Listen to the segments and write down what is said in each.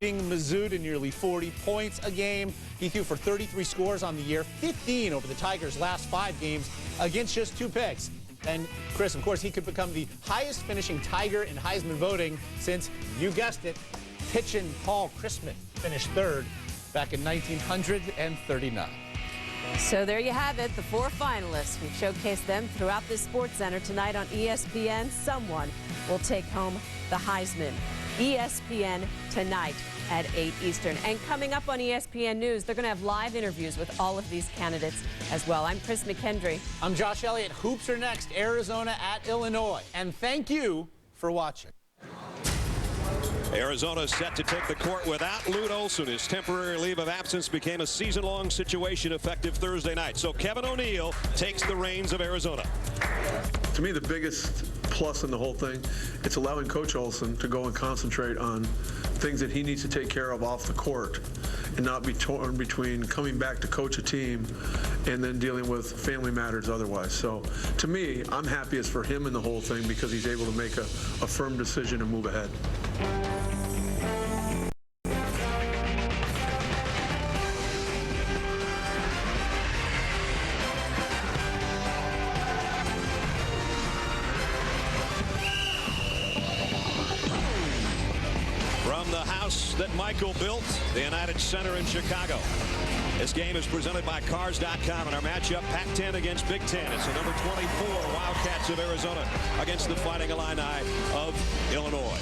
Mizzou to nearly 40 points a game. He threw for 33 scores on the year, 15 over the Tigers' last 5 games against just 2 picks. And Chris, of course, he could become the highest finishing Tiger in Heisman voting since, you guessed it, pitchin' Paul Christmas finished 3rd back in 1939. So there you have it, the 4 finalists. We've showcased them throughout this Sports Center tonight on ESPN. Someone will take home the Heisman. ESPN tonight at 8 Eastern. And coming up on ESPN News, they're going to have live interviews with all of these candidates as well. I'm Chris McKendry. I'm Josh Elliott. Hoops are next, Arizona at Illinois. And thank you for watching. Arizona set to take the court without Lute Olson. His temporary leave of absence became a season-long situation effective Thursday night. So Kevin O'Neill takes the reins of Arizona. To me, the biggest plus in the whole thing, it's allowing Coach Olson to go and concentrate on things that he needs to take care of off the court and not be torn between coming back to coach a team and then dealing with family matters otherwise. So to me, I'm happiest for him in the whole thing because he's able to make a firm decision and move ahead. From the house that Michael built, the United Center in Chicago. This game is presented by Cars.com, and our matchup, Pac-10 against Big Ten. It's the number 24 Wildcats of Arizona against the Fighting Illini of Illinois.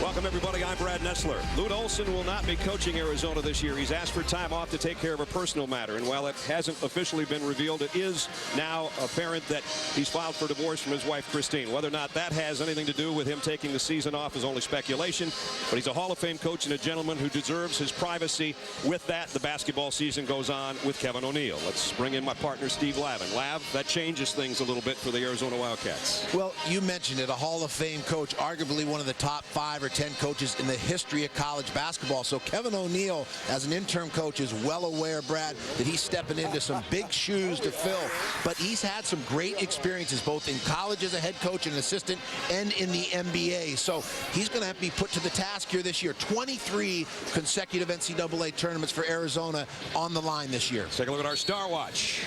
Welcome, everybody. I'm Brad Nessler. Lute Olson will not be coaching Arizona this year. He's asked for time off to take care of a personal matter, and while it hasn't officially been revealed, it is now apparent that he's filed for divorce from his wife, Christine. Whether or not that has anything to do with him taking the season off is only speculation, but he's a Hall of Fame coach and a gentleman who deserves his privacy. With that, the basketball season goes on with Kevin O'Neill. Let's bring in my partner, Steve Lavin. Lav, that changes things a little bit for the Arizona Wildcats. Well, you mentioned it, a Hall of Fame coach, arguably one of the top 5 or 10 coaches in the history of college basketball. So Kevin O'Neill, as an interim coach, is well aware, Brad, that he's stepping into some big shoes to fill. But he's had some great experiences, both in college as a head coach and an assistant and in the NBA. So he's going to have to be put to the task here this year. 23 consecutive NCAA tournaments for Arizona on the line this year. Let's take a look at our Star Watch.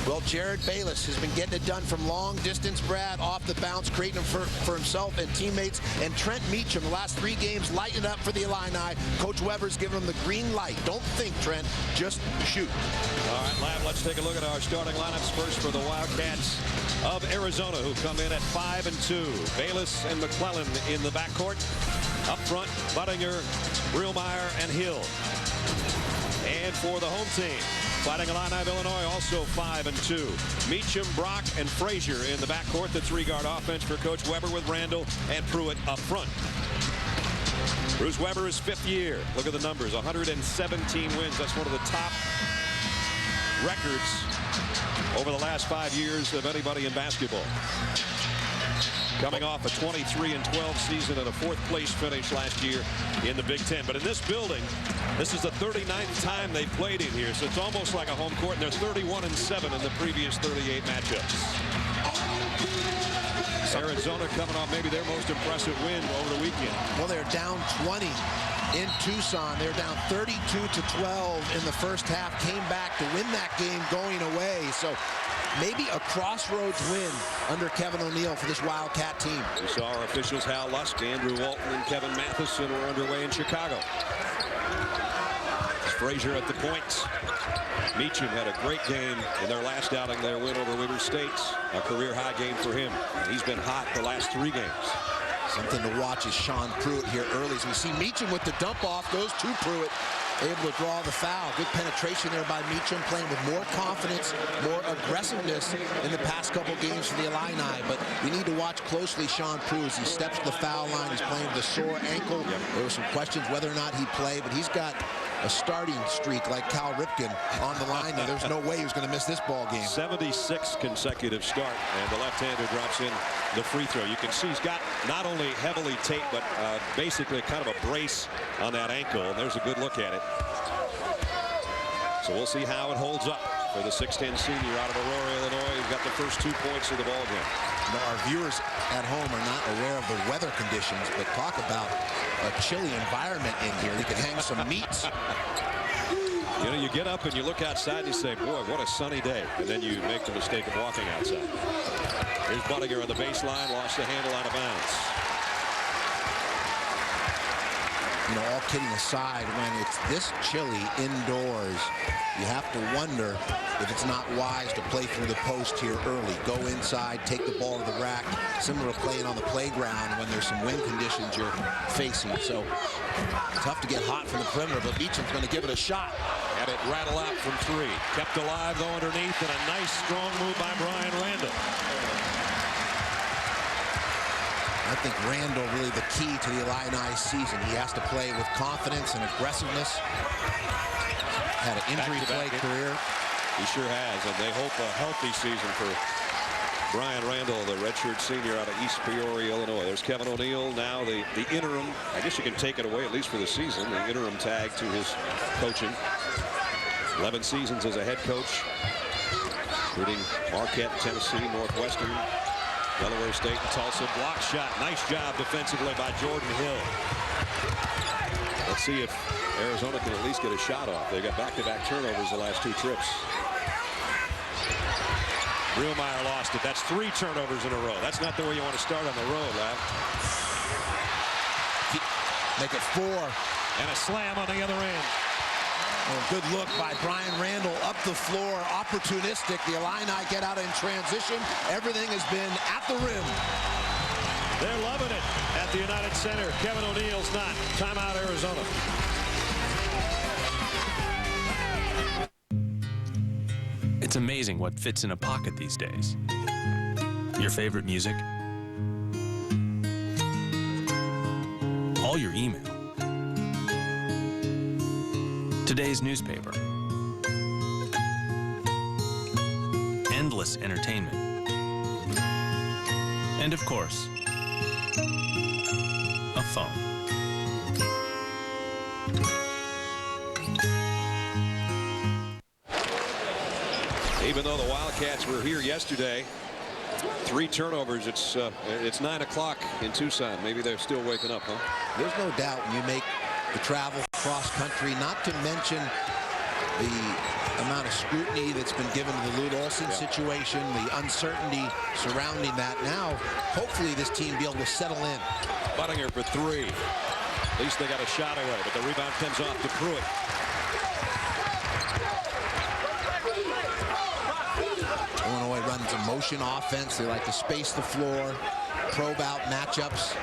Well, Jared Bayless has been getting it done from long distance, Brad, off the bounce, creating them for himself and teammates. And Trent Meacham, the last 3 games, lighting up for the Illini. Coach Weber's giving him the green light. Don't think, Trent, just shoot. All right, Lav, let's take a look at our starting lineups first for the Wildcats of Arizona, who come in at 5-2. Bayless and McClellan in the backcourt. Up front, Buttinger, Brillmeyer, and Hill. And for the home team, Fighting Illini of Illinois, also 5-2. Meacham, Brock, and Frazier in the backcourt. The 3-guard offense for Coach Weber with Randall and Pruitt up front. Bruce Weber is 5th year. Look at the numbers, 117 wins. That's one of the top records over the last 5 years of anybody in basketball. Coming off a 23-12 season and a 4th place finish last year in the Big Ten. But in this building, this is the 39th time they've played in here, so it's almost like a home court, and they're 31-7 in the previous 38 matchups. Arizona coming off maybe their most impressive win over the weekend. Well, they're down 20 in Tucson. They're down 32-12 in the first half, came back to win that game going away. So maybe a crossroads win under Kevin O'Neill for this Wildcat team. We saw our officials Hal Lusk, Andrew Walton, and Kevin Matheson were underway in Chicago. Frazier at the points. Meacham had a great game in their last outing, their win over Weber State. A career-high game for him. He's been hot the last 3 games. Something to watch is Sean Pruitt here early. So we see Meacham with the dump off, goes to Pruitt, able to draw the foul. Good penetration there by Meacham, playing with more confidence, more aggressiveness in the past couple games for the Illini. But we need to watch closely Sean Pruitt as he steps to the foul line. He's playing with a sore ankle. There were some questions whether or not he'd play, but he's got a starting streak like Cal Ripken on the line. And there's no way he was going to miss this ball game. 76 consecutive start, and the left-hander drops in the free throw. You can see he's got not only heavily taped, but basically kind of a brace on that ankle. And there's a good look at it. So we'll see how it holds up for for the 6'10 senior out of Aurora, Illinois. He's got the first 2 points of the ball game. Now, our viewers at home are not aware of the weather conditions, but talk about a chilly environment in here. You can hang some meats. You know, you get up and you look outside and you say, boy, what a sunny day. And then you make the mistake of walking outside. Here's Buttinger on the baseline, lost the handle out of bounds. You know, all kidding aside, when it's this chilly indoors, you have to wonder if it's not wise to play through the post here early. Go inside, take the ball to the rack, similar to playing on the playground when there's some wind conditions you're facing. So tough to get hot from the perimeter, but Meacham's going to give it a shot. Had it rattle out from 3. Kept alive, though, underneath, and a nice, strong move by Brian Randall. I think Randall really the key to the Illini season. He has to play with confidence and aggressiveness. Had an injury-plagued career. He sure has, and they hope a healthy season for Brian Randall, the redshirt senior out of East Peoria, Illinois. There's Kevin O'Neill, now the interim. I guess you can take it away, at least for the season, the interim tag to his coaching. 11 seasons as a head coach, including Marquette, Tennessee, Northwestern, Delaware State, and Tulsa. Block shot. Nice job defensively by Jordan Hill. Let's see if Arizona can at least get a shot off. They got back-to-back turnovers the last 2 trips. Realmeyer lost it. That's 3 turnovers in a row. That's not the way you want to start on the road, lad. Make it 4. And a slam on the other end. Oh, good look by Brian Randall up the floor, opportunistic. The Illini get out in transition. Everything has been at the rim. They're loving it at the United Center. Kevin O'Neill's not. Timeout, Arizona. It's amazing what fits in a pocket these days. Your favorite music, all your email, today's newspaper, endless entertainment, and of course, a phone. Even though the Wildcats were here yesterday, 3 turnovers. It's 9 o'clock in Tucson. Maybe they're still waking up, huh? There's no doubt when you make the travel cross country, not to mention the amount of scrutiny that's been given to the Lute Olson situation, the uncertainty surrounding that. Now, hopefully this team will be able to settle in. Buttinger for 3. At least they got a shot away, but the rebound comes off to Pruitt. Illinois runs a motion offense. They like to space the floor, probe out matchups,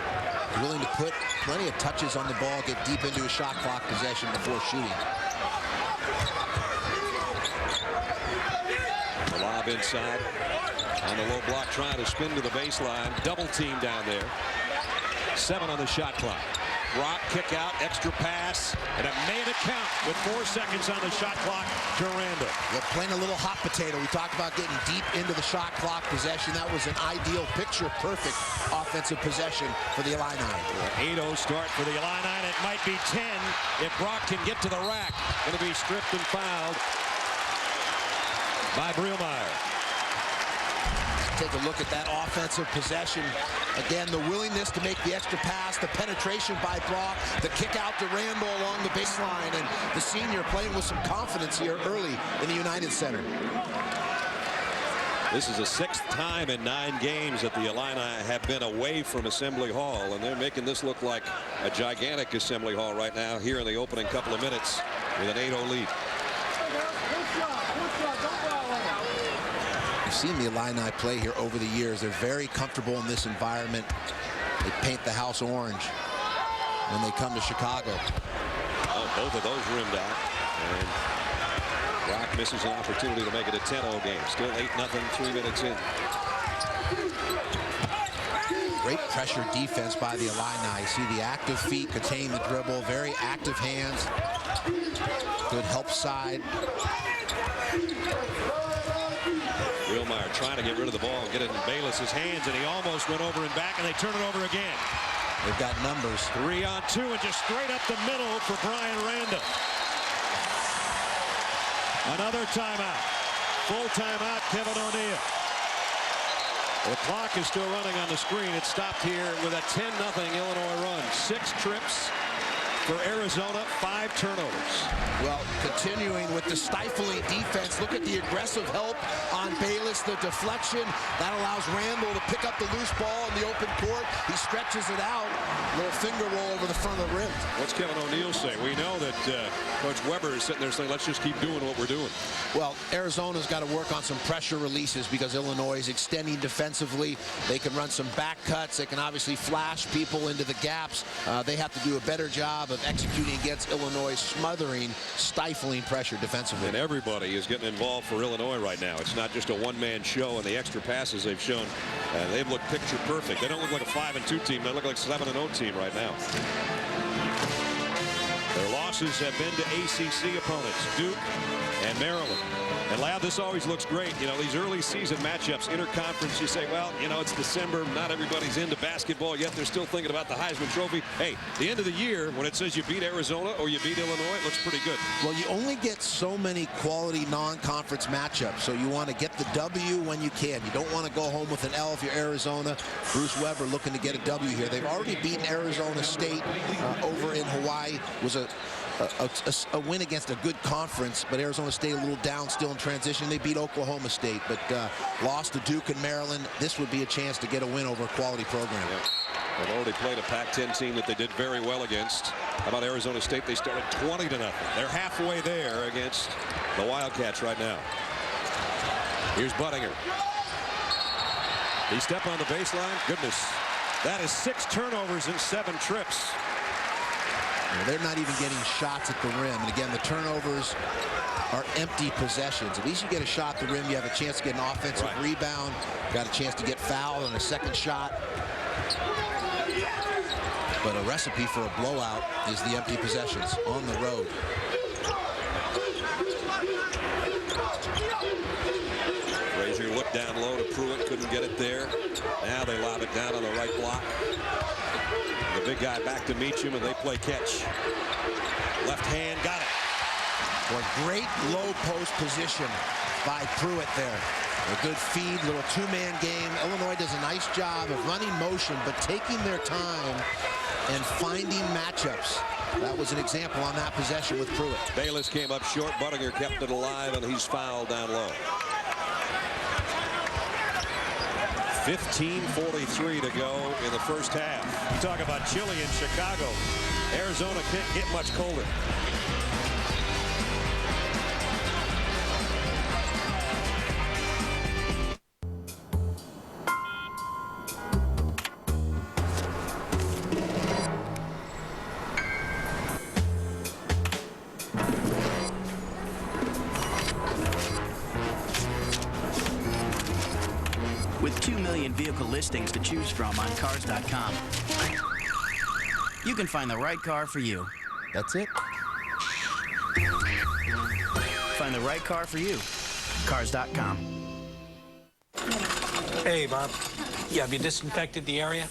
willing to put plenty of touches on the ball, get deep into a shot clock possession before shooting. The lob inside on the low block, trying to spin to the baseline. Double team down there. 7 on the shot clock. Brock kick out, extra pass, and it made it count with 4 seconds on the shot clock to Randall. They're playing a little hot potato. We talked about getting deep into the shot clock possession. That was an ideal, picture-perfect offensive possession for the Illini. 8-0 start for the Illini, and it might be 10 if Brock can get to the rack. Going to be stripped and fouled by Brielmeyer. Take a look at that offensive possession. Again, the willingness to make the extra pass, the penetration by Brock, the kick out to Randall along the baseline, and the senior playing with some confidence here early in the United Center. This is the 6th time in 9 games that the Illini have been away from Assembly Hall, and they're making this look like a gigantic Assembly Hall right now here in the opening couple of minutes with an 8-0 lead. You've seen the Illini play here over the years. They're very comfortable in this environment. They paint the house orange when they come to Chicago. Oh, both of those rimmed out. And Brock misses an opportunity to make it a 10-0 game. Still 8-0, 3 minutes in. Great pressure defense by the Illini. You see the active feet contain the dribble, very active hands. Good help side. Brielmeyer trying to get rid of the ball and get it in Bayless's hands, and he almost went over and back, and they turn it over again. They've got numbers. 3-on-2, and just straight up the middle for Brian Randall. Another timeout. Full timeout, Kevin O'Neill. The clock is still running on the screen. It stopped here with a 10-0 Illinois run. 6 trips for Arizona, 5 turnovers. Well, continuing with the stifling defense, look at the aggressive help on Bayless, the deflection. That allows Randall to pick up the loose ball in the open court. He stretches it out. Little finger roll over the front of the rim. What's Kevin O'Neill saying? We know that Coach Weber is sitting there saying, let's just keep doing what we're doing. Well, Arizona's got to work on some pressure releases because Illinois is extending defensively. They can run some back cuts. They can obviously flash people into the gaps. They have to do a better job of executing against Illinois, smothering, stifling pressure defensively. And everybody is getting involved for Illinois right now. It's not just a one-man show, and the extra passes they've shown, they've looked picture perfect. They don't look like a 5-2 team. They look like a 7-0 team right now. Their losses have been to ACC opponents, Duke and Maryland. And Loud, this always looks great. You know, these early season matchups, interconference, you say, well, you know, it's December. Not everybody's into basketball yet. They're still thinking about the Heisman Trophy. Hey, the end of the year, when it says you beat Arizona or you beat Illinois, it looks pretty good. Well, you only get so many quality non-conference matchups, so you want to get the W when you can. You don't want to go home with an L if you're Arizona. Bruce Weber looking to get a W here. They've already beaten Arizona State over in Hawaii. It was a win against a good conference, but Arizona State a little down still in transition. They beat Oklahoma State, but lost to Duke and Maryland. This would be a chance to get a win over a quality program. Yep. They've already played a Pac-10 team that they did very well against. How about Arizona State? They started 20-0. They're halfway there against the Wildcats right now. Here's Buttinger. He stepped on the baseline. Goodness. That is 6 turnovers in 7 trips. They're not even getting shots at the rim. And again, the turnovers are empty possessions. At least you get a shot at the rim. You have a chance to get an offensive rebound. Got a chance to get fouled on a second shot. But a recipe for a blowout is the empty possessions on the road. Frazier looked down low to Pruitt. Couldn't get it there. Now they lob it down on the right block. The big guy back to Meacham, and they play catch. Left hand, got it. Boy, great low post position by Pruitt there. A good feed, little 2-man game. Illinois does a nice job of running motion, but taking their time and finding matchups. That was an example on that possession with Pruitt. Bayless came up short. Buttinger kept it alive, and he's fouled down low. 15:43 to go in the first half. You talk about chilly in Chicago. Arizona can't get much colder. With 2 million vehicle listings to choose from on Cars.com, you can find the right car for you. That's it. Find the right car for you. Cars.com. Hey, Bob. Yeah, have you disinfected the area?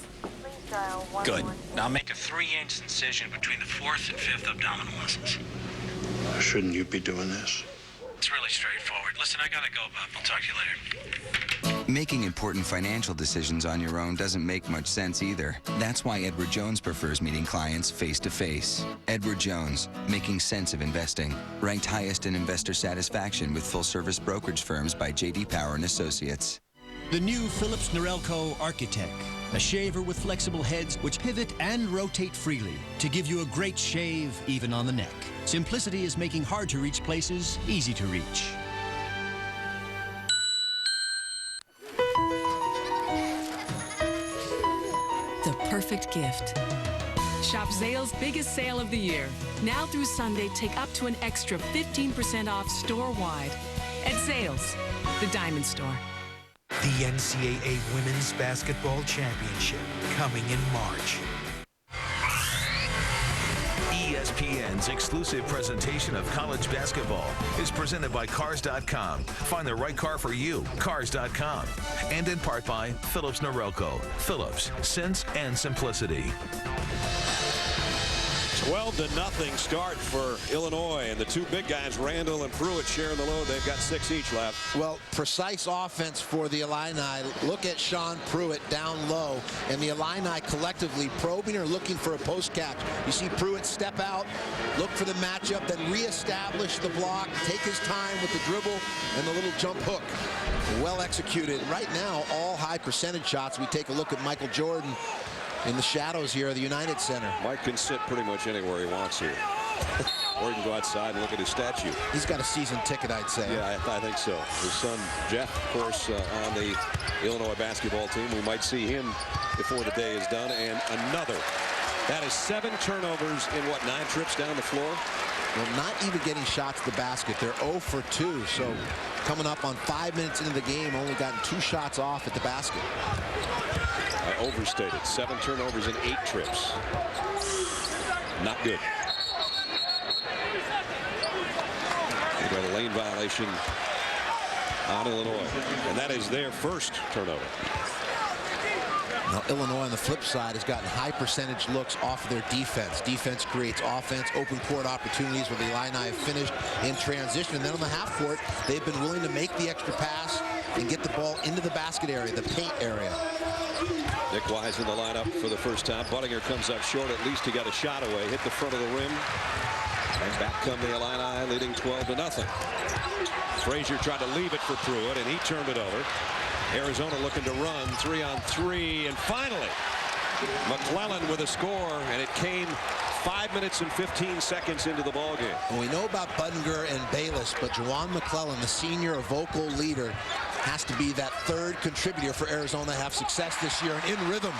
Good. Now make a 3-inch incision between the 4th and 5th abdominal muscles. Shouldn't you be doing this? It's really straightforward. Listen, I gotta go, Bob. I'll talk to you later. Making important financial decisions on your own doesn't make much sense either. That's why Edward Jones prefers meeting clients face-to-face. Edward Jones, making sense of investing. Ranked highest in investor satisfaction with full-service brokerage firms by J.D. Power & Associates. The new Philips Norelco Architect. A shaver with flexible heads which pivot and rotate freely to give you a great shave even on the neck. Simplicity is making hard-to-reach places easy to reach. The perfect gift. Shop Zale's biggest sale of the year. Now through Sunday, take up to an extra 15% off store-wide. At Zale's, the Diamond Store. The NCAA Women's Basketball Championship coming in March. ESPN's exclusive presentation of college basketball is presented by Cars.com. Find the right car for you, Cars.com. And in part by Philips Norelco. Philips, sense and simplicity. 12-0 start for Illinois, and the two big guys, Randall and Pruitt, sharing the load. They've got 6 each left. Well, precise offense for the Illini. Look at Sean Pruitt down low, and the Illini collectively probing or looking for a post catch. You see Pruitt step out, look for the matchup, then reestablish the block, take his time with the dribble and the little jump hook. Well executed. Right now, all high percentage shots. We take a look at Michael Jordan in the shadows here of the United Center. Mike can sit pretty much anywhere he wants here. Or he can go outside and look at his statue. He's got a season ticket, I'd say. Yeah, I think so. His son, Jeff, of course, on the Illinois basketball team. We might see him before the day is done. And another. That is 7 turnovers in, what, 9 trips down the floor? Well, not even getting shots to the basket. They're 0 for 2. So coming up on 5 minutes into the game, only gotten 2 shots off at the basket. I overstated. 7 turnovers in 8 trips. Not good. We got a lane violation on Illinois, and that is their first turnover. Now, Illinois on the flip side has gotten high percentage looks off of their defense. Defense creates offense, open court opportunities where the Illini have finished in transition. And then on the half court, they've been willing to make the extra pass and get the ball into the basket area, the paint area. Nick Wise in the lineup for the first time. Buttinger comes up short. At least he got a shot away. Hit the front of the rim. And back come the Illini, leading 12-0. Frazier tried to leave it for Pruitt, and he turned it over. Arizona looking to run 3-on-3, and finally McClellan with a score, and it came 5 minutes and 15 seconds into the ballgame. And we know about Buttinger and Bayless, but Juwan McClellan, the senior, a vocal leader, has to be that third contributor for Arizona to have success this year. And in rhythm,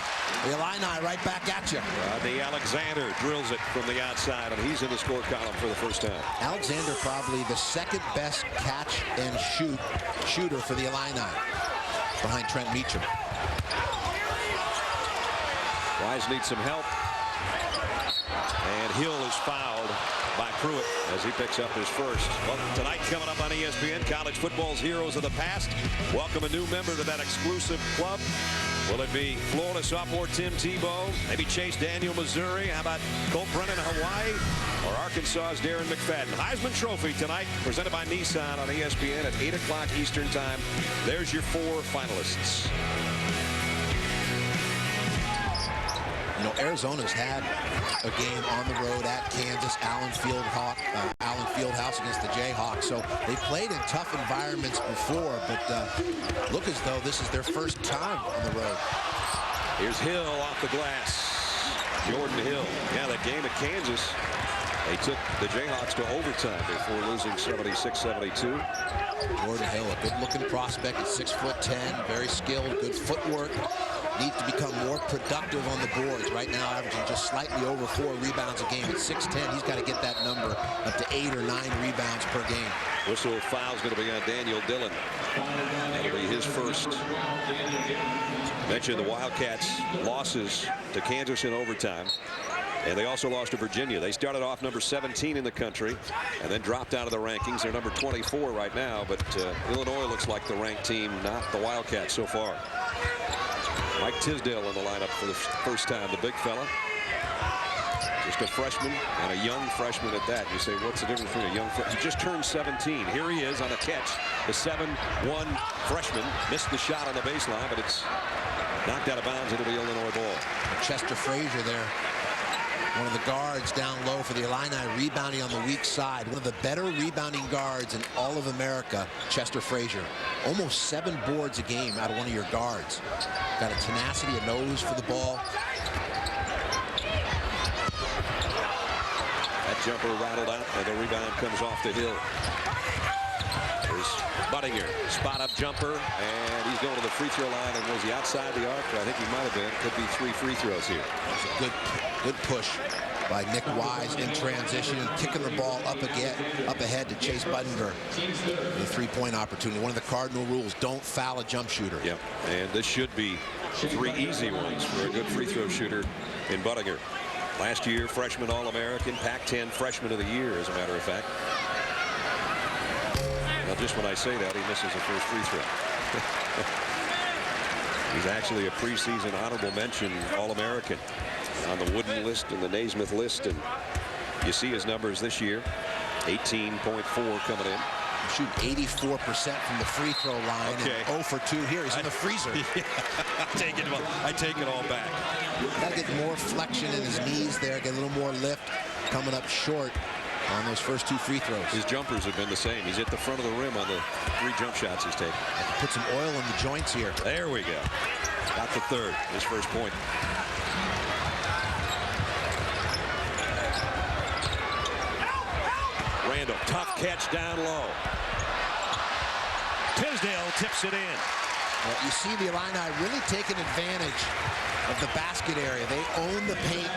the Illini right back at you. The Alexander drills it from the outside, and he's in the score column for the first time. Alexander probably the second best catch and shooter for the Illini, behind Trent Meacham. Wise needs some help. And Hill is fouled by Pruitt as he picks up his first. Well, tonight coming up on ESPN, college football's heroes of the past. Welcome a new member to that exclusive club. Will it be Florida sophomore Tim Tebow? Maybe Chase Daniel, Missouri? How about Colt Brennan, Hawaii? Or Arkansas's Darren McFadden? Heisman Trophy tonight, presented by Nissan on ESPN at 8 o'clock Eastern Time. There's your 4 finalists. You know, Arizona's had a game on the road at Kansas, Allen Fieldhouse against the Jayhawks. So they played in tough environments before, but look as though this is their first time on the road. Here's Hill off the glass. Jordan Hill. Yeah, that game at Kansas, they took the Jayhawks to overtime before losing 76-72. Jordan Hill, a good-looking prospect at 6'10", very skilled, good footwork. Needs to become more productive on the boards. Right now, averaging just slightly over 4 rebounds a game. At 6'10", he's got to get that number up to 8 or 9 rebounds per game. Whistle foul's going to be on Daniel Dillon. That'll be his first. Mentioned the Wildcats' losses to Kansas in overtime. And they also lost to Virginia. They started off number 17 in the country and then dropped out of the rankings. They're number 24 right now, but Illinois looks like the ranked team, not the Wildcats so far. Mike Tisdale in the lineup for the first time, the big fella. Just a freshman and a young freshman at that. You say, what's the difference between a young freshman? He just turned 17. Here he is on a catch. The 7'1" freshman missed the shot on the baseline, but it's knocked out of bounds. It'll be Illinois ball. Chester Frazier there. One of the guards down low for the Illini, rebounding on the weak side. One of the better rebounding guards in all of America, Chester Frazier. Almost 7 boards a game out of one of your guards. Got a tenacity, a nose for the ball. That jumper rattled out, and the rebound comes off the Hill. There's Buttinger, spot-up jumper, and he's going to the free throw line. And was he outside the arc? I think he might have been. Could be 3 free throws here. It's a good push by Nick Wise in transition and kicking the ball up ahead to Chase Buttinger. The 3-point opportunity. One of the cardinal rules: don't foul a jump shooter. Yep, and this should be 3 easy ones for a good free throw shooter in Buttinger. Last year, freshman All-American, Pac-10 Freshman of the Year, as a matter of fact. Now, just when I say that, he misses the first free throw. He's actually a preseason honorable mention All-American on the Wooden list and the Naismith list, and You see his numbers this year, 18.4 coming in. Shoot 84% from the free throw line. Okay. And 0 for 2 here. He's in the freezer. Yeah, I take it all back. Got to get more flexion in his knees there, get a little more lift, coming up short on those first 2 free throws. His jumpers have been the same. He's at the front of the rim on the 3 jump shots he's taken. Put some oil in the joints here. There we go. Got the third, his first point. Randall, tough catch down low. Tisdale tips it in. Well, you see the Illini really taking advantage of the basket area. They own the paint.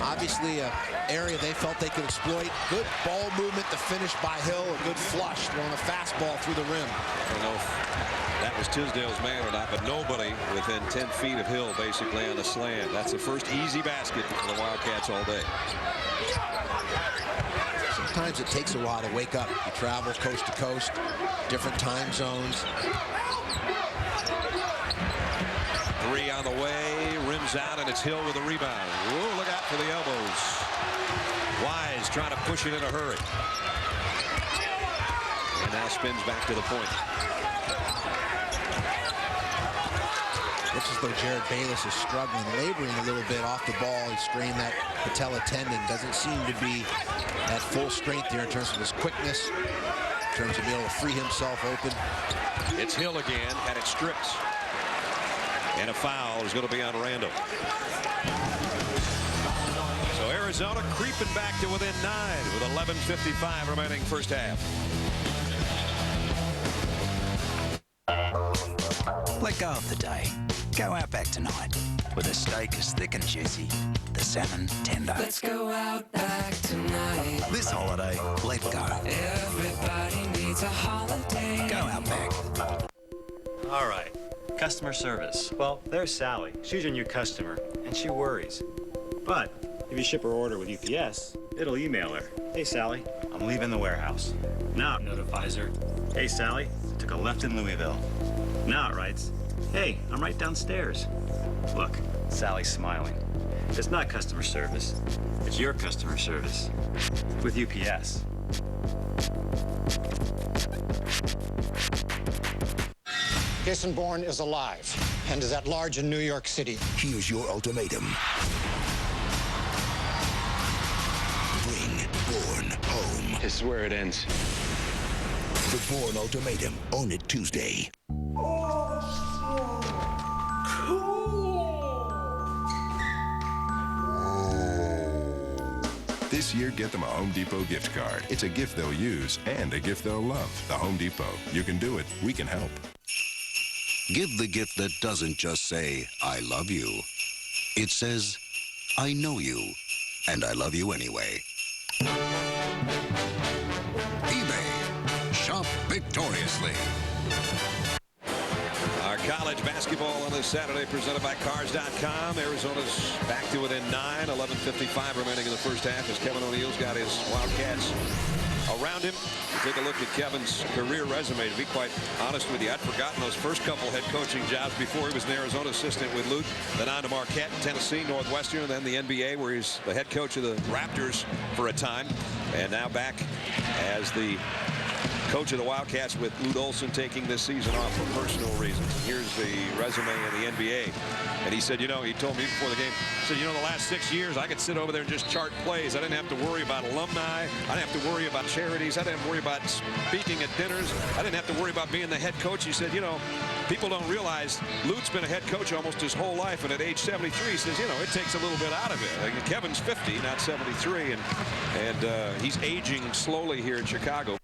Obviously, an area they felt they could exploit. Good ball movement to finish by Hill. A good flush throwing a fastball through the rim. I don't know if that was Tisdale's man or not, but nobody within 10 feet of Hill basically on the slam. That's the first easy basket for the Wildcats all day. Sometimes it takes a while to wake up. You travel coast to coast, different time zones. 3 on the way, rims out, and it's Hill with a rebound. Whoa, look out for the elbows. Wise trying to push it in a hurry. And now spins back to the point. Looks as though Jared Bayless is struggling, laboring a little bit off the ball. He strained that patella tendon. Doesn't seem to be at full strength here in terms of his quickness, in terms of being able to free himself open. It's Hill again, and it strips. And a foul is going to be on Randall. So Arizona creeping back to within 9 with 11:55 remaining first half. Let go of the day. Go Outback tonight with a steak as thick and juicy. The salmon tender. Let's go Outback tonight. This holiday, let go. Everybody needs a holiday. Go Outback. All right. Customer service. Well, there's Sally. She's your new customer, and she worries. But if you ship her order with UPS, it'll email her. Hey, Sally, I'm leaving the warehouse. Now it notifies her. Hey, Sally, took a left in Louisville. Now it writes, hey, I'm right downstairs. Look, Sally's smiling. It's not customer service. It's your customer service with UPS. Jason Bourne is alive and is at large in New York City. Here's your ultimatum. Bring Bourne home. This is where it ends. The Bourne Ultimatum. Own it Tuesday. This year, get them a Home Depot gift card. It's a gift they'll use and a gift they'll love. The Home Depot. You can do it. We can help. Give the gift that doesn't just say, I love you. It says, I know you, and I love you anyway. eBay. Shop victoriously. Our college basketball on this Saturday presented by Cars.com. Arizona's back to within 9, 11:55 remaining in the first half as Kevin O'Neill's got his Wildcats around him. We'll take a look at Kevin's career resume. To be quite honest with you, I'd forgotten those first couple head coaching jobs before. He was an Arizona assistant with Luke, then on to Marquette, Tennessee, Northwestern, and then the NBA, where he's the head coach of the Raptors for a time, and now back as the coach of the Wildcats with Lute Olson taking this season off for personal reasons. Here's the resume in the NBA. And he said, you know, he told me before the game, he said, you know, the last 6 years I could sit over there and just chart plays. I didn't have to worry about alumni. I didn't have to worry about charities. I didn't have to worry about speaking at dinners. I didn't have to worry about being the head coach. He said, you know, people don't realize Lute's been a head coach almost his whole life. And at age 73, he says, you know, it takes a little bit out of it. Like, Kevin's 50, not 73. And he's aging slowly here in Chicago.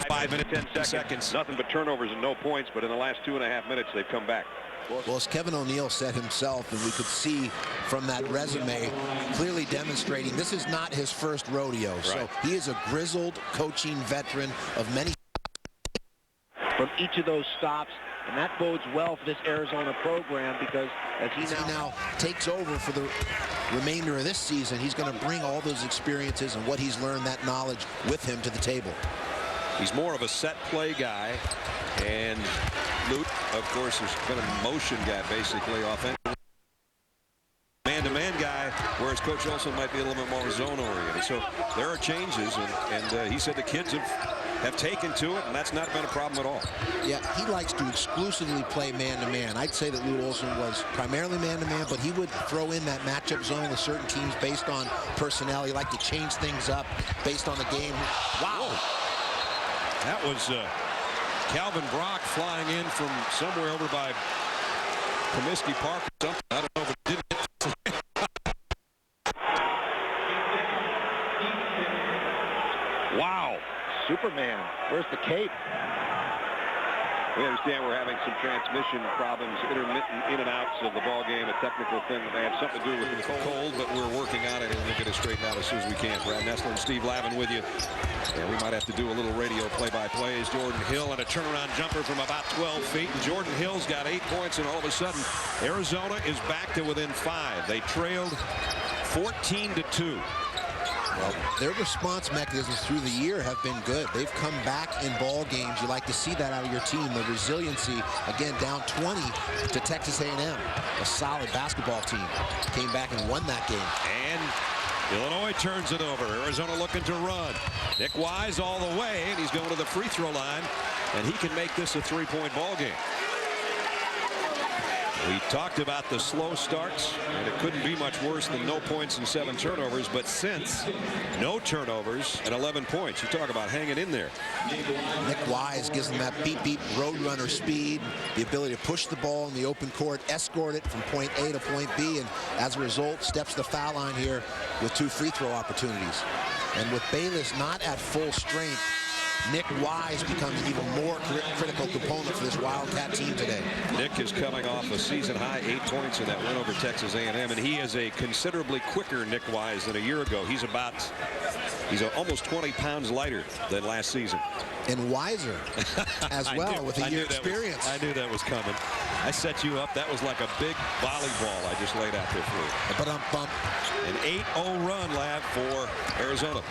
5 minutes, 10 seconds. Nothing but turnovers and no points, but in the last 2.5 minutes, they've come back. Well, as Kevin O'Neill said himself, and we could see from that resume, clearly demonstrating this is not his first rodeo. Right. So he is a grizzled coaching veteran of many. From each of those stops, and that bodes well for this Arizona program because as he now takes over for the remainder of this season, he's going to bring all those experiences and what he's learned, that knowledge, with him to the table. He's more of a set play guy, and Lute, of course, has been a motion guy, basically, offensively. Man-to-man guy whereas Coach Olson might be a little bit more zone-oriented. So there are changes, and he said the kids have taken to it, and that's not been a problem at all. Yeah, he likes to exclusively play man-to-man. I'd say that Lou Olson was primarily man-to-man, but he would throw in that matchup zone with certain teams based on personnel. He liked to change things up based on the game. Wow. Whoa. That was Calvin Brock flying in from somewhere over by Comiskey Park or something. I don't know, but it didn't hit. Wow. Superman. Where's the cape? We understand we're having some transmission problems, intermittent in and outs of the ball game, a technical thing that may have something to do with the cold, but we're working on it, and we'll get it straightened out as soon as we can. Brad Nessler and Steve Lavin with you. And we might have to do a little radio play-by-play as Jordan Hill and a turnaround jumper from about 12 feet. And Jordan Hill's got 8 points, and all of a sudden, Arizona is back to within 5. They trailed 14-2. Well, their response mechanisms through the year have been good. They've come back in ball games. You like to see that out of your team. The resiliency, again, down 20 to Texas A&M. A solid basketball team. Came back and won that game. And Illinois turns it over. Arizona looking to run. Nick Wise all the way, and he's going to the free throw line, and he can make this a 3-point ball game. We talked about the slow starts, and it couldn't be much worse than no points and 7 turnovers, but since no turnovers and 11 points, you talk about hanging in there. Nick Wise gives them that beat roadrunner speed, the ability to push the ball in the open court, escort it from point A to point B, and as a result, steps the foul line here with 2 free throw opportunities. And with Bayless not at full strength, Nick Wise becomes an even more critical component for this Wildcat team today. Nick is coming off a season-high 8 points in that win over Texas A&M, and he is a considerably quicker Nick Wise than a year ago. He's almost 20 pounds lighter than last season. And wiser as well with a year experience. I knew that was coming. I set you up. That was like a big volleyball I just laid out there for you. But bump. An 8-0 run, Lab, for Arizona.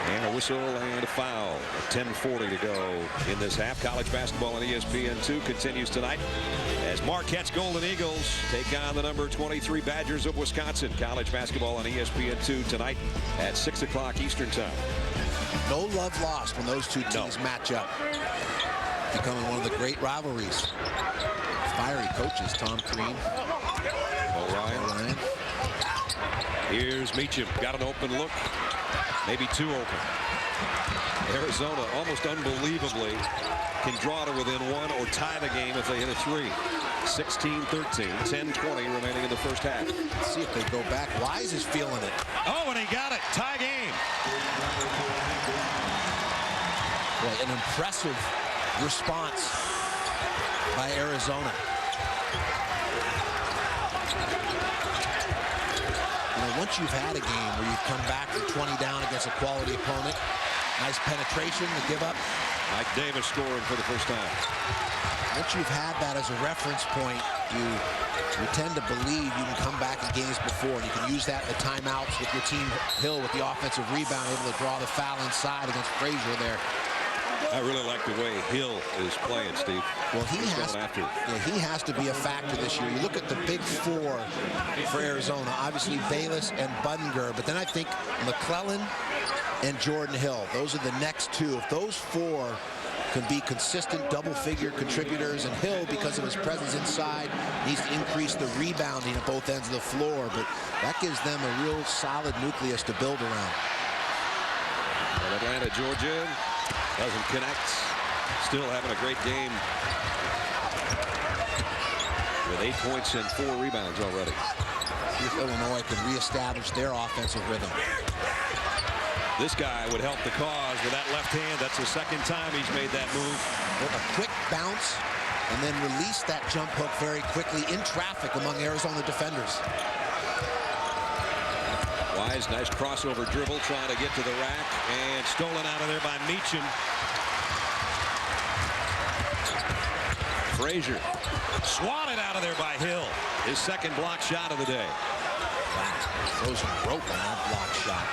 And a whistle and a foul. 10:40 to go in this half. College basketball on ESPN2 continues tonight as Marquette's Golden Eagles take on the number 23 Badgers of Wisconsin. College basketball on ESPN2 tonight at 6 o'clock Eastern time. No love lost when those two teams match up. Becoming one of the great rivalries. Fiery coaches, Tom Crean. O'Ryan. Here's Meacham. Got an open look. Maybe 2 open. Arizona, almost unbelievably, can draw to within 1 or tie the game if they hit a 3. 16-13, 10-20 remaining in the first half. Let's see if they go back. Wise is feeling it. Oh, and he got it. Tie game. Well, an impressive response by Arizona. Once you've had a game where you've come back from 20 down against a quality opponent, nice penetration, the give up. Mike Davis scoring for the first time. Once you've had that as a reference point, you tend to believe you can come back in games before, and you can use that in the timeouts with your team. Hill with the offensive rebound, able to draw the foul inside against Frazier there. I really like the way Hill is playing, Steve. Well, he has to be a factor this year. You look at the big 4 for Arizona, obviously Bayless and Budinger, but then I think McClellan and Jordan Hill. Those are the next 2. If those 4 can be consistent double-figure contributors, and Hill, because of his presence inside, needs to increase the rebounding at both ends of the floor, but that gives them a real solid nucleus to build around. Well, Atlanta, Georgia doesn't connect. Still having a great game with 8 points and 4 rebounds already. See if Illinois can reestablish their offensive rhythm. This guy would help the cause with that left hand. That's the second time he's made that move. A quick bounce and then release that jump hook very quickly in traffic among Arizona defenders. Wise, nice crossover dribble, trying to get to the rack, and stolen out of there by Meacham. Frazier swatted out of there by Hill. His second block shot of the day. Wow, frozen rope on that block shot.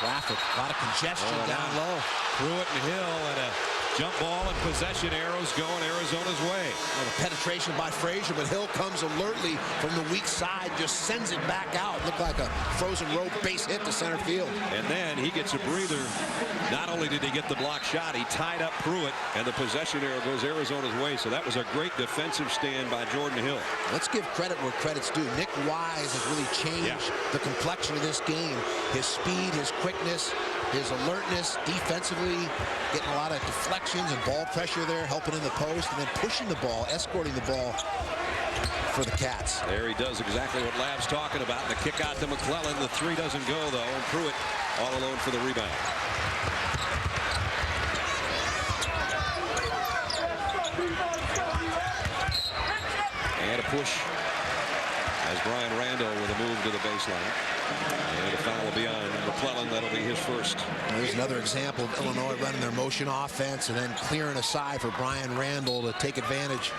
Traffic, a lot of congestion down low. Pruitt and Hill, and a Jump ball and possession arrows going Arizona's way. Well, the penetration by Frazier, but Hill comes alertly from the weak side, just sends it back out. Looked like a frozen rope base hit to center field. And then he gets a breather. Not only did he get the block shot, he tied up Pruitt, and the possession arrow goes Arizona's way. So that was a great defensive stand by Jordan Hill. Let's give credit where credit's due. Nick Wise has really changed the complexion of this game. His speed, his quickness, his alertness defensively, getting a lot of deflections and ball pressure there, helping in the post, and then pushing the ball, escorting the ball for the Cats. There he does exactly what Lab's talking about. The kick out to McClellan. The three doesn't go, though, and Pruitt all alone for the rebound. And a push as Brian Randall with a move to the baseline. And a foul will be on McClellan. That'll be his first. There's another example of Illinois running their motion offense and then clearing aside for Brian Randall to take advantage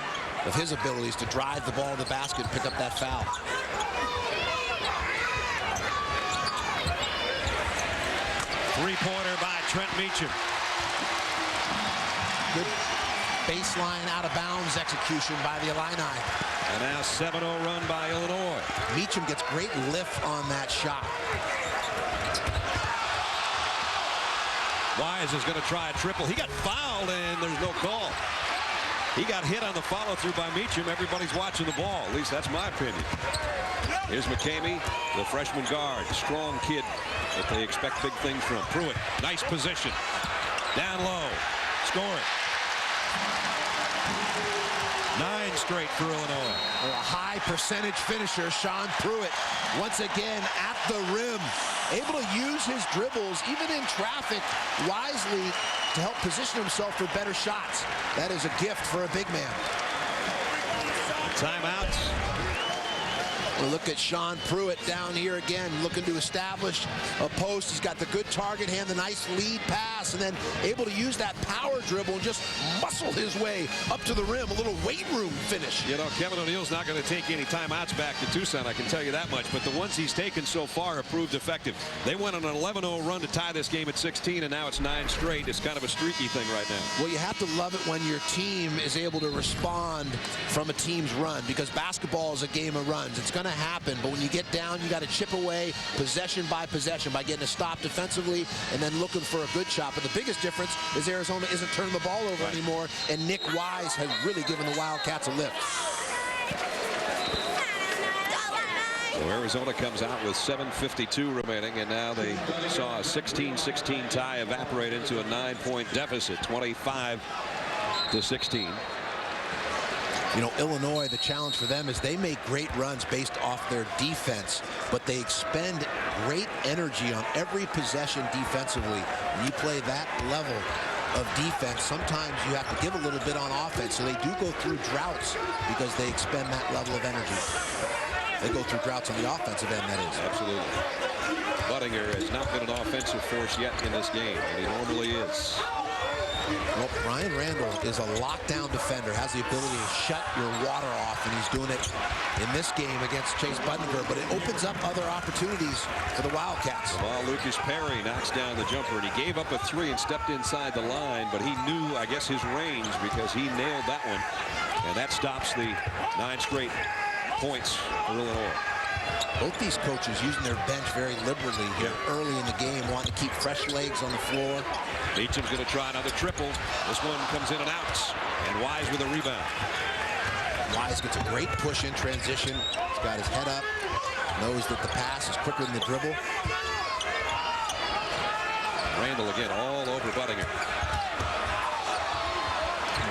of his abilities to drive the ball to the basket and pick up that foul. Three-pointer by Trent Meacham. Good baseline out of bounds execution by the Illini. And now 7-0 run by Illinois. Meacham gets great lift on that shot. Wise is going to try a triple. He got fouled and there's no call. He got hit on the follow-through by Meacham. Everybody's watching the ball. At least that's my opinion. Here's McCamey, the freshman guard. Strong kid that they expect big things from. Pruitt, nice position. Down low. Score it. 9 straight for Illinois. Well, a high percentage finisher, Sean Pruitt, once again at the rim, able to use his dribbles, even in traffic, wisely to help position himself for better shots. That is a gift for a big man. Timeout. We'll look at Sean Pruitt down here again, looking to establish a post. He's got the good target hand, the nice lead pass, and then able to use that power dribble and just muscle his way up to the rim. A little weight room finish. You know, Kevin O'Neal's not going to take any timeouts back to Tucson, I can tell you that much. But the ones he's taken so far have proved effective. They went on an 11-0 run to tie this game at 16, and now it's 9 straight. It's kind of a streaky thing right now. Well, you have to love it when your team is able to respond from a team's run, because basketball is a game of runs. It's going to happen, but when you get down, you got to chip away possession by getting a stop defensively and then looking for a good shot. But the biggest difference is Arizona isn't turning the ball over anymore, and Nick Wise has really given the Wildcats a lift. So Arizona comes out with 7:52 remaining, and now they saw a 16-16 tie evaporate into a 9-point deficit, 25-16. You know, Illinois, the challenge for them is they make great runs based off their defense, but they expend great energy on every possession defensively. When you play that level of defense, sometimes you have to give a little bit on offense. So they do go through droughts because they expend that level of energy. They go through droughts on the offensive end, that is. Absolutely. Buttinger has not been an offensive force yet in this game, and he normally is. Well, Brian Randall is a lockdown defender, has the ability to shut your water off, and he's doing it in this game against Chase Buttinger, but it opens up other opportunities for the Wildcats. Well, Lucas Perry knocks down the jumper, and he gave up a 3 and stepped inside the line, but he knew, I guess, his range because he nailed that one, and that stops the 9 straight points for Illinois. Both these coaches using their bench very liberally here early in the game, wanting to keep fresh legs on the floor. Meacham's going to try another triple. This one comes in and out, and Wise with a rebound. Wise gets a great push in transition. He's got his head up, knows that the pass is quicker than the dribble. Randall again all over Buttinger.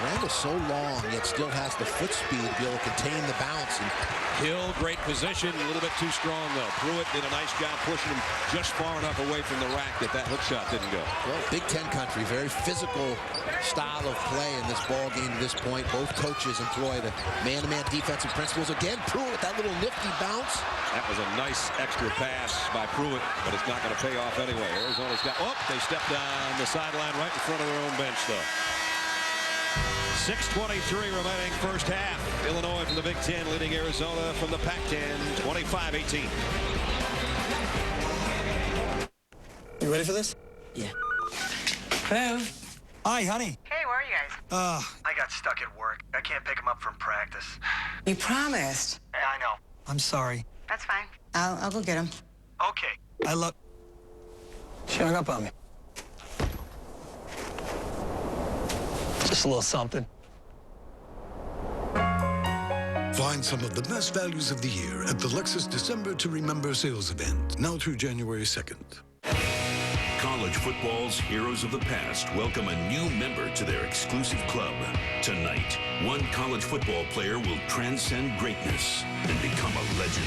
Randall's so long, yet still has the foot speed to be able to contain the bounce. And Hill, great position, a little bit too strong, though. Pruitt did a nice job pushing him just far enough away from the rack that that hook shot didn't go. Well, Big Ten country, very physical style of play in this ball game to this point. Both coaches employ the man-to-man defensive principles. Again, Pruitt with that little nifty bounce. That was a nice extra pass by Pruitt, but it's not going to pay off anyway. Arizona's got, they stepped on the sideline right in front of their own bench, though. 6:23 remaining first half. Illinois from the Big Ten leading Arizona from the Pac-10, 25-18. You ready for this? Yeah. Hello. Hi, honey. Hey, where are I got stuck at work. I can't pick him up from practice. You promised. Yeah, I know. I'm sorry. That's fine. I'll go get him. Okay. She hung up on me. Just a little something. Find some of the best values of the year at the Lexus December to Remember sales event, now through January 2nd. College football's heroes of the past welcome a new member to their exclusive club. Tonight, one college football player will transcend greatness and become a legend.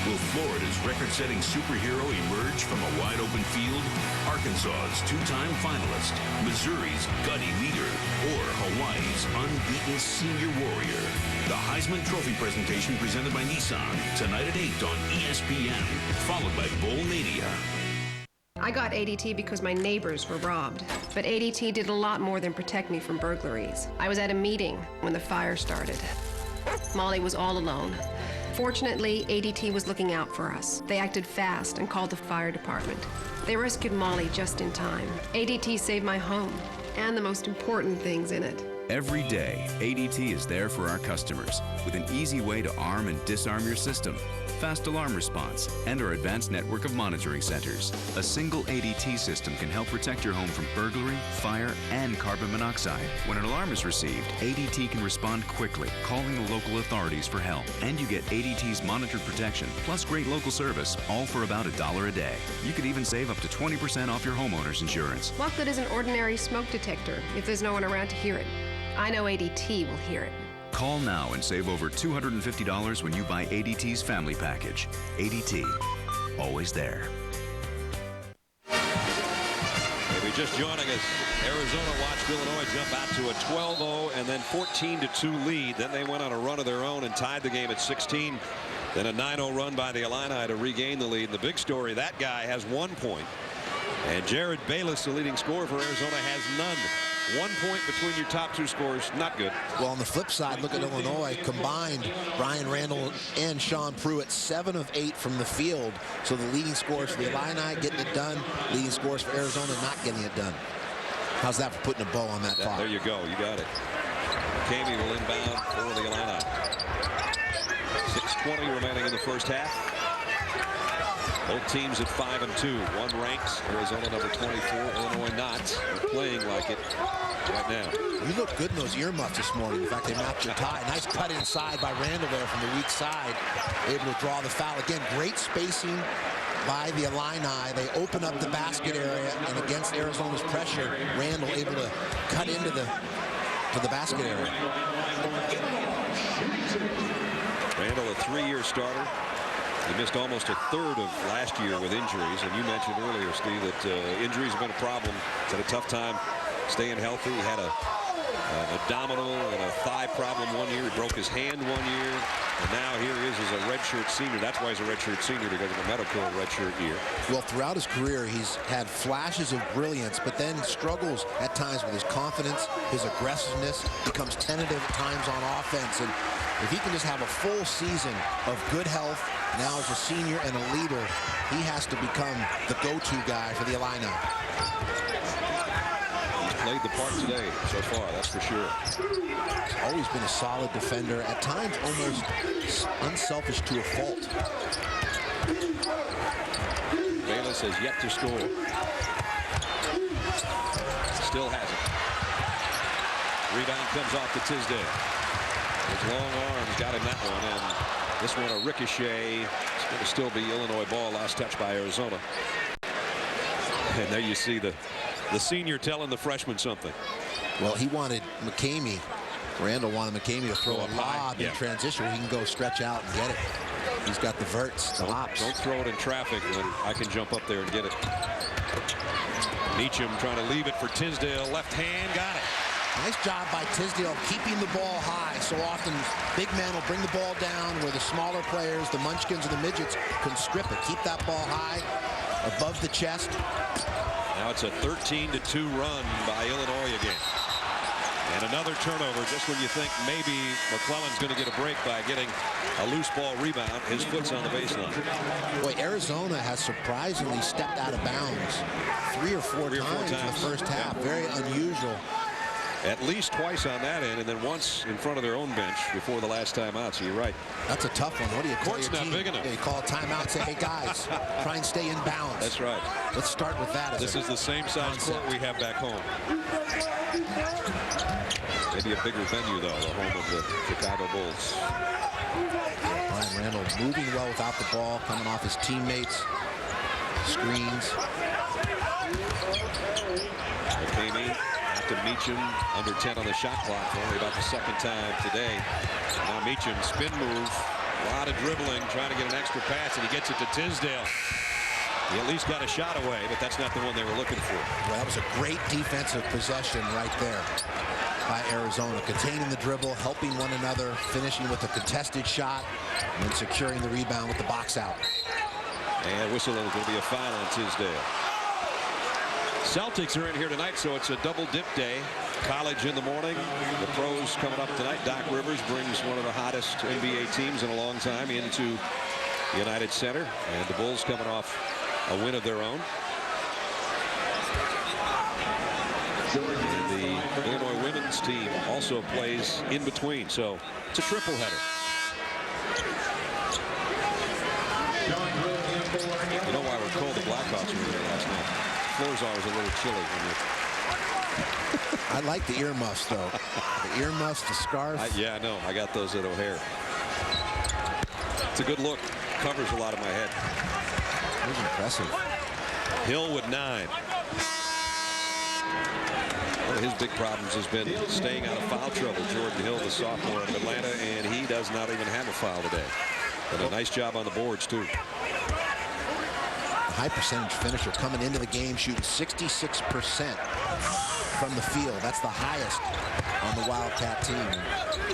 Will Florida's record-setting superhero emerge from a wide-open field? Arkansas's two-time finalist, Missouri's gutty leader, or Hawaii's unbeaten senior warrior? The Heisman Trophy presentation presented by Nissan, tonight at 8 on ESPN, followed by Bowl Mania. I got ADT because my neighbors were robbed. But ADT did a lot more than protect me from burglaries. I was at a meeting when the fire started. Molly was all alone. Fortunately, ADT was looking out for us. They acted fast and called the fire department. They rescued Molly just in time. ADT saved my home and the most important things in it. Every day, ADT is there for our customers with an easy way to arm and disarm your system, fast alarm response, and our advanced network of monitoring centers. A single ADT system can help protect your home from burglary, fire, and carbon monoxide. When an alarm is received, ADT can respond quickly, calling the local authorities for help. And you get ADT's monitored protection, plus great local service, all for about $1 a day. You could even save up to 20% off your homeowner's insurance. What good is an ordinary smoke detector if there's no one around to hear it? I know ADT will hear it. Call now and save over $250 when you buy ADT's family package. ADT, always there. Maybe just joining us, Arizona watched Illinois jump out to a 12-0 and then 14-2 lead. Then they went on a run of their own and tied the game at 16. Then a 9-0 run by the Illini to regain the lead. And the big story, that guy has 1 point. And Jared Bayless, the leading scorer for Arizona, has none. 1 point between your top two scorers, not good. Well, on the flip side, look at Illinois. Combined, Brian Randall and Sean Pruitt, 7 of 8 from the field. So the leading scorers for the Illini getting it done. Leading scorers for Arizona not getting it done. How's that for putting a bow on that fire? There you go. You got it. McCamey will inbound for the Illini. 6:20 remaining in the first half. Both teams at 5-2. One ranks Arizona number 24, Illinois not. They're playing like it right now. You look good in those earmuffs this morning. In fact, they matched your tie. Nice cut inside by Randall there from the weak side. Able to draw the foul. Again, great spacing by the Illini. They open up the basket area, and against Arizona's pressure, Randall able to cut into the basket area. Randall, a 3-year starter. He missed almost a third of last year with injuries, and you mentioned earlier, Steve, that injuries have been a problem. He's had a tough time staying healthy. He had an abdominal and a thigh problem 1 year. He broke his hand 1 year, and now here he is as a redshirt senior. That's why he's a redshirt senior, because of the medical redshirt year. Well, throughout his career, he's had flashes of brilliance, but then struggles at times with his confidence, his aggressiveness, becomes tentative at times on offense. And if he can just have a full season of good health, now as a senior and a leader, he has to become the go-to guy for the Illini. He's played the part today so far, that's for sure. He's always been a solid defender, at times almost unselfish to a fault. Bayless has yet to score. Still hasn't. Rebound comes off to Tisdale. His long arms got him that one, and this one a ricochet. It's going to still be Illinois ball. Last touch by Arizona. And there you see the senior telling the freshman something. Well, he wanted McCamey. Randall wanted McCamey to throw a lob in transition where he can go stretch out and get it. He's got the verts, the hops. Don't throw it in traffic when I can jump up there and get it. Meacham trying to leave it for Tisdale. Left hand, got it. Nice job by Tisdale keeping the ball high. So often, big men will bring the ball down where the smaller players, the munchkins and the midgets, can strip it. Keep that ball high, above the chest. Now it's a 13-2 run by Illinois again. And another turnover just when you think maybe McClellan's going to get a break by getting a loose ball rebound. His foot's on the baseline. Boy, Arizona has surprisingly stepped out of bounds 3 or 4 times in the first half. Very unusual. At least twice on that end, and then once in front of their own bench before the last time out. So you're right. That's a tough one. What do you call Court's your not team? big enough. Yeah, you call a timeout and say, hey, guys, try and stay in bounds. That's right. Let's start with that. This is the same size court we have back home. Maybe a bigger venue, though, the home of the Chicago Bulls. Brian Randall moving well without the ball, coming off his teammates. Screens. McCamey after Meacham, under 10 on the shot clock for only about the second time today. Now Meacham, spin move, a lot of dribbling, trying to get an extra pass, and he gets it to Tisdale. He at least got a shot away, but that's not the one they were looking for. Well, that was a great defensive possession right there by Arizona, containing the dribble, helping one another, finishing with a contested shot, and then securing the rebound with the box out. And whistle, is going to be a foul on Tisdale. Celtics are in here tonight, so it's a double dip day. College in the morning, the pros coming up tonight. Doc Rivers brings one of the hottest NBA teams in a long time into United Center, and the Bulls coming off a win of their own. And the Illinois women's team also plays in between, so it's a triple header. You know why we're cold? The Blackhawks were here last night. Floor's always a little chilly when I like the earmuffs, though. The earmuffs, the scarf. yeah, I know. I got those at O'Hare. It's a good look. Covers a lot of my head. That was impressive. Hill with 9. One of his big problems has been staying out of foul trouble. Jordan Hill, the sophomore in Atlanta, and he does not even have a foul today. And a nice job on the boards, too. A high percentage finisher coming into the game, shooting 66% from the field. That's the highest on the Wildcat team.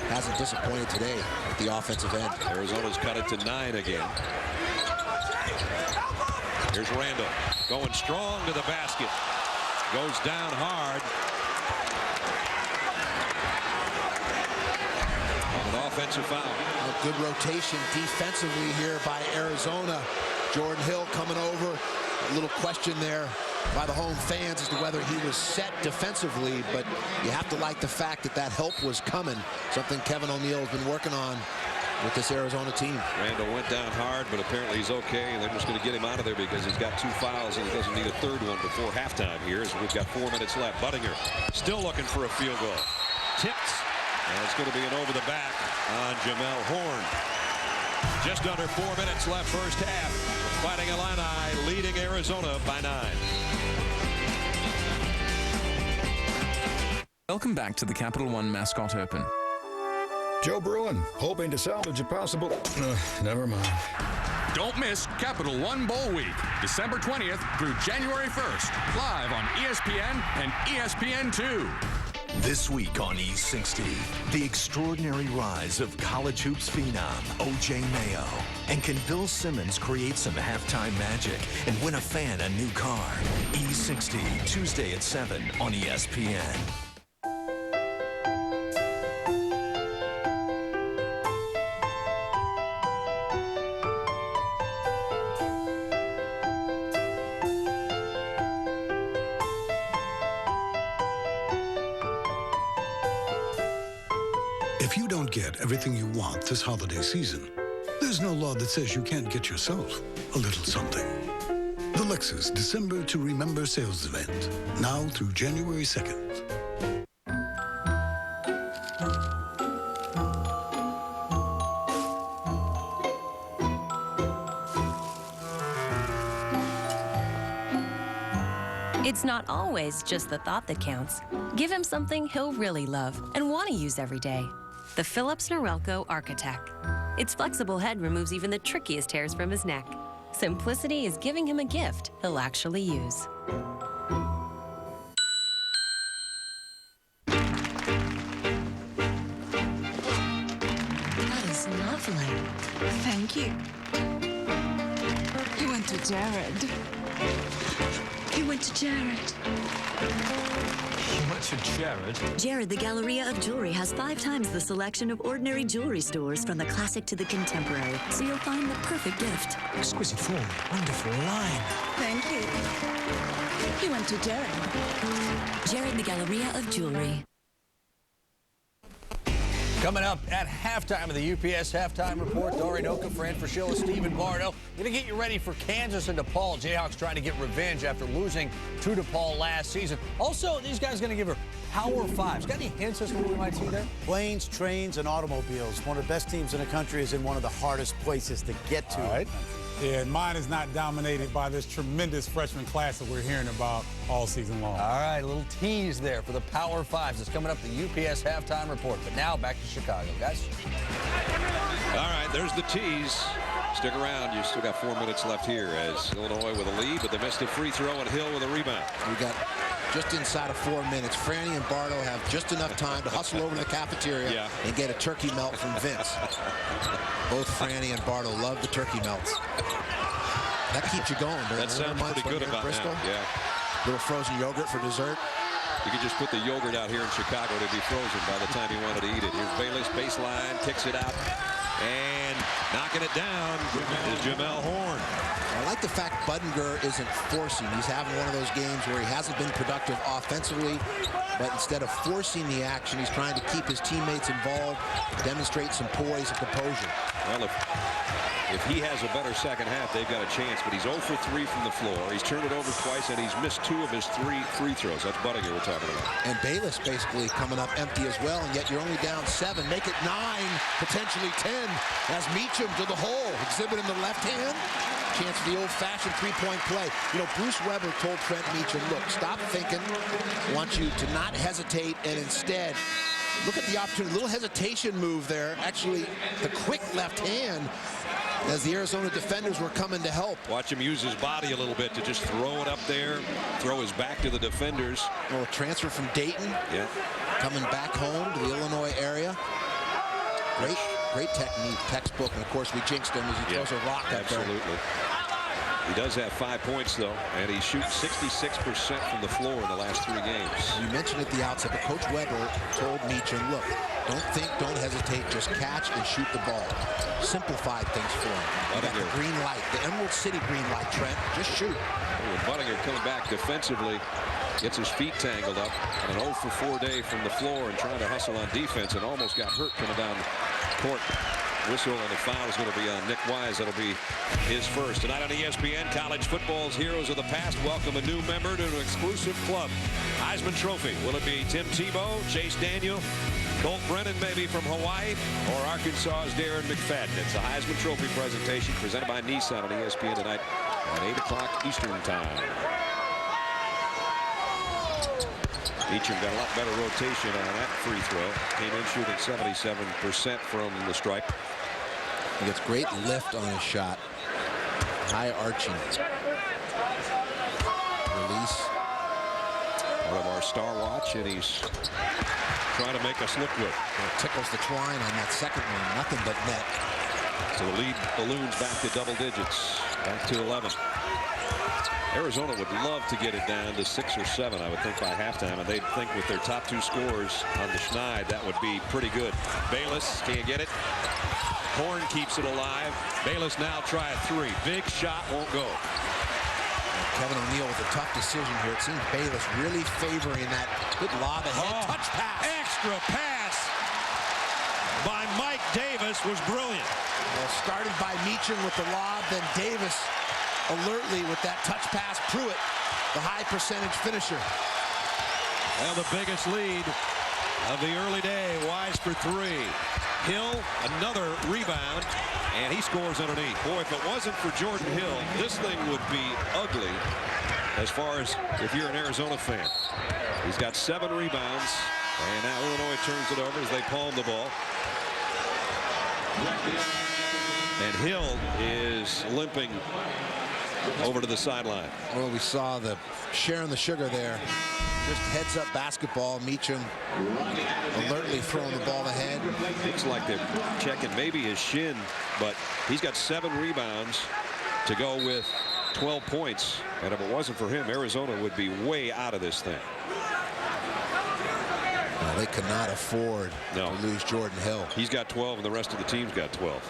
Hasn't disappointed today at the offensive end. Arizona's cut it to 9 again. Here's Randall going strong to the basket. Goes down hard. An offensive foul. A good rotation defensively here by Arizona. Jordan Hill coming over. A little question there by the home fans as to whether he was set defensively, but you have to like the fact that that help was coming, something Kevin O'Neal has been working on with this Arizona team. Randall went down hard, but apparently he's okay, and they're just going to get him out of there because he's got 2 fouls and he doesn't need a third one before halftime here, as we've got 4 minutes left. Buttinger still looking for a field goal. Tipped, and it's going to be an over the back on Jamel Horn. Just under 4 minutes left first half. Fighting Illini leading Arizona by 9. Welcome back to the Capital One Mascot Open. Joe Bruin, hoping to salvage a possible... never mind. Don't miss Capital One Bowl Week, December 20th through January 1st, live on ESPN and ESPN2. This week on E60, the extraordinary rise of college hoops phenom O.J. Mayo. And can Bill Simmons create some halftime magic and win a fan a new car? E60, Tuesday at 7 on ESPN. If you don't get everything you want this holiday season, there's no law that says you can't get yourself a little something. The Lexus December to Remember sales event, now through January 2nd. It's not always just the thought that counts. Give him something he'll really love and want to use every day. The Philips Norelco Architect. Its flexible head removes even the trickiest hairs from his neck. Simplicity is giving him a gift he'll actually use. That is lovely. Thank you. He went to Jared. He went to Jared. You went to Jared? Jared, the Galleria of Jewelry, has 5 times the selection of ordinary jewelry stores, from the classic to the contemporary, so you'll find the perfect gift. Exquisite form, wonderful line. Thank you. He went to Jared. Jared, the Galleria of Jewelry. Coming up at halftime of the UPS Halftime Report, Dari Noka, Fran Fraschilla, Stephen Bardo. Going to get you ready for Kansas and DePaul. Jayhawks trying to get revenge after losing to DePaul last season. Also, these guys going to give her Power Fives. Got any hints as to what we might see there? Planes, trains, and automobiles. One of the best teams in the country is in one of the hardest places to get to. All right. Yeah, mine is not dominated by this tremendous freshman class that we're hearing about all season long. All right, a little tease there for the Power Fives. It's coming up the UPS Halftime Report. But now back to Chicago, guys. All right, there's the tease. Stick around. You still got 4 minutes left here as Illinois with a lead, but they missed a free throw and Hill with a rebound. We got just inside of 4 minutes. Franny and Bardo have just enough time to hustle over to the cafeteria and get a turkey melt from Vince. Both Franny and Bardo love the turkey melts. That keeps you going. That sounds pretty good about Bristol. now. Yeah. Little frozen yogurt for dessert. You could just put the yogurt out here in Chicago to be frozen by the time you wanted to eat it. Here's Bayless, baseline, kicks it out, and knocking it down is Jamel Horn. I like the fact Budinger isn't forcing. He's having one of those games where he hasn't been productive offensively, but instead of forcing the action, he's trying to keep his teammates involved, demonstrate some poise and composure. Well, if he has a better second half, they've got a chance, but he's 0 for 3 from the floor. He's turned it over twice, and he's missed 2 of his 3 free throws. That's Budinger we're talking about. And Bayless basically coming up empty as well, and yet you're only down 7. Make it 9, potentially 10, as Meacham to the hole, exhibiting the left hand. Chance for the old-fashioned three-point play. You know, Bruce Weber told Trent Meacham, look, stop thinking. I want you to not hesitate, and instead, look at the opportunity. Little hesitation move there. Actually, the quick left hand as the Arizona defenders were coming to help. Watch him use his body a little bit to just throw it up there, throw his back to the defenders. Well, a transfer from Dayton. Yeah. Coming back home to the Illinois area. Great technique, textbook, and of course we jinxed him as he throws a rock up there. Absolutely. He does have 5 points, though, and he shoots 66% from the floor in the last 3 games. You mentioned at the outset, but Coach Weber told Meacham, look, don't think, don't hesitate, just catch and shoot the ball. Simplified things for him. You got the green light, the Emerald City green light, Trent. Just shoot. Budinger coming back defensively, gets his feet tangled up on an 0 for 4 day from the floor and trying to hustle on defense and almost got hurt coming down court. Whistle, and the foul is going to be on Nick Wise. That'll be his first. Tonight on ESPN, college football's heroes of the past welcome a new member to an exclusive club. Heisman Trophy. Will it be Tim Tebow, Chase Daniel, Colt Brennan maybe from Hawaii, or Arkansas's Darren McFadden? It's a Heisman Trophy presentation presented by Nissan on ESPN tonight at 8 o'clock Eastern Time. Meacham got a lot better rotation on that free throw. Came in shooting 77% from the stripe. He gets great lift on his shot. High arching. Release. Part of our Star Watch, and he's trying to make us look good. Tickles the twine on that second one. Nothing but net. So the lead balloons back to double digits. Back to 11. Arizona would love to get it down to 6 or 7, I would think, by halftime, and they'd think with their top 2 scorers on the Schneid, that would be pretty good. Bayless can't get it. Horn keeps it alive. Bayless now try a 3. Big shot, won't go. Kevin O'Neal with a tough decision here. It seems Bayless really favoring that good lob ahead. Touch pass. Extra pass by Mike Davis was brilliant. Well, started by Meacham with the lob, then Davis alertly with that touch pass. Pruitt, the high percentage finisher. Well, the biggest lead of the early day. Wise for 3. Hill, another rebound, and he scores underneath. Boy, if it wasn't for Jordan Hill, this thing would be ugly as far as if you're an Arizona fan. He's got 7 rebounds, and now Illinois turns it over as they palm the ball. And Hill is limping over to the sideline. Well, we saw the sharing the sugar there. Just heads up basketball. Meacham alertly throwing the ball ahead. Looks like they're checking maybe his shin, but he's got 7 rebounds to go with 12 points. And if it wasn't for him, Arizona would be way out of this thing. They could not afford to lose Jordan Hill. He's got 12 and the rest of the team's got 12.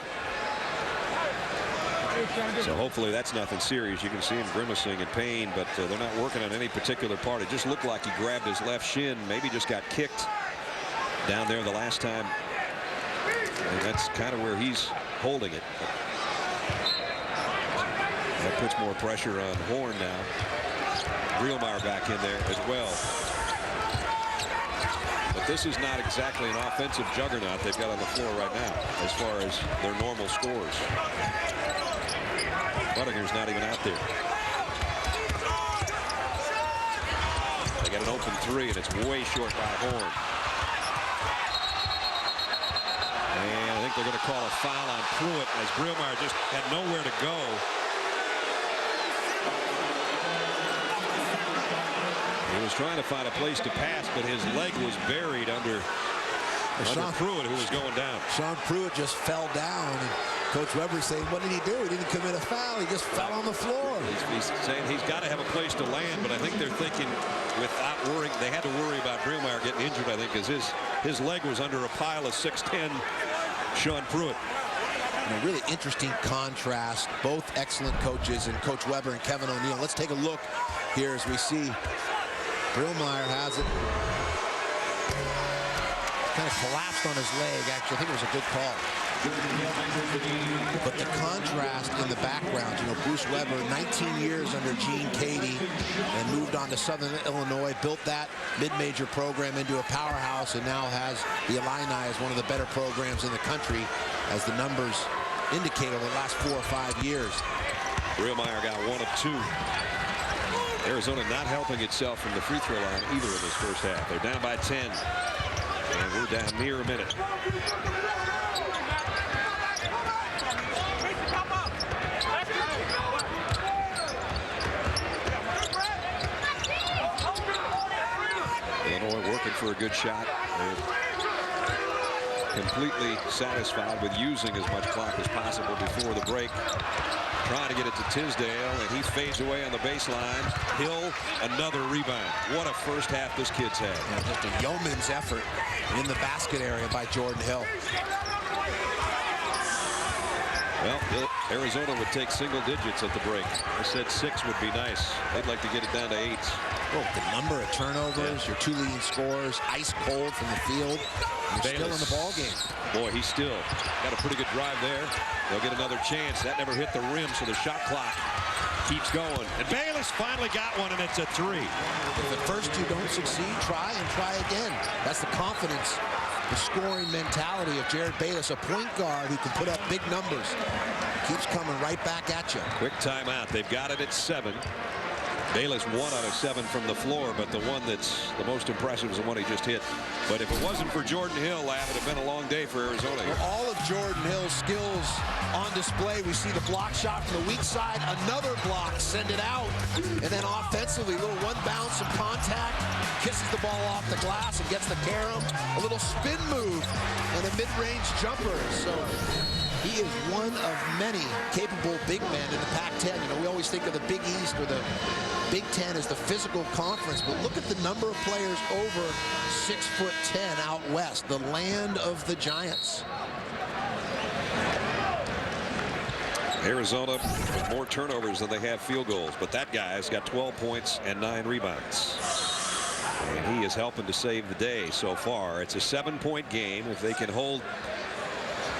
So hopefully that's nothing serious. You can see him grimacing in pain, but they're not working on any particular part. It just looked like he grabbed his left shin, maybe just got kicked down there the last time And that's kind of where he's holding it. That puts more pressure on Horn now. Realmeyer back in there as well. But this is not exactly an offensive juggernaut they've got on the floor right now as far as their normal scores. Buttinger's not even out there. They got an open three, and it's way short by Horn. And I think they're going to call a foul on Pruitt as Realmeyer just had nowhere to go. He was trying to find a place to pass, but his leg was buried under Pruitt, who was going down. Sean Pruitt just fell down. And Coach Weber's saying, what did he do? He didn't commit a foul. He just fell on the floor. He's saying he's got to have a place to land, but I think they're thinking without worrying. They had to worry about Realmeyer getting injured, I think, because his leg was under a pile of 6'10" Sean Pruitt. And a really interesting contrast. Both excellent coaches, and Coach Weber and Kevin O'Neill. Let's take a look here as we see Realmeyer has it. Kind of collapsed on his leg. Actually, I think it was a good call. But the contrast in the background, Bruce Weber, 19 years under Gene Cady, and moved on to Southern Illinois, built that mid-major program into a powerhouse, and now has the Illini as one of the better programs in the country, as the numbers indicate over the last 4 or 5 years. Realmeyer got 1 of 2. Arizona not helping itself from the free throw line either in this first half. They're down by 10. And we're down near a minute. Illinois working for a good shot. They're completely satisfied with using as much clock as possible before the break. Trying to get it to Tisdale, and he fades away on the baseline. Hill, another rebound. What a first half this kid's had. Yeah, just a yeoman's effort in the basket area by Jordan Hill. Well, Arizona would take single digits at the break. I said 6 would be nice. They'd like to get it down to 8. Well, the number of turnovers, your 2 leading scorers, ice cold from the field. You're still in the ball game. Boy, he's still got a pretty good drive there. They'll get another chance. That never hit the rim, so the shot clock keeps going. And Bayless finally got one, and it's a 3. If at first you don't succeed, try and try again. That's the confidence, the scoring mentality of Jared Bayless, a point guard who can put up big numbers. Keeps coming right back at you. Quick timeout. They've got it at 7. Bayless 1 out of 7 from the floor, but the one that's the most impressive is the one he just hit. But if it wasn't for Jordan Hill, it would have been a long day for Arizona. Well, all of Jordan Hill's skills on display. We see the block shot from the weak side, another block, send it out, and then offensively, a little one bounce, some contact, kisses the ball off the glass and gets the carom, a little spin move, and a mid-range jumper. So he is one of many capable big men in the Pac-10. We always think of the Big East or the Big Ten as the physical conference, but look at the number of players over 6'10" out west, the land of the Giants. Arizona with more turnovers than they have field goals, but that guy's got 12 points and 9 rebounds. And he is helping to save the day so far. It's a 7-point game. If they can hold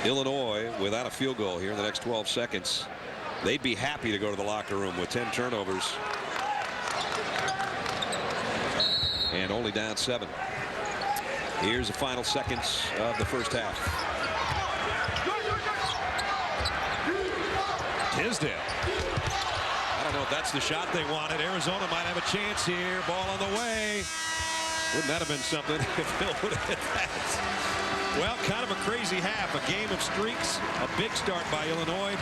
Illinois without a field goal here in the next 12 seconds, they'd be happy to go to the locker room with 10 turnovers. And only down 7. Here's the final seconds of the first half. Tisdale. I don't know if that's the shot they wanted. Arizona might have a chance here. Ball on the way. Wouldn't that have been something if Hill would have hit that? Well, kind of a crazy half. A game of streaks. A big start by Illinois.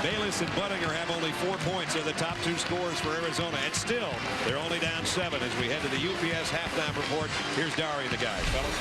Bayless and Buttinger have only 4 points. They're the top 2 scorers for Arizona. And still, they're only down 7 as we head to the UPS halftime report. Here's Dari and the guys, fellas.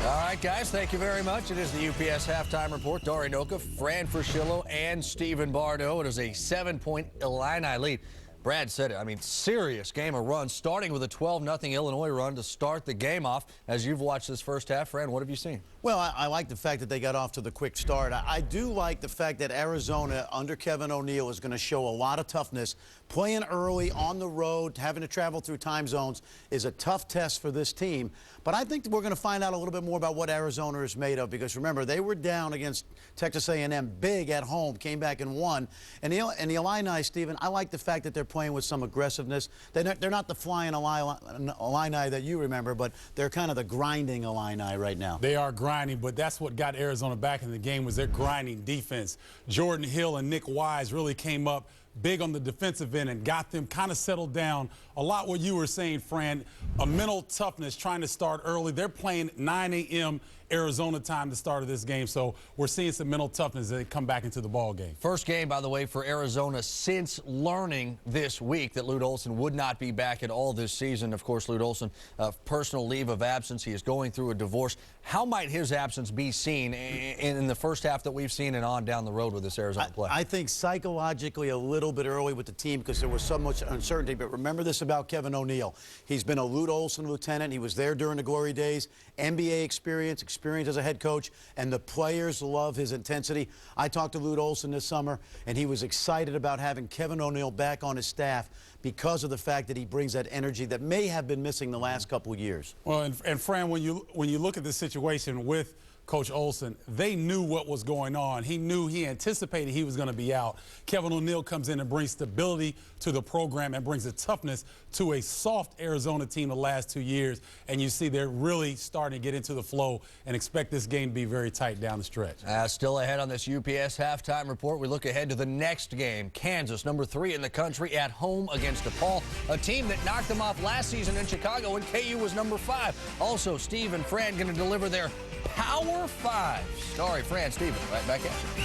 All right, guys, thank you very much. It is the UPS halftime report. Dari Noka, Fran Fraschillo, and Stephen Bardo. It is a 7-point Illini lead. Brad said it. I mean, serious game of runs, starting with a 12-0 Illinois run to start the game off. As you've watched this first half, Fran, what have you seen? Well, I like the fact that they got off to the quick start. I do like the fact that Arizona, under Kevin O'Neill, is going to show a lot of toughness. Playing early on the road, having to travel through time zones is a tough test for this team. But I think we're going to find out a little bit more about what Arizona is made of, because remember, they were down against Texas A&M big at home, came back and won. And the Illini, Stephen, I like the fact that they're playing with some aggressiveness. They're not the flying Illini that you remember, but they're kind of the grinding Illini right now. They are grinding, but that's what got Arizona back in the game, was their grinding defense. Jordan Hill and Nick Wise really came up big on the defensive end and got them kind of settled down. A lot what you were saying, Fran, a mental toughness trying to start early. They're playing 9 a.m. Arizona time, the start of this game, so we're seeing some mental toughness as they come back into the ball game. First game, by the way, for Arizona since learning this week that Lute Olson would not be back at all this season. Of course, Lute Olson, personal leave of absence. He is going through a divorce. How might his absence be seen in the first half that we've seen and on down the road with this Arizona play? I think psychologically a little bit early with the team because there was so much uncertainty. But remember this about Kevin O'Neill. He's been a Lute Olson lieutenant. He was there during the glory days. NBA experience as a head coach, and the players love his intensity. I talked to Lute Olson this summer, and he was excited about having Kevin O'Neill back on his staff because of the fact that he brings that energy that may have been missing the last couple of years. Well, and Fran, when you look at the situation with Coach Olson, they knew what was going on. He anticipated he was going to be out. Kevin O'Neill comes in and brings stability to the program and brings a toughness to a soft Arizona team the last 2 years. And you see they're really starting to get into the flow and expect this game to be very tight down the stretch. Still ahead on this UPS halftime report, we look ahead to the next game. Kansas, number 3 in the country, at home against DePaul, a team that knocked them off last season in Chicago when KU was number 5. Also, Steve and Fran going to deliver their Power 5. Sorry, Fran, Steven, right back at you.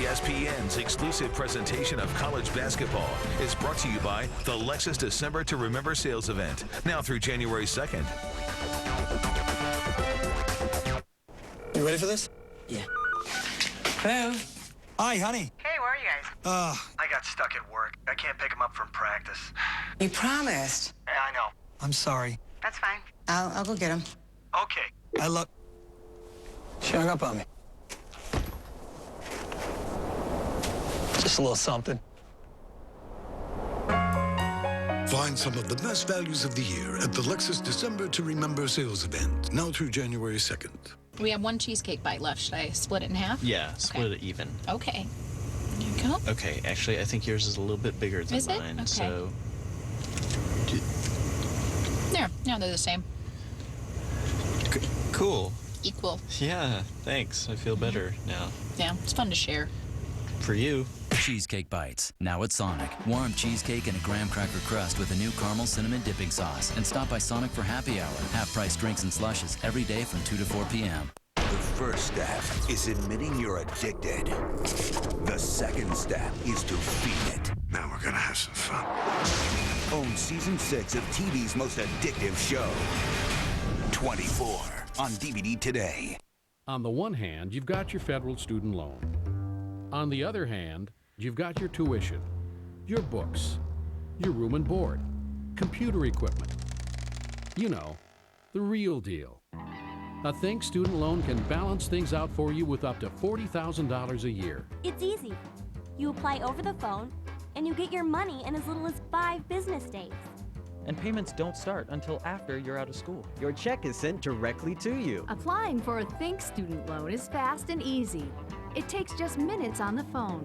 ESPN's exclusive presentation of college basketball is brought to you by the Lexus December to Remember sales event, now through January 2nd. You ready for this? Yeah. Hello? Hi, honey. Hey, where are you guys? I got stuck at work. I can't pick him up from practice. You promised. Yeah, I know. I'm sorry. That's fine. I'll go get him. Okay. She hung up on me. Just a little something. Find some of the best values of the year at the Lexus December to Remember sales event, now through January 2nd. We have one cheesecake bite left. Should I split it in half? Yeah, split it even. Okay. There you go. Okay, actually, I think yours is a little bit bigger than Is it? mine. Okay. So. There. No, they're the same. Cool. Equal. Yeah, thanks. I feel better now. Yeah, it's fun to share. For you. Cheesecake Bites, now at Sonic. Warm cheesecake and a graham cracker crust with a new caramel cinnamon dipping sauce. And stop by Sonic for happy hour. Half-price drinks and slushes every day from 2 to 4 p.m. The first step is admitting you're addicted. The second step is to feed it. Now we're gonna have some fun. Own season 6 of TV's most addictive show. 24 on DVD today. On the one hand, you've got your federal student loan. On the other hand, you've got your tuition, your books, your room and board, computer equipment. You know, the real deal. A Think student loan can balance things out for you with up to $40,000 a year. It's easy. You apply over the phone, and you get your money in as little as 5 business days. And payments don't start until after you're out of school. Your check is sent directly to you. Applying for a Think student loan is fast and easy. It takes just minutes on the phone.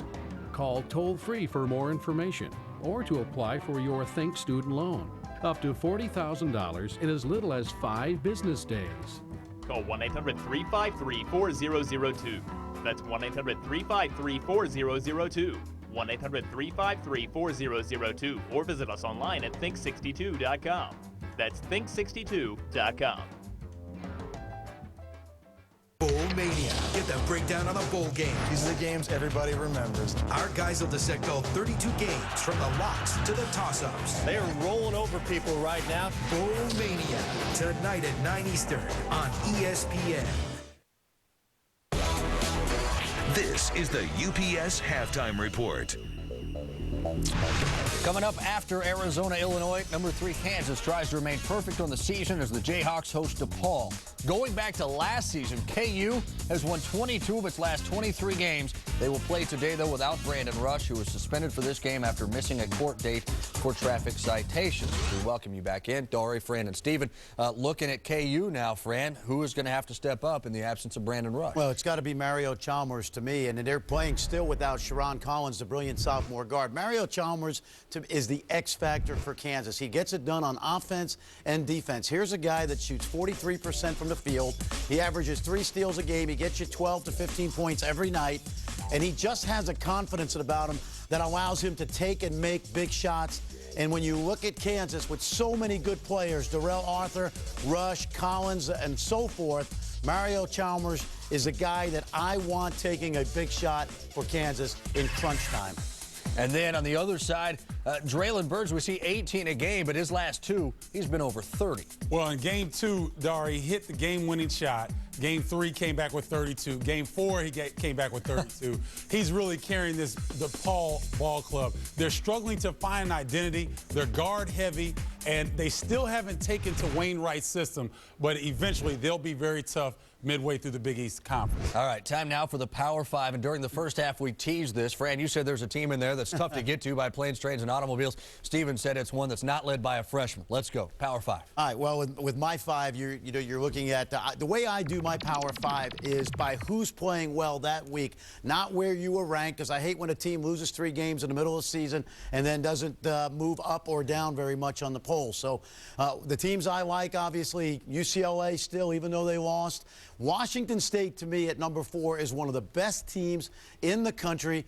Call toll-free for more information or to apply for your Think student loan. Up to $40,000 in as little as 5 business days. Call 1-800-353-4002. That's 1-800-353-4002. 1-800-353-4002. Or visit us online at think62.com. That's think62.com. Bowl Mania. Get the breakdown on the bowl game. These are the games everybody remembers. Our guys will dissect all 32 games from the locks to the toss-ups. They are rolling over people right now. Bowl Mania. Tonight at 9 Eastern on ESPN. This is the UPS Halftime Report. Coming up after Arizona, Illinois, number 3 Kansas tries to remain perfect on the season as the Jayhawks host DePaul. Going back to last season, KU has won 22 of its last 23 games. They will play today, though, without Brandon Rush, who was suspended for this game after missing a court date for traffic citations. We welcome you back in. Dory, Fran, and Steven. Looking at KU now, Fran, who is going to have to step up in the absence of Brandon Rush? Well, it's got to be Mario Chalmers to me, and they're playing still without Sharon Collins, the brilliant sophomore guard. Mario Chalmers is the X factor for Kansas. He gets it done on offense and defense. Here's a guy that shoots 43% from the field. He averages 3 steals a game. He gets you 12 to 15 points every night, and he just has a confidence about him that allows him to take and make big shots. And when you look at Kansas with so many good players, Darrell Arthur, Rush, Collins, and so forth, Mario Chalmers is a guy that I want taking a big shot for Kansas in crunch time. And then on the other side, Draylon Burns, we see 18 a game, but his last 2, he's been over 30. Well, in Game 2, Dari hit the game-winning shot. Game 3 came back with 32. Game 4, he came back with 32. He's really carrying the DePaul ball club. They're struggling to find an identity. They're guard-heavy, and they still haven't taken to Wainwright's system, but eventually they'll be very tough midway through the Big East Conference. All right, time now for the Power 5. And during the first half, we teased this. Fran, you said there's a team in there that's tough to get to by planes, trains, and automobiles. Steven said it's one that's not led by a freshman. Let's go. Power 5. All right, well, with my 5, you're looking at the way I do my Power 5 is by who's playing well that week, not where you were ranked, because I hate when a team loses 3 games in the middle of the season and then doesn't move up or down very much on the poll. So the teams I like, obviously, UCLA still, even though they lost. Washington State, to me, at number 4, is one of the best teams in the country,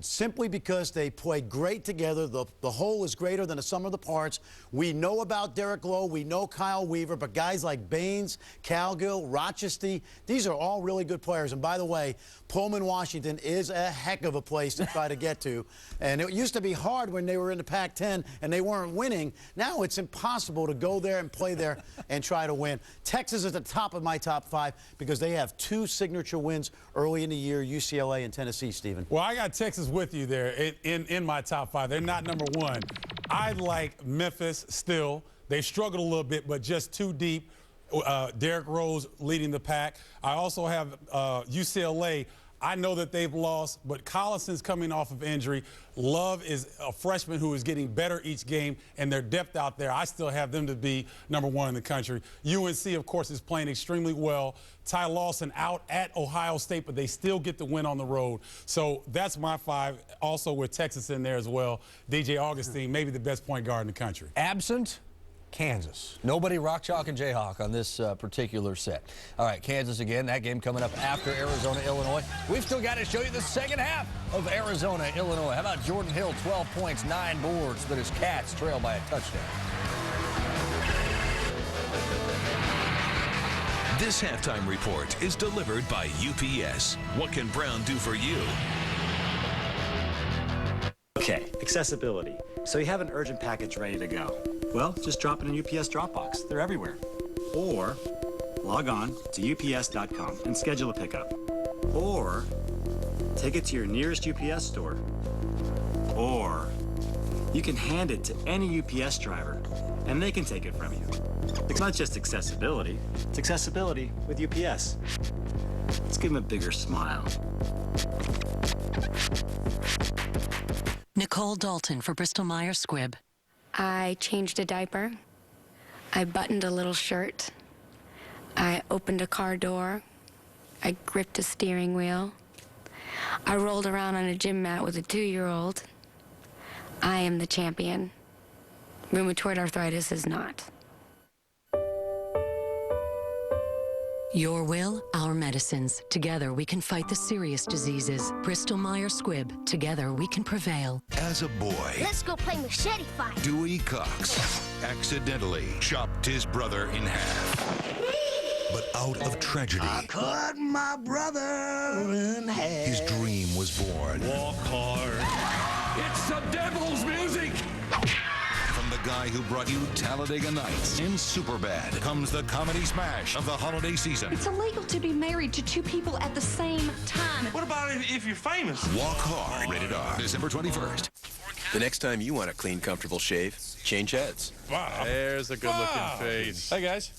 simply because they play great together. The whole is greater than the sum of the parts. We know about Derek Lowe. We know Kyle Weaver. But guys like Baines, Calgill, Rochester, these are all really good players. And by the way, Pullman, Washington is a heck of a place to try to get to. And it used to be hard when they were in the Pac-10 and they weren't winning. Now it's impossible to go there and play there and try to win. Texas is at the top of my top 5 because they have 2 signature wins early in the year, UCLA and Tennessee, Stephen. Well, I got Texas with you there in my top 5. They're not number 1. I like Memphis still. They struggled a little bit, but just too deep. Derrick Rose leading the pack. I also have UCLA. I know that they've lost, but Collison's coming off of injury. Love is a freshman who is getting better each game, and their depth out there, I still have them to be number 1 in the country. UNC, of course, is playing extremely well. Ty Lawson out at Ohio State, but they still get the win on the road. So that's my 5, also with Texas in there as well. DJ Augustine, maybe the best point guard in the country. Absent? Kansas. Nobody rock, chalk, and Jayhawk on this particular set. All right, Kansas again. That game coming up after Arizona, Illinois. We've still got to show you the second half of Arizona, Illinois. How about Jordan Hill, 12 points, 9 boards, but his Cats trail by a touchdown. This halftime report is delivered by UPS. What can Brown do for you? Okay, accessibility. So you have an urgent package ready to go. Well, just drop it in UPS Dropbox. They're everywhere. Or log on to ups.com and schedule a pickup. Or take it to your nearest UPS store. Or you can hand it to any UPS driver and they can take it from you. It's not just accessibility, it's accessibility with UPS. Let's give them a bigger smile. Nicole Dalton for Bristol-Myers Squibb. I changed a diaper. I buttoned a little shirt. I opened a car door. I gripped a steering wheel. I rolled around on a gym mat with a 2-year-old. I am the champion. Rheumatoid arthritis is not. Your will, our medicines. Together we can fight the serious diseases. Bristol-Myers Squibb. Together we can prevail. As a boy, Let's go play machete fight. Dewey Cox accidentally chopped his brother in half. But out of tragedy, I cut my brother in half. his dream was born. Walk hard. It's the devil's music. From the guy who brought you Talladega Nights in Superbad comes the comedy smash of the holiday season. It's illegal to be married to 2 people at the same time. What about if you're famous? Walk Hard. Rated R. December 21st. The next time you want a clean, comfortable shave, change heads. Wow. There's a good-looking face. Hey, guys.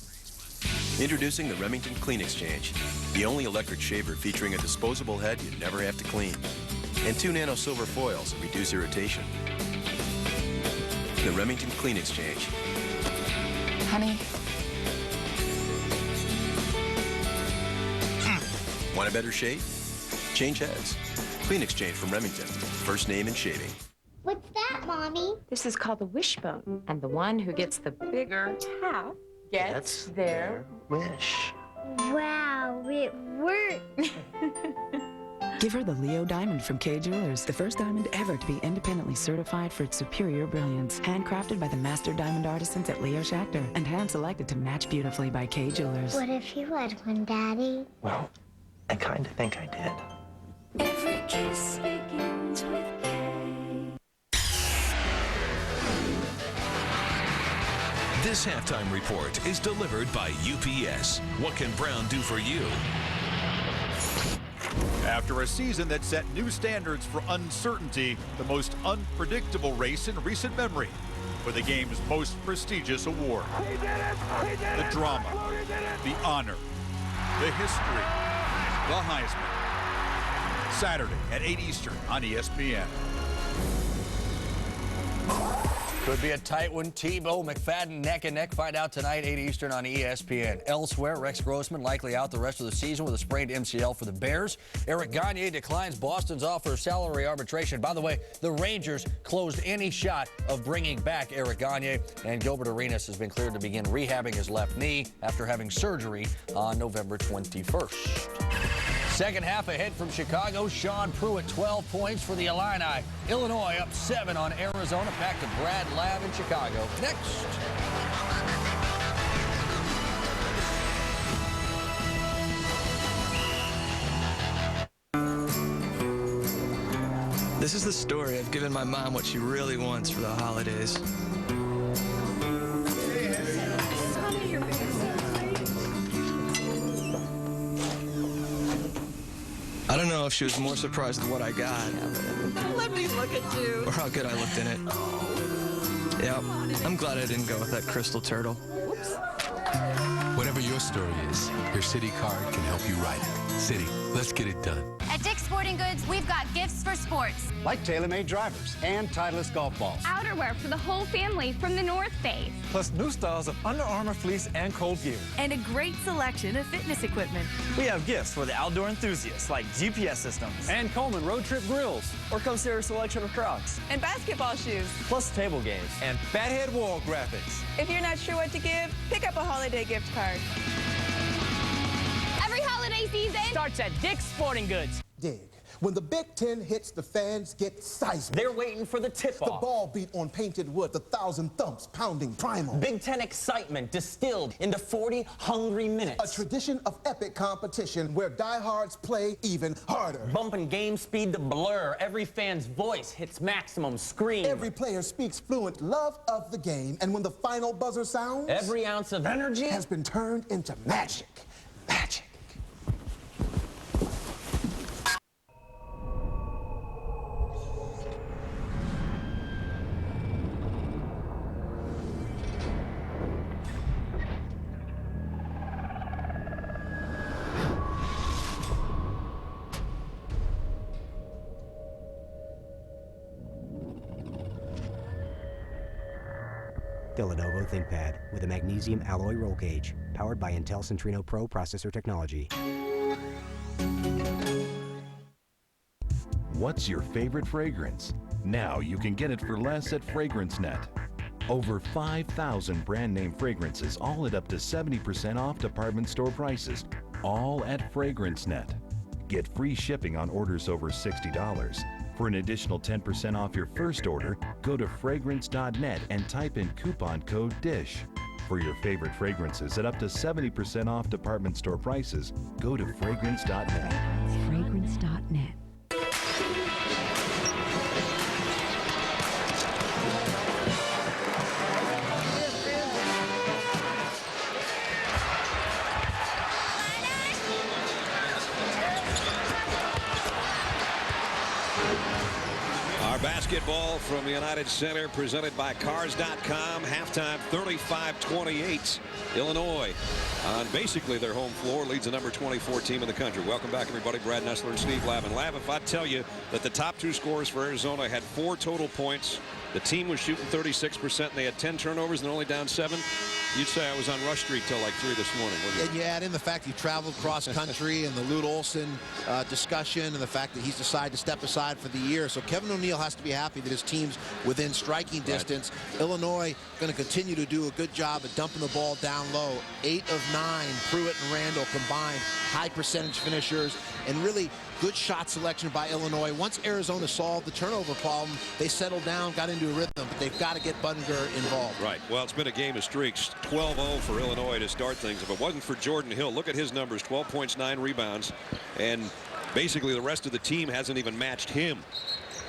Introducing the Remington Clean Exchange, the only electric shaver featuring a disposable head you never have to clean, and 2 nano silver foils that reduce irritation. The Remington Clean Exchange. Honey. Want a better shave? Change heads. Clean Exchange from Remington. First name in shaving. What's that, Mommy? This is called the wishbone. And the one who gets the bigger tap gets their wish. Wow, it worked. Give her the Leo Diamond from Kay Jewelers, the first diamond ever to be independently certified for its superior brilliance. Handcrafted by the master diamond artisans at Leo Schachter and hand-selected to match beautifully by Kay Jewelers. What if you had one, Daddy? Well, I kind of think I did. Every kiss begins with This halftime report is delivered by UPS. What can Brown do for you? After a season that set new standards for uncertainty, the most unpredictable race in recent memory for the game's most prestigious award. The drama, the honor, the history, the Heisman. Saturday at 8 Eastern on ESPN. Could be a tight one. Tebow, McFadden neck and neck. Find out tonight, 8 Eastern on ESPN. Elsewhere, Rex Grossman likely out the rest of the season with a sprained MCL for the Bears. Eric Gagne declines Boston's offer of salary arbitration. By the way, the Rangers closed any shot of bringing back Eric Gagne, and Gilbert Arenas has been cleared to begin rehabbing his left knee after having surgery on November 21st. Second half ahead from Chicago. Sean Pruitt, 12 points for the Illini. Illinois up 7 on Arizona. Back to Brad Labb in Chicago. Next. This is the story of giving my mom what she really wants for the holidays. I don't know if she was more surprised at what I got. Let me look at you. Or how good I looked in it. Yeah, I'm glad I didn't go with that crystal turtle. Whatever your story is, your Citi card can help you write it. Citi, let's get it done. At Dick's Sporting Goods, we've got gifts for sports. Like tailor-made drivers and Titleist golf balls. Outerwear for the whole family from the North Face. Plus new styles of Under Armour fleece and cold gear. And a great selection of fitness equipment. We have gifts for the outdoor enthusiasts like GPS systems. And Coleman road trip grills. Or come see our selection of Crocs. And basketball shoes. Plus table games. And Fathead wall graphics. If you're not sure what to give, pick up a holiday gift card. Every holiday season starts at Dick's Sporting Goods. Dig. When the Big Ten hits, the fans get seismic. They're waiting for the tip-off. The ball beat on painted wood, the 1,000 thumps pounding primal. Big Ten excitement distilled into 40 hungry minutes. A tradition of epic competition where diehards play even harder. Bumping game speed to blur. Every fan's voice hits maximum scream. Every player speaks fluent love of the game. And when the final buzzer sounds, every ounce of energy has been turned into magic. Magic. The Lenovo ThinkPad with a magnesium alloy roll cage, powered by Intel Centrino Pro processor technology. What's your favorite fragrance? Now you can get it for less at FragranceNet. Over 5,000 brand name fragrances, all at up to 70% off department store prices, all at FragranceNet. Get free shipping on orders over $60. For an additional 10% off your first order, go to fragrance.net and type in coupon code DISH. For your favorite fragrances at up to 70% off department store prices, go to fragrance.net. Fragrance.net. Our basketball from the United Center presented by Cars.com. Halftime 35-28. Illinois on basically their home floor leads the number 24 team in the country. Welcome back, everybody. Brad Nessler and Steve Lavin. Lav, if I tell you that the top two scorers for Arizona had 4 total points, the team was shooting 36%, and they had 10 turnovers and they're only down 7, you'd say I was on Rush Street till like 3 this morning, wouldn't you? And you add in the fact he traveled cross country and the Lute Olson discussion and the fact that he's decided to step aside for the year. So Kevin O'Neill has to be happy that his team's within striking distance. Right. Illinois going to continue to do a good job at dumping the ball down low. 8 of 9, Pruitt and Randall combined, high percentage finishers, and really good shot selection by Illinois. Once Arizona solved the turnover problem, they settled down, got into a rhythm, but they've got to get Budinger involved. Right. Well, it's been a game of streaks. 12-0 for Illinois to start things. If it wasn't for Jordan Hill, look at his numbers, 12 points, 9 rebounds, and basically the rest of the team hasn't even matched him,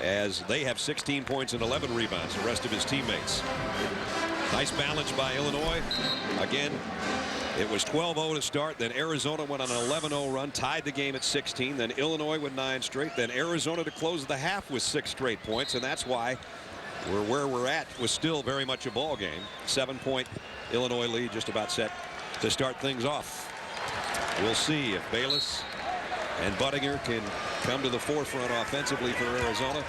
as they have 16 points and 11 rebounds, the rest of his teammates. Nice balance by Illinois. Again, it was 12-0 to start. Then Arizona went on an 11-0 run, tied the game at 16. Then Illinois with 9 straight. Then Arizona to close the half with 6 straight points. And that's why we're where we're at was still very much a ball game. 7-point Illinois lead just about set to start things off. We'll see if Bayless and Budinger can come to the forefront offensively for Arizona.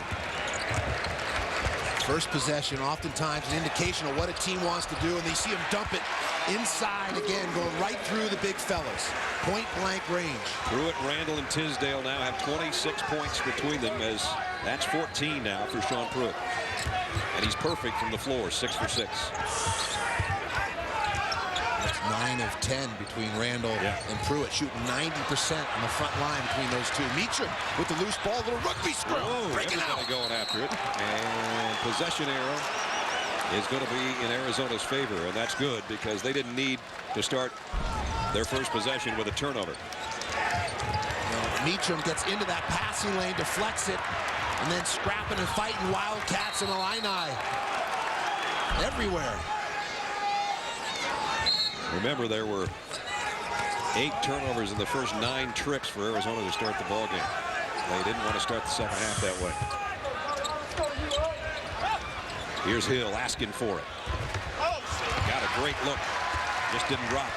First possession, oftentimes an indication of what a team wants to do, and they see him dump it inside again, going right through the big fellas. Point blank range. Pruitt, Randall, and Tisdale now have 26 points between them, as that's 14 now for Sean Pruitt. And he's perfect from the floor, 6 for 6. That's 9 of 10 between Randall and Pruitt, shooting 90% on the front line between those two. Meacham with the loose ball, little rugby scrum, breaking out. Going after it, and possession arrow is going to be in Arizona's favor, and that's good because they didn't need to start their first possession with a turnover. Meacham gets into that passing lane, deflects it, and then scrapping and fighting Wildcats and Illini everywhere. Remember, there were 8 turnovers in the first 9 trips for Arizona to start the ball game. They didn't want to start the second half that way. Here's Hill asking for it. Got a great look. Just didn't drop.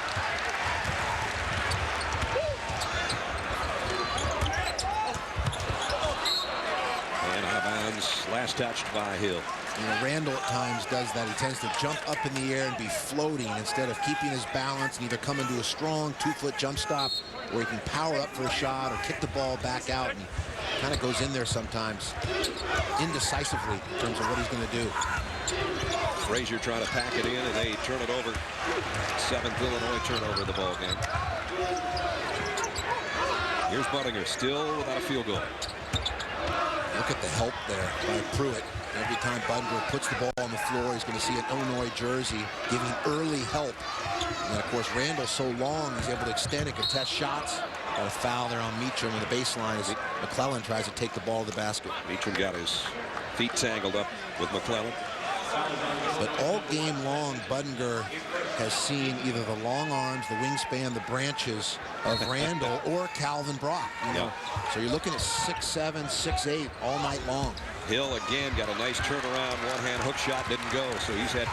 And out of bounds. Last touched by Hill. You know, Randall at times does that. He tends to jump up in the air and be floating instead of keeping his balance and either come into a strong 2-foot jump stop where he can power up for a shot or kick the ball back out, and kind of goes in there sometimes indecisively in terms of what he's going to do. Frazier trying to pack it in, and they turn it over. 7th Illinois turnover of the ball game. Here's Budinger, still without a field goal. Look at the help there by Pruitt. Every time Budinger puts the ball on the floor, he's going to see an Illinois jersey giving early help. And of course, Randall's so long, he's able to extend and contest shots. Got a foul there on Meacham on the baseline as McClellan tries to take the ball to the basket. Meacham got his feet tangled up with McClellan. But all game long, Budinger has seen either the long arms, the wingspan, the branches of Randall or Calvin Brock. You know? So you're looking at 6'7", 6'8" all night long. Hill again got a nice turnaround, one-hand hook shot, didn't go. So he's had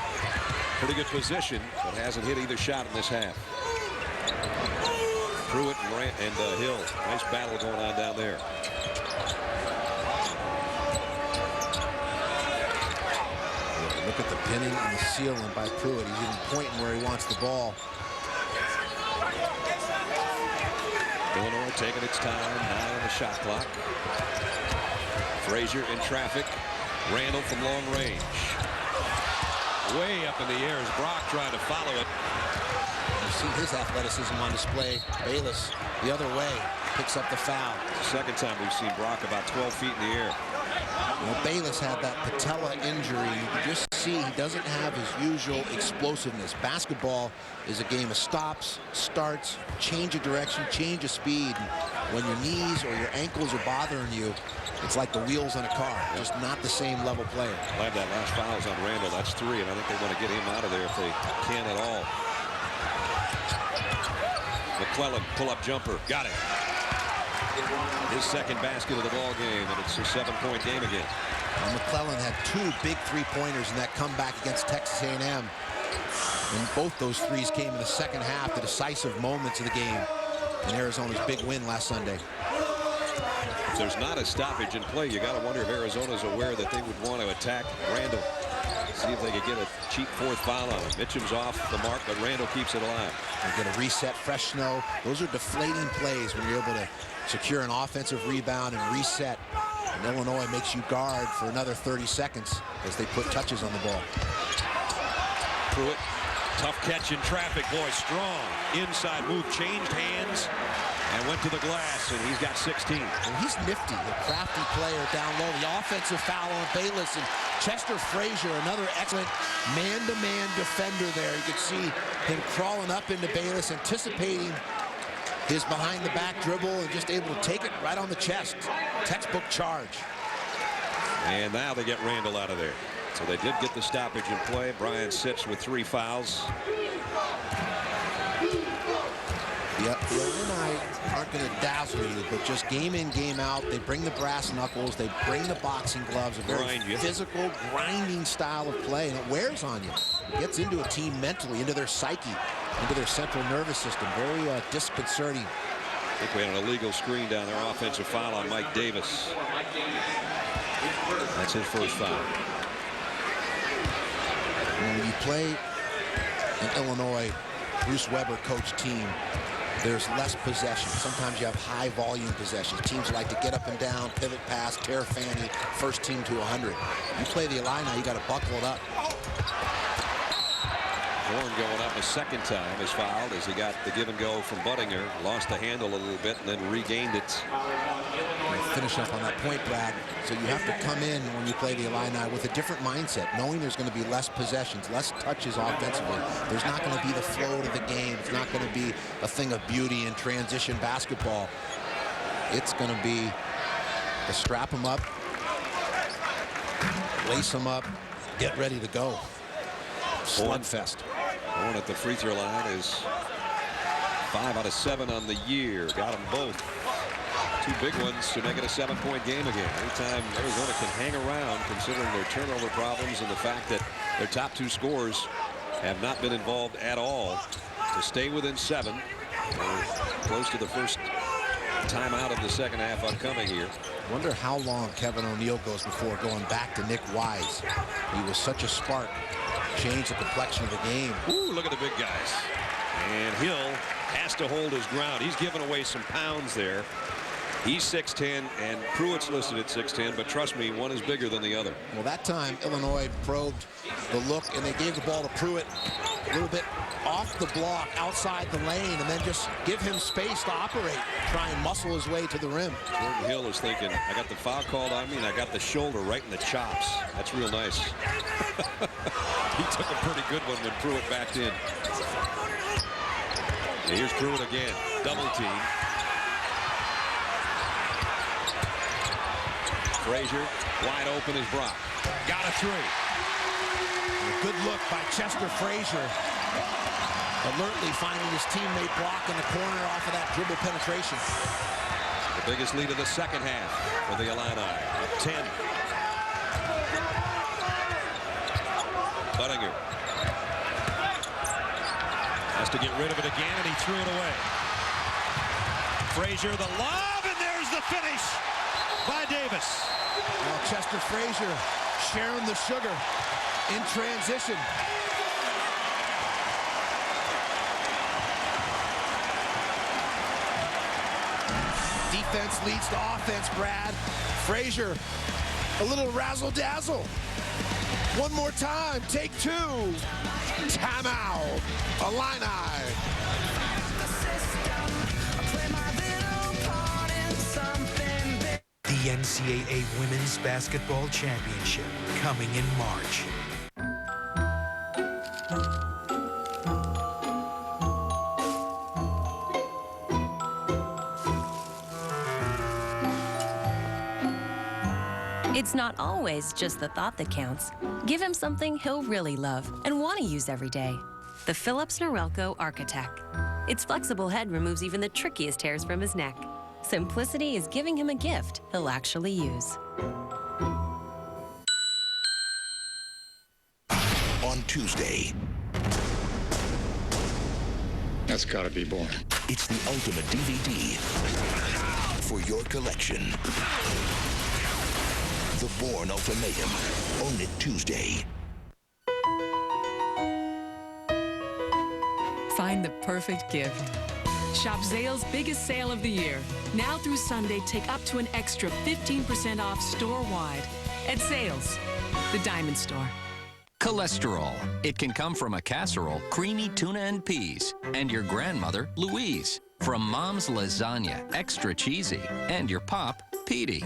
pretty good position, but hasn't hit either shot in this half. Pruitt and Hill, nice battle going on down there. Look at the pinning and the sealing by Pruitt. He's even pointing where he wants the ball. Illinois taking its time, 9 on the shot clock. Frazier in traffic. Randall from long range. Way up in the air as Brock trying to follow it. You see his athleticism on display. Bayless the other way, picks up the foul. It's the second time we've seen Brock about 12 feet in the air. Well, Bayless had that patella injury. You just see he doesn't have his usual explosiveness. Basketball is a game of stops, starts, change of direction, change of speed. And when your knees or your ankles are bothering you, it's like the wheels on a car. Just not the same level player. Glad that last foul is on Randall. That's 3, and I think they want to get him out of there if they can at all. McClellan, pull-up jumper. Got it. his second basket of the ball game, and it's a 7-point game again. McClellan had 2 big three-pointers in that comeback against Texas A&M. And both those threes came in the second half, the decisive moments of the game in Arizona's big win last Sunday. If there's not a stoppage in play, you got to wonder if Arizona's aware that they would want to attack Randall. See if they could get a cheap 4th foul on him. Mitchum's off the mark, but Randall keeps it alive. They get a reset, fresh snow. Those are deflating plays when you're able to secure an offensive rebound and reset. And Illinois makes you guard for another 30 seconds as they put touches on the ball. Pruitt, tough catch in traffic. Boy, strong. Inside move, changed hands, and went to the glass, and he's got 16. And he's nifty, a crafty player down low. The offensive foul on Bayless, and Chester Frazier, another excellent man-to-man defender there. You could see him crawling up into Bayless, anticipating his behind-the-back dribble, and just able to take it right on the chest. Textbook charge. And now they get Randall out of there. So they did get the stoppage in play. Brian sits with 3 fouls. Yep, the Illini aren't going to dazzle you, but just game in, game out, they bring the brass knuckles, they bring the boxing gloves, a very physical, grinding style of play, and it wears on you. It gets into a team mentally, into their psyche, into their central nervous system. Very disconcerting. I think we had an illegal screen down there, offensive foul on Mike Davis. That's his first foul. When you play an Illinois, Bruce Weber coach team, there's less possession. Sometimes you have high volume possessions. Teams like to get up and down, pivot pass, tear fanny, first team to 100. You play the Illini, you got to buckle it up. Horn going up a second time is fouled as he got the give and go from Buttinger, lost the handle a little bit, and then regained it. Finish up on that point, Brad. So you have to come in when you play the Illini with a different mindset, knowing there's going to be less possessions, less touches offensively. There's not going to be the flow of the game. It's not going to be a thing of beauty in transition basketball. It's going to be to strap them up, lace them up, get ready to go. Slugfest. Horn at the free throw line is 5 out of 7 on the year. Got them both. 2 big ones to make it a 7-point game again. Anytime Arizona can hang around, considering their turnover problems and the fact that their top 2 scorers have not been involved at all, to stay within 7. We're close to the first timeout of the second half upcoming here. Wonder how long Kevin O'Neal goes before going back to Nick Wise. He was such a spark. Changed the complexion of the game. Ooh, look at the big guys. And Hill has to hold his ground. He's given away some pounds there. He's 6'10", and Pruitt's listed at 6'10", but trust me, one is bigger than the other. Well, that time, Illinois probed the look, and they gave the ball to Pruitt a little bit off the block, outside the lane, and then just give him space to operate, try and muscle his way to the rim. Jordan Hill is thinking, I got the foul called on me, and I got the shoulder right in the chops. That's real nice. He took a pretty good one when Pruitt backed in. And here's Pruitt again, double team. Frazier, wide open is Brock. Got a 3. A good look by Chester Frazier. Alertly finding his teammate Brock in the corner off of that dribble penetration. The biggest lead of the second half for the Illini. Up 10. Buttinger has to get rid of it again, and he threw it away. Frazier, the lob, and there's the finish by Davis. Well, Chester Frazier sharing the sugar in transition. Defense leads to offense, Brad. Frazier, a little razzle-dazzle. One more time, take 2. Timeout, Illini. The NCAA Women's Basketball Championship coming in March. It's not always just the thought that counts. Give him something he'll really love and want to use every day. The Philips Norelco Architect. Its flexible head removes even the trickiest hairs from his neck. Simplicity is giving him a gift he'll actually use. On Tuesday. That's gotta be Bourne. It's the ultimate DVD for your collection. The Bourne Ultimatum. Own it Tuesday. Find the perfect gift. Shop Zale's biggest sale of the year. Now through Sunday, take up to an extra 15% off store-wide at Zale's, the Diamond Store. Cholesterol. It can come from a casserole, creamy tuna and peas, and your grandmother, Louise. From Mom's lasagna, extra cheesy, and your pop, Petey.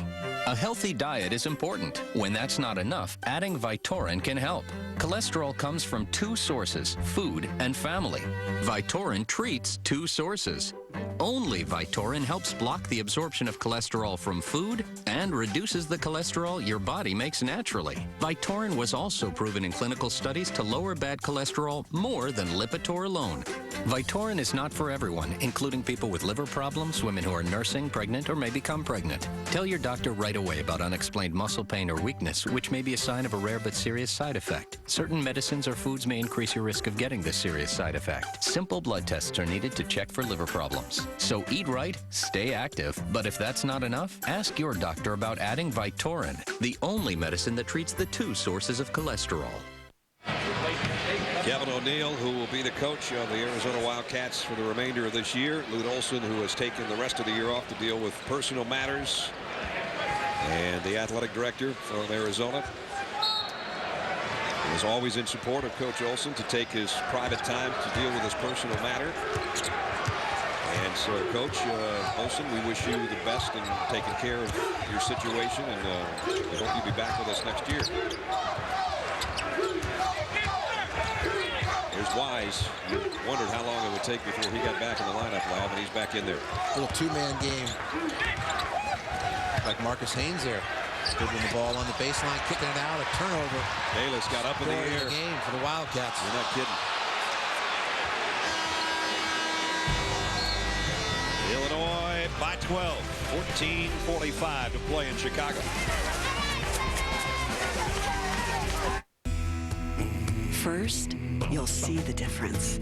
A healthy diet is important. When that's not enough, adding Vytorin can help. Cholesterol comes from two sources, food and family. Vytorin treats two sources. Only Vytorin helps block the absorption of cholesterol from food and reduces the cholesterol your body makes naturally. Vytorin was also proven in clinical studies to lower bad cholesterol more than Lipitor alone. Vytorin is not for everyone, including people with liver problems, women who are nursing, pregnant, or may become pregnant. Tell your doctor right away about unexplained muscle pain or weakness, which may be a sign of a rare but serious side effect. Certain medicines or foods may increase your risk of getting this serious side effect. Simple blood tests are needed to check for liver problems. So eat right, stay active, but if that's not enough, ask your doctor about adding Vytorin, the only medicine that treats the two sources of cholesterol. Kevin O'Neill, who will be the coach of the Arizona Wildcats for the remainder of this year. Lute Olson, who has taken the rest of the year off to deal with personal matters. And the athletic director from Arizona is always in support of Coach Olson to take his private time to deal with his personal matter. And so, Coach Olson, we wish you the best in taking care of your situation, and we hope you'll be back with us next year. There's Wise. You wondered how long it would take before he got back in the lineup, Lab, and he's back in there. Little two-man game. Like Marcus Haynes there. Dribbling the ball on the baseline, kicking it out, a turnover. Bayless got up in the air. Game for the Wildcats. You're not kidding. Illinois by 12. 14:45 to play in Chicago. First, you'll see the difference.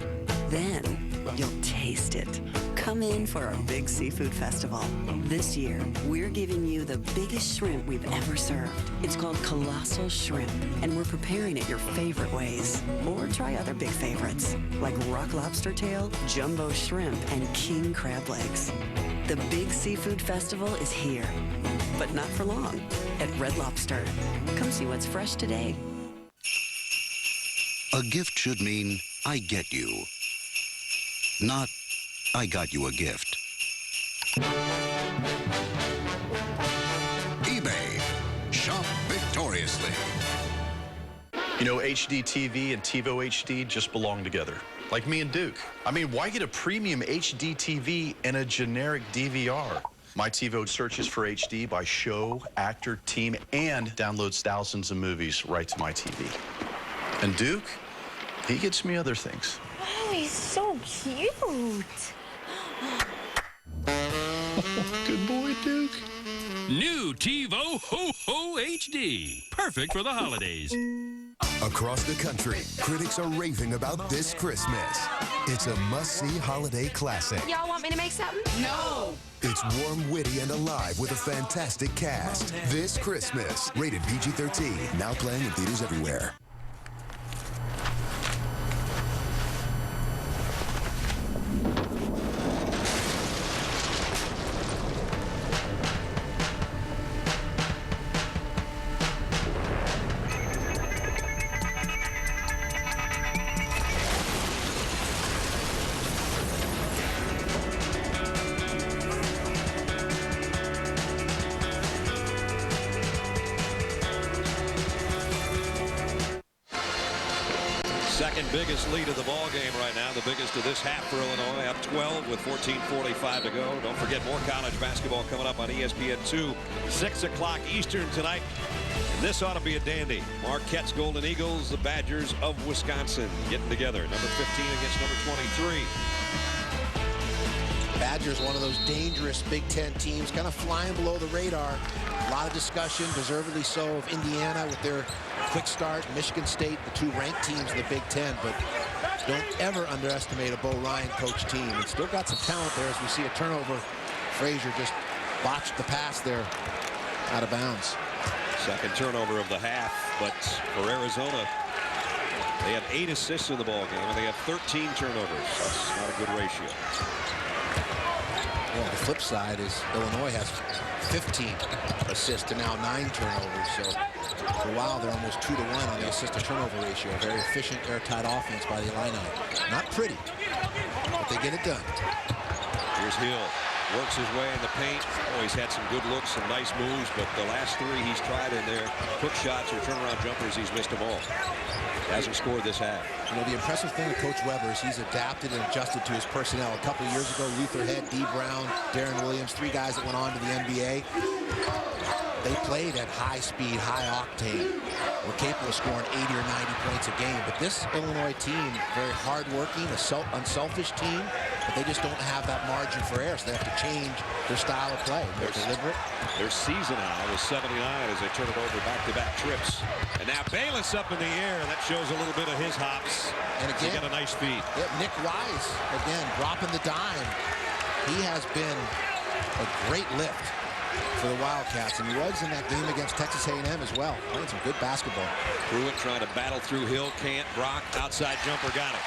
Then, you'll taste it. Come in for our big seafood festival. This year, we're giving you the biggest shrimp we've ever served. It's called Colossal Shrimp, and we're preparing it your favorite ways. Or try other big favorites, like rock lobster tail, jumbo shrimp, and king crab legs. The big seafood festival is here, but not for long, at Red Lobster. Come see what's fresh today. A gift should mean, I get you. Not, I got you a gift. eBay. Shop victoriously. You know, HD TV and TiVo HD just belong together. Like me and Duke. I mean, why get a premium HD TV and a generic DVR? My TiVo searches for HD by show, actor, team, and downloads thousands of movies right to my TV. And Duke, he gets me other things. Oh, he's so cute. Good boy, Duke. New TiVo Ho Ho HD. Perfect for the holidays. Across the country, critics are raving about this Christmas. It's a must-see holiday classic. Y'all want me to make something? No. It's warm, witty, and alive with a fantastic cast. This Christmas, rated PG-13, now playing in theaters everywhere. Second biggest lead of the ball game right now, the biggest of this half for Illinois, up 12 with 14:45 to go. Don't forget more college basketball coming up on ESPN2, 6 o'clock Eastern tonight. And this ought to be a dandy. Marquette's Golden Eagles, the Badgers of Wisconsin, getting together. Number 15 against number 23. Badgers, one of those dangerous Big Ten teams, kind of flying below the radar. A lot of discussion, deservedly so, of Indiana with their quick start, Michigan State, the two ranked teams in the Big Ten, but don't ever underestimate a Bo Ryan coach team. And still got some talent there as we see a turnover. Frazier just botched the pass there out of bounds. Second turnover of the half, but for Arizona, they have 8 assists in the ball game, and they have 13 turnovers. That's not a good ratio. Well, the flip side is Illinois has 15 assists to now 9 turnovers. So for a while, they're almost 2-1 on the assist-to-turnover ratio. A very efficient, airtight offense by the Illini. Not pretty, but they get it done. Here's Hill. Works his way in the paint. Oh, he's had some good looks, some nice moves, but the last 3 he's tried in there, hook shots or turnaround jumpers, he's missed them all. Hasn't scored this half. You know, the impressive thing with Coach Weber is he's adapted and adjusted to his personnel. A couple of years ago, Luther Head, D. Brown, Darren Williams, 3 guys that went on to the NBA. They played at high speed, high octane. Were capable of scoring 80 or 90 points a game. But this Illinois team, very hard-working, unselfish team, but they just don't have that margin for error, so they have to change their style of play. They're deliberate. Their season high was 79 as they turn it over back-to-back trips. And now Bayless up in the air. That shows a little bit of his hops. And again, he got a nice feed. Yeah, Nick Wise, again, dropping the dime. He has been a great lift for the Wildcats, and he was in that game against Texas A&M as well. Playing some good basketball. Pruitt trying to battle through Hill, can't. Brock, outside jumper, got it.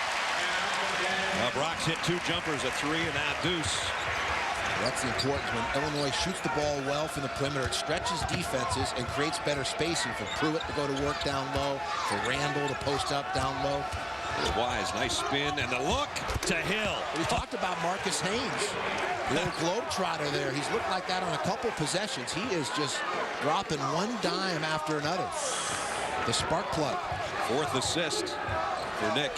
Brock's hit 2 jumpers, a 3, and now deuce. That's the importance. When Illinois shoots the ball well from the perimeter, it stretches defenses and creates better spacing for Pruitt to go to work down low, for Randall to post up down low. Wise, nice spin, and the look to Hill. We talked about Marcus Haynes, the old globetrotter there. He's looked like that on a couple possessions. He is just dropping one dime after another. The spark plug. 4th assist for Nick.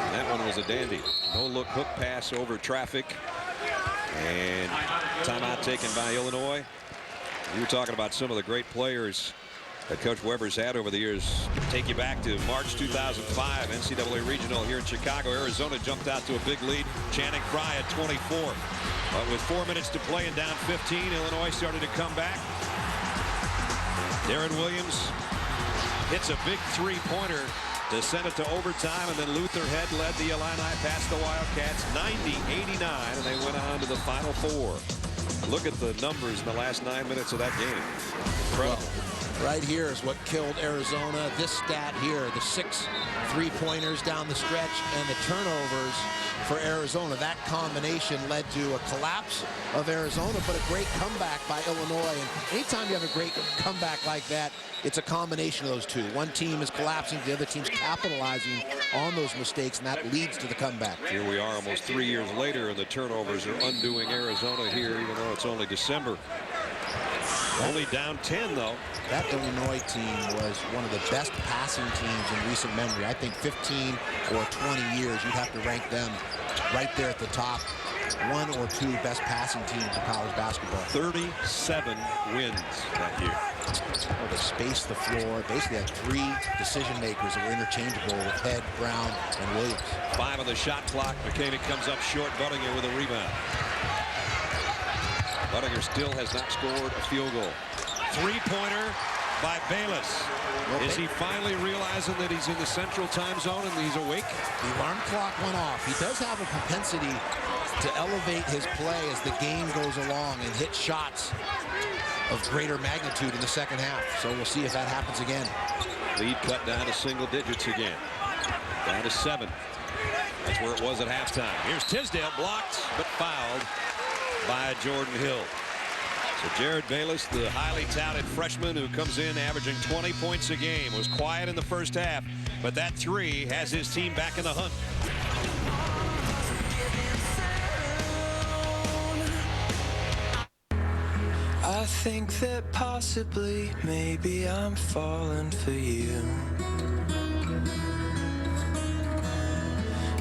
And that one was a dandy. No-look hook pass over traffic. And timeout taken by Illinois. You were talking about some of the great players that Coach Weber's had over the years. Take you back to March 2005, NCAA Regional here in Chicago. Arizona jumped out to a big lead. Channing Frye at 24. But with 4 minutes to play and down 15, Illinois started to come back. Darren Williams hits a big 3-pointer to send it to overtime, and then Luther Head led the Illini past the Wildcats 90-89, and they went on to the Final Four. Look at the numbers in the last 9 minutes of that game. Incredible. Well, right here is what killed Arizona. This stat here, the 6 3-pointers down the stretch and the turnovers for Arizona. That combination led to a collapse of Arizona, but a great comeback by Illinois. And anytime you have a great comeback like that, it's a combination of those two. One team is collapsing, the other team's capitalizing on those mistakes, and that leads to the comeback. Here we are almost 3 years later, and the turnovers are undoing Arizona here, even though it's only December. Only down 10, though. That Illinois team was one of the best passing teams in recent memory. I think 15 or 20 years, you'd have to rank them right there at the top. 1 or 2 best passing teams in college basketball. 37 wins that year. Oh, they spaced the floor. Basically had 3 decision makers that were interchangeable with Head, Brown, and Williams. 5 on the shot clock. McCabe comes up short. Buttinger with a rebound. Buttinger still has not scored a field goal. 3-pointer by Bayless. Is he finally realizing that he's in the central time zone and he's awake? The alarm clock went off. He does have a propensity to elevate his play as the game goes along and hit shots of greater magnitude in the second half. So we'll see if that happens again. Lead cut down to single digits again. Down to 7. That's where it was at halftime. Here's Tisdale, blocked but fouled by Jordan Hill. So Jared Bayless, the highly touted freshman who comes in averaging 20 points a game, was quiet in the first half, but that 3 has his team back in the hunt. I think that possibly, maybe I'm falling for you.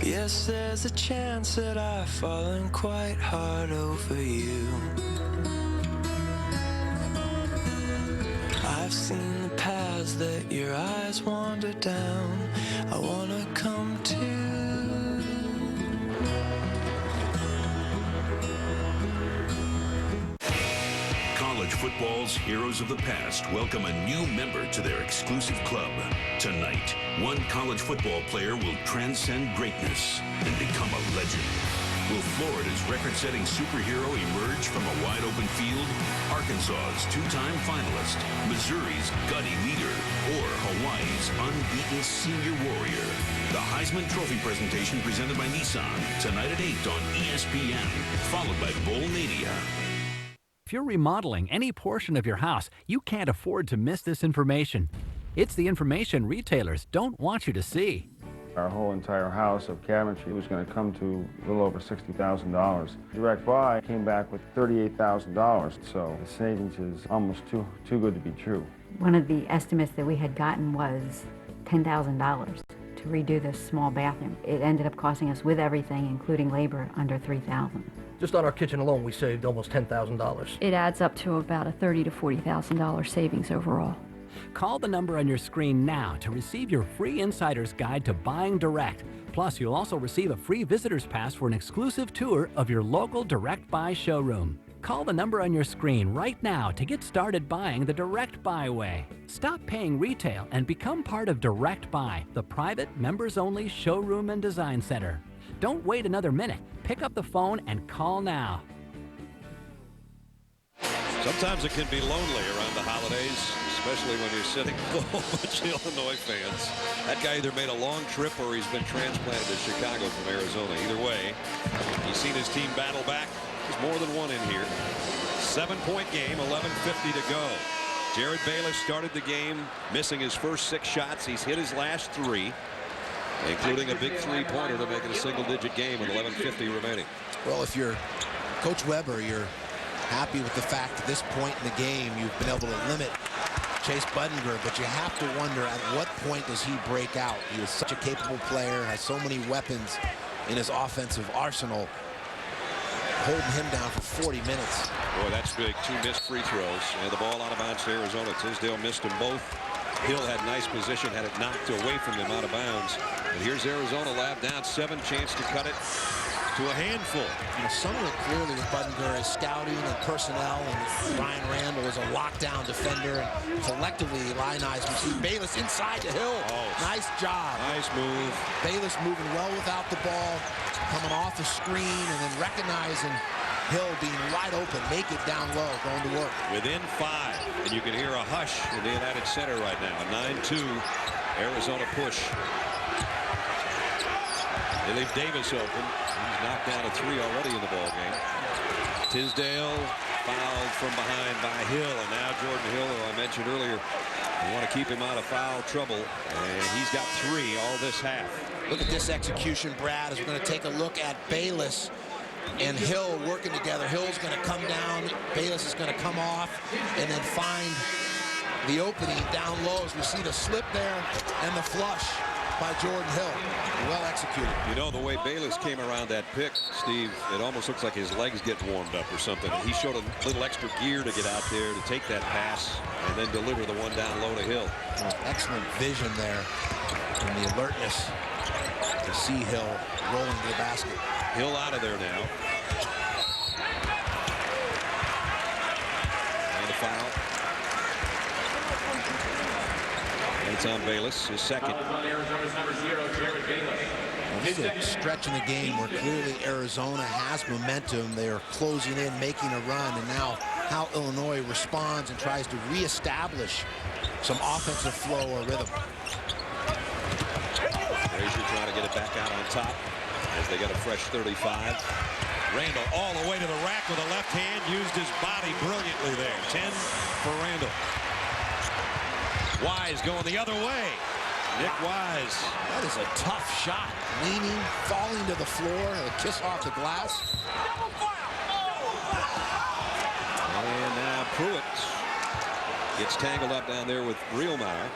Yes, there's a chance that I've fallen quite hard over you. I've seen the paths that your eyes wander down. I wanna come to. college football's heroes of the past welcome a new member to their exclusive club. Tonight, one college football player will transcend greatness and become a legend. Will Florida's record-setting superhero emerge from a wide-open field? Arkansas's two-time finalist, Missouri's gutty leader, or Hawaii's unbeaten senior warrior? The Heisman Trophy presentation presented by Nissan, tonight at 8 on ESPN, followed by Bowl Mania. If you're remodeling any portion of your house, you can't afford to miss this information. It's the information retailers don't want you to see. Our whole entire house of cabinetry was going to come to a little over $60,000. Direct Buy came back with $38,000, so the savings is almost too good to be true. One of the estimates that we had gotten was $10,000 to redo this small bathroom. It ended up costing us, with everything, including labor, under $3,000. Just on our kitchen alone, we saved almost $10,000. It adds up to about a $30,000 to $40,000 savings overall. Call the number on your screen now to receive your free insider's guide to buying direct. Plus, you'll also receive a free visitor's pass for an exclusive tour of your local Direct Buy showroom. Call the number on your screen right now to get started buying the Direct Buy way. Stop paying retail and become part of Direct Buy, the private, members-only showroom and design center. Don't wait another minute. Pick up the phone and call now. Sometimes it can be lonely around the holidays, especially when you're sitting with a whole bunch of Illinois fans. That guy either made a long trip or he's been transplanted to Chicago from Arizona. Either way, he's seen his team battle back. There's more than one in here. 7-point game, 11:50 to go. Jared Bayless started the game missing his first 6 shots. He's hit his last 3, including a big 3-pointer to make it a single-digit game with 11:50 remaining. Well, if you're Coach Weber, you're happy with the fact at this point in the game you've been able to limit Chase Budinger, but you have to wonder at what point does he break out. He is such a capable player, has so many weapons in his offensive arsenal. Holding him down for 40 minutes. Boy, that's big. 2 missed free throws. And the ball out of bounds to Arizona. Tisdale missed them both. Hill had nice position, had it knocked away from him out of bounds. And here's Arizona, lab down 7, chance to cut it to a handful. You know, some of it clearly with Budinger is scouting and personnel, and Ryan Randall is a lockdown defender. And collectively, Illini's, we see Bayless inside to Hill. Oh, nice job. Nice move. Bayless moving well without the ball, coming off the screen, and then recognizing Hill being wide open, make it down low, going to work. Within 5, and you can hear a hush in the United Center right now. 9-2, Arizona push. They leave Davis open. He's knocked down a 3 already in the ball game. Tisdale fouled from behind by Hill, and now Jordan Hill, who I mentioned earlier, we want to keep him out of foul trouble, and he's got 3 all this half. Look at this execution, Brad, as we're going to take a look at Bayless and Hill working together. Hill's going to come down, Bayless is going to come off, and then find the opening down low as we see the slip there and the flush by Jordan Hill. Well executed. You know, the way Bayless came around that pick, Steve, it almost looks like his legs get warmed up or something. He showed a little extra gear to get out there to take that pass and then deliver the one down low to Hill. Excellent vision there and the alertness to see Hill rolling to the basket. Hill out of there now. And a foul. And it's on Bayless, his second. This is a stretch in the game where clearly Arizona has momentum. They are closing in, making a run, and now how Illinois responds and tries to reestablish some offensive flow or rhythm. Frazier trying to get it back out on top as they got a fresh 35. Randall all the way to the rack with a left hand, used his body brilliantly there. 10 for Randall. Wise going the other way. Nick Wise. That is a tough shot. Leaning, falling to the floor, a kiss off the glass. And now Pruitt gets tangled up down there with Realmeyer.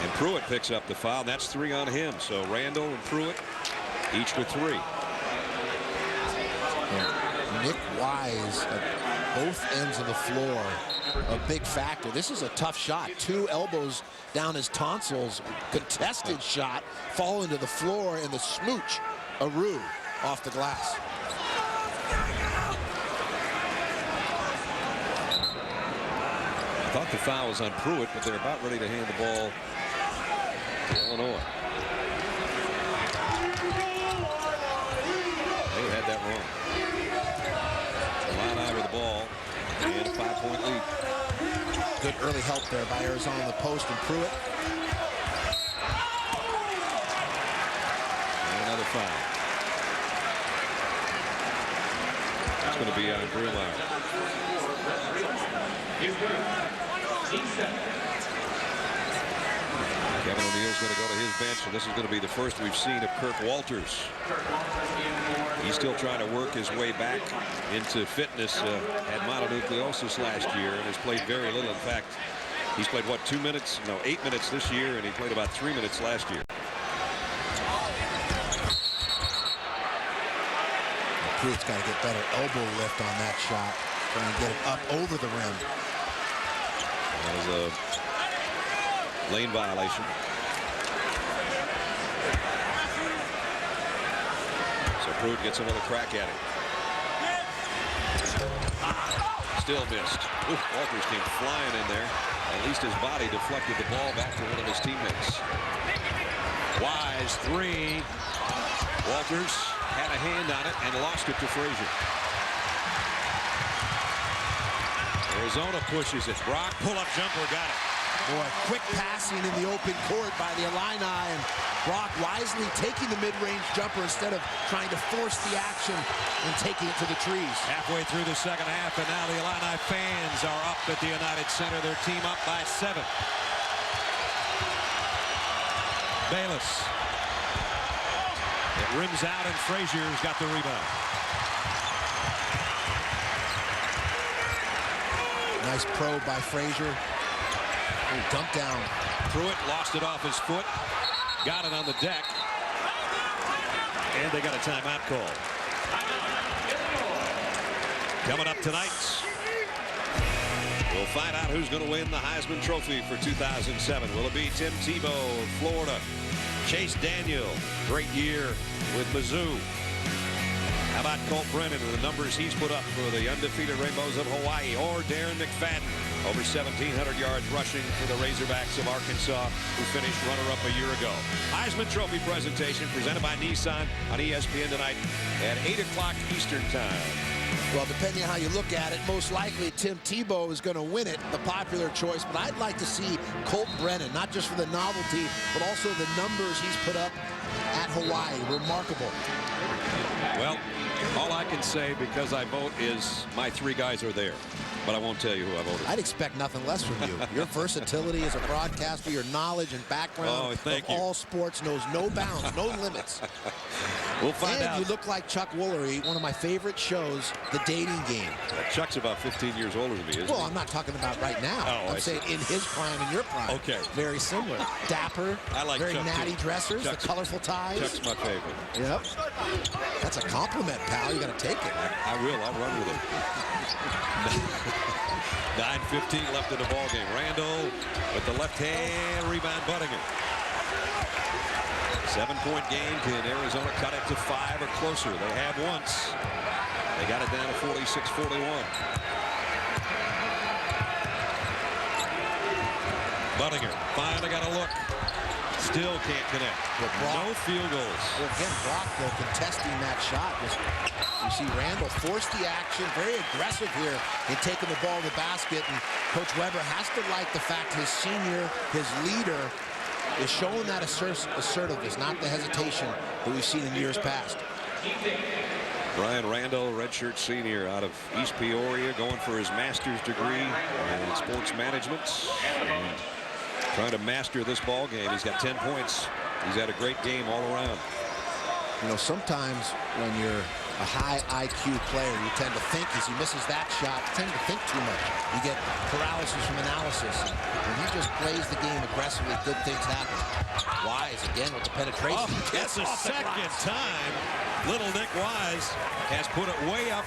And Pruitt picks up the foul. That's 3 on him. So Randall and Pruitt each with 3. Nick Wise at both ends of the floor, a big factor. This is a tough shot. 2 elbows down his tonsils. Contested shot, falling to the floor, and the smooch, Aru, off the glass. thought the foul was on Pruitt, but they're about ready to hand the ball to Illinois. They had that wrong. Illini with the ball and a 5-point lead. Good early help there by Arizona on the post and Pruitt. And another foul. That's going to be on Brillmeyer. Kevin O'Neal's going to go to his bench, and this is going to be the first we've seen of Kirk Walters. He's still trying to work his way back into fitness. Had mononucleosis last year and has played very little. In fact, he's played, what, 2 minutes? No, 8 minutes this year, and he played about 3 minutes last year. Pruitt's got to get better elbow lift on that shot. Try and get it up over the rim. That was a lane violation. So Pruitt gets another crack at it. Still missed. Ooh, Walters came flying in there. At least his body deflected the ball back to one of his teammates. Wise three. Walters had a hand on it and lost it to Frazier. Arizona pushes it. Brock, pull-up jumper, got it. Boy, quick passing in the open court by the Illini, and Brock wisely taking the mid-range jumper instead of trying to force the action and taking it to the trees. Halfway through the second half, and now the Illini fans are up at the United Center. Their team up by 7. Bayless. It rims out, and Frazier's got the rebound. Nice probe by Frazier. Dump down. Pruitt lost it off his foot. Got it on the deck. And they got a timeout call. Coming up tonight, we'll find out who's going to win the Heisman Trophy for 2007. Will it be Tim Tebow of Florida? Chase Daniel, great year with Mizzou. How about Colt Brennan and the numbers he's put up for the undefeated Rainbows of Hawaii? Or Darren McFadden, over 1,700 yards rushing for the Razorbacks of Arkansas, who finished runner-up a year ago. Heisman Trophy presentation presented by Nissan on ESPN tonight at 8 o'clock Eastern Time. Well, depending on how you look at it, most likely Tim Tebow is going to win it, the popular choice. But I'd like to see Colt Brennan, not just for the novelty, but also the numbers he's put up at Hawaii. Remarkable. Well, all I can say, because I vote, is my 3 guys are there. But I won't tell you who I voted. I'd expect nothing less from you. Your versatility as a broadcaster, your knowledge and background of all sports knows no bounds, no limits. We'll find out. And you look like Chuck Woolery, one of my favorite shows, The Dating Game. Chuck's about 15 years older than me, isn't he? Well, I'm not talking about right now. Oh, I'm saying in his prime and your prime. Okay. Very similar. Dapper, I like very Chuck natty too. dressers, Chuck's, the colorful ties. Chuck's my favorite. Yep. That's a compliment, pal. You got to take it. I will. I'll run with it. 9:15 left in the ball game. Randall with the left hand, rebound Buttinger. 7-point game. Can Arizona cut it to 5 or closer? They have once. They got it down to 46-41. Buttinger finally got a look. Still can't connect. No field goals. Well, again, Brock, though, contesting that shot. You see Randall force the action, very aggressive here in taking the ball to the basket. And Coach Weber has to like the fact his senior, his leader, is showing that assertiveness, not the hesitation that we've seen in years past. Brian Randall, redshirt senior out of East Peoria, going for his master's degree in sports management. And trying to master this ball game. He's got 10 points. He's had a great game all around. You know, sometimes when you're a high IQ player, you tend to think, as he misses that shot, you tend to think too much. You get paralysis from analysis. When he just plays the game aggressively, good things happen. Wise, again, with the penetration. Oh, that's the second time little Nick Wise has put it way up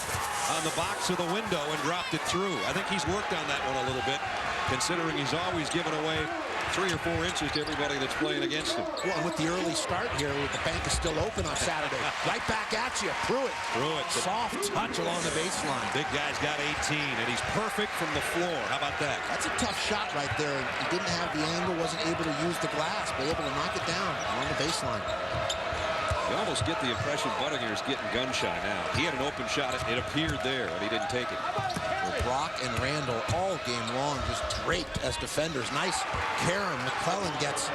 on the box of the window and dropped it through. I think he's worked on that one a little bit, considering he's always given away 3 or 4 inches to everybody that's playing against him. Well, and with the early start here, the bank is still open on Saturday. Right back at you. Pruitt. Soft touch along the baseline. Big guy's got 18, and he's perfect from the floor. How about that? That's a tough shot right there. He didn't have the angle, wasn't able to use the glass, but able to knock it down along the baseline. You almost get the impression Buttinger's getting gun shy now. He had an open shot. It appeared there, and he didn't take it. Well, Brock and Randall all game long just draped as defenders. Nice carom McClellan gets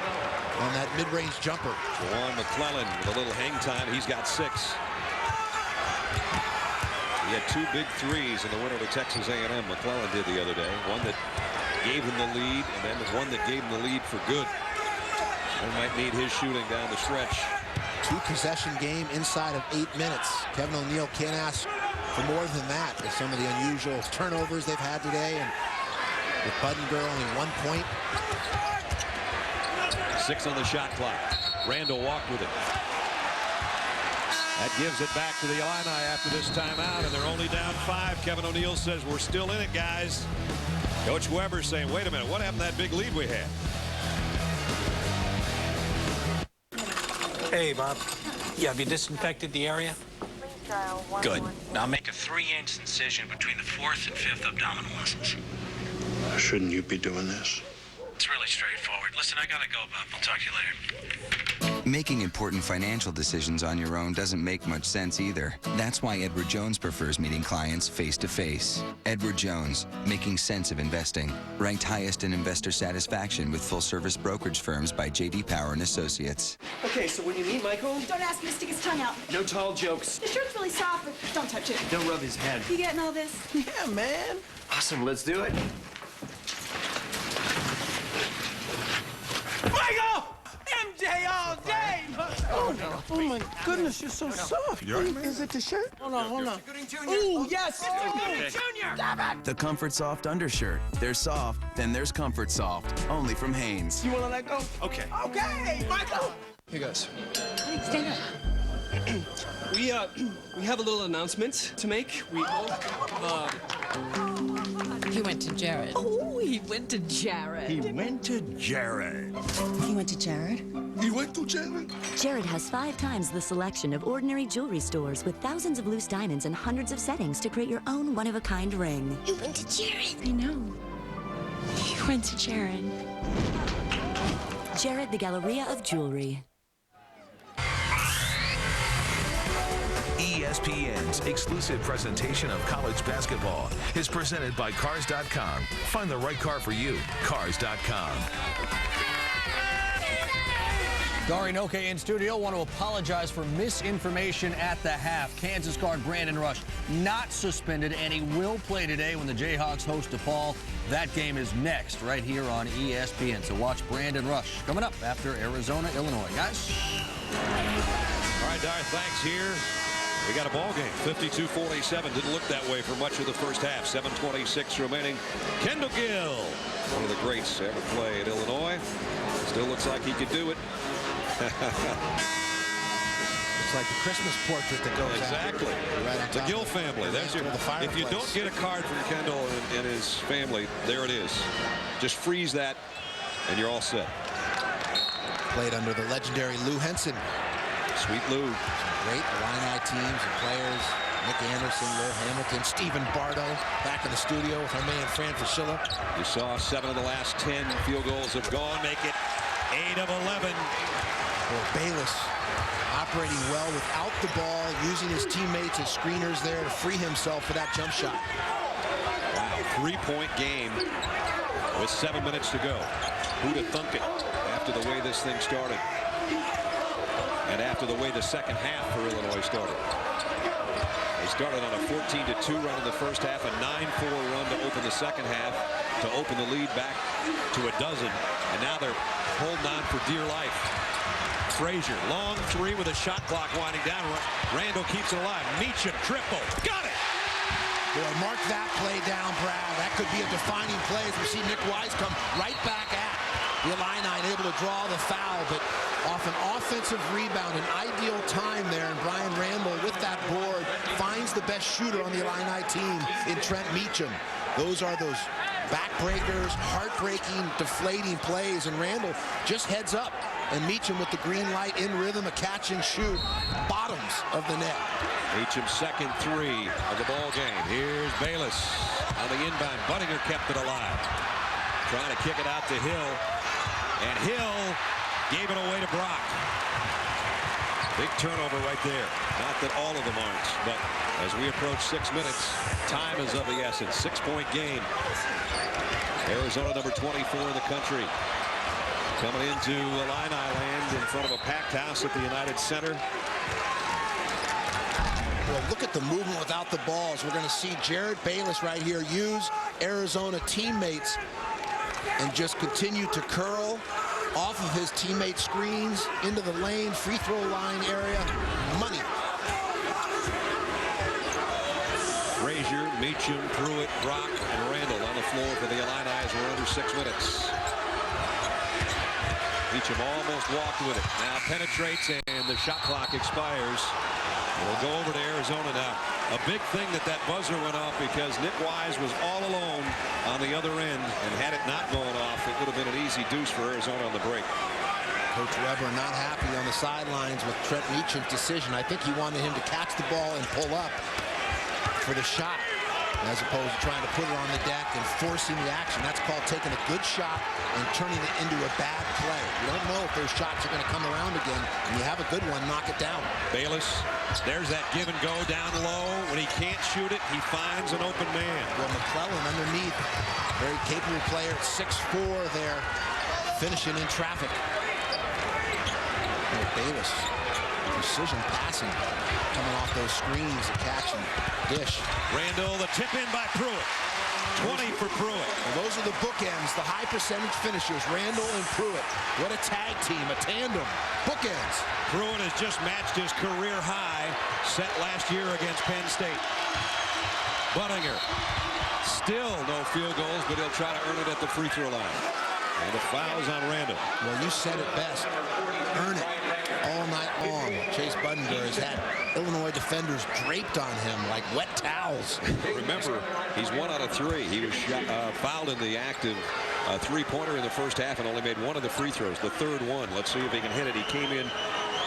on that mid-range jumper. Juwan McClellan with a little hang time. He's got 6. He had 2 big threes in the win over Texas A&M. McClellan did the other day. One that gave him the lead, and then one that gave him the lead for good. They might need his shooting down the stretch. 2-possession game inside of 8 minutes. Kevin O'Neal can't ask for more than that with some of the unusual turnovers they've had today, and with Buttinger only 1 point. 6 on the shot clock. Randall walked with it. That gives it back to the Illini after this timeout, and they're only down 5. Kevin O'Neal says, we're still in it, guys. Coach Weber's saying, wait a minute, what happened to that big lead we had? Hey, Bob. Yeah, have you disinfected the area? Good. Now make a 3-inch incision between the 4th and 5th abdominal muscles. Shouldn't you be doing this? It's really straightforward. Listen, I gotta go, Bob. I'll talk to you later. Making important financial decisions on your own doesn't make much sense either. That's why Edward Jones prefers meeting clients face-to-face. Edward Jones, making sense of investing. Ranked highest in investor satisfaction with full-service brokerage firms by J.D. Power & Associates. Okay, so when you meet Michael... Don't ask him to stick his tongue out. No tall jokes. The shirt's really soft, but don't touch it. Don't rub his head. You getting all this? Yeah, man. Awesome, let's do it. Michael! MJ all day! Oh, no. Oh, my goodness, you're so soft. Is it the shirt? Hold on. Ooh, yes! Junior! The Comfort Soft undershirt. They're soft, then there's Comfort Soft. Only from Hanes. You want to let go? Okay. Okay, Michael! Here goes. Stand up. We have a little announcement to make. He went to Jared. Oh, he went to Jared. He went to Jared. He went to Jared? He went to Jared? Jared has 5 times the selection of ordinary jewelry stores with thousands of loose diamonds and hundreds of settings to create your own one-of-a-kind ring. You went to Jared. I know. He went to Jared. Jared, the Galleria of Jewelry. ESPN's exclusive presentation of college basketball is presented by Cars.com. Find the right car for you. Cars.com. Dari Noke in studio. Want to apologize for misinformation at the half. Kansas guard Brandon Rush not suspended, and he will play today when the Jayhawks host DePaul. That game is next right here on ESPN. So watch Brandon Rush coming up after Arizona, Illinois. Guys. All right, Dar, thanks here. We got a ball game, 52-47. Didn't look that way for much of the first half. 7:26 remaining. Kendall Gill, one of the greats ever play at Illinois. Still looks like he could do it. It's like the Christmas portrait that goes exactly. Right the Gill family. There's your, if you don't get a card from Kendall and his family, there it is. Just freeze that, and you're all set. Played under the legendary Lou Henson. Sweet Lou. Some great Illini teams and players. Nick Anderson, Will Hamilton, Stephen Bardo back in the studio with our man Fran Fraschilla. You saw 7 of the last 10 field goals have gone. Make it 8 of 11. Well, Bayless operating well without the ball, using his teammates as screeners there to free himself for that jump shot. Wow, 3-point game with 7 minutes to go. Who'd have thunk it after the way this thing started? And after the way the second half for Illinois started. They started on a 14-2 run in the first half, a 9-4 run to open the second half, to open the lead back to a dozen. And now they're holding on for dear life. Frazier, long 3 with a shot clock winding down. Randall keeps it alive. Meacham, triple. Got it! Boy, mark that play down, Brad. That could be a defining play as we see Nick Wise come right back at the Illini, able to draw the foul, but off an offensive rebound, an ideal time there, and Brian Randall with that board finds the best shooter on the Illini team in Trent Meacham. Those are those backbreakers, heartbreaking, deflating plays, and Randall just heads up and Meacham with the green light in rhythm, a catch and shoot, bottoms of the net. Meacham's second three of the ball game. Here's Bayless on the inbound. Buttinger kept it alive. Trying to kick it out to Hill. And Hill gave it away to Brock. Big turnover right there. Not that all of them aren't, but as we approach 6 minutes, time is of the essence. 6-point game. Arizona number 24 in the country. Coming into Illini land in front of a packed house at the United Center. Well, look at the movement without the balls. We're going to see Jared Bayless right here use Arizona teammates and just continue to curl off of his teammate screens into the lane, free throw line area. Money. Frazier, Meacham, Pruitt, Brock, and Randall on the floor for the Illini as we're under 6 minutes. Meacham almost walked with it. Now penetrates and the shot clock expires. We'll go over to Arizona now. A big thing that buzzer went off because Nick Wise was all alone on the other end, and had it not gone off, it would have been an easy deuce for Arizona on the break. Coach Weber not happy on the sidelines with Trent Meacham's decision. I think he wanted him to catch the ball and pull up for the shot, as opposed to trying to put it on the deck and forcing the action. That's called taking a good shot and turning it into a bad play. You don't know if those shots are going to come around again, and you have a good one, knock it down. Bayless, there's that give and go down low. When he can't shoot it, he finds an open man. Well, McClellan underneath, very capable player at 6'4" there, finishing in traffic. Oh, Bayless, precision passing, coming off those screens, a catch and dish. Randall, the tip in by Pruitt. 20 for Pruitt. Well, those are the bookends, the high percentage finishers, Randall and Pruitt. What a tag team, a tandem. Bookends. Pruitt has just matched his career high set last year against Penn State. Buttinger, still no field goals, but he'll try to earn it at the free throw line. And the foul's on Randall. Well, you said it best. Earn it all night long. Chase Buttinger has had Illinois defenders draped on him like wet towels. Remember, he's 1 out of 3. He was fouled in the active three-pointer in the first half and only made 1 of the free throws, the third one. Let's see if he can hit it. He came in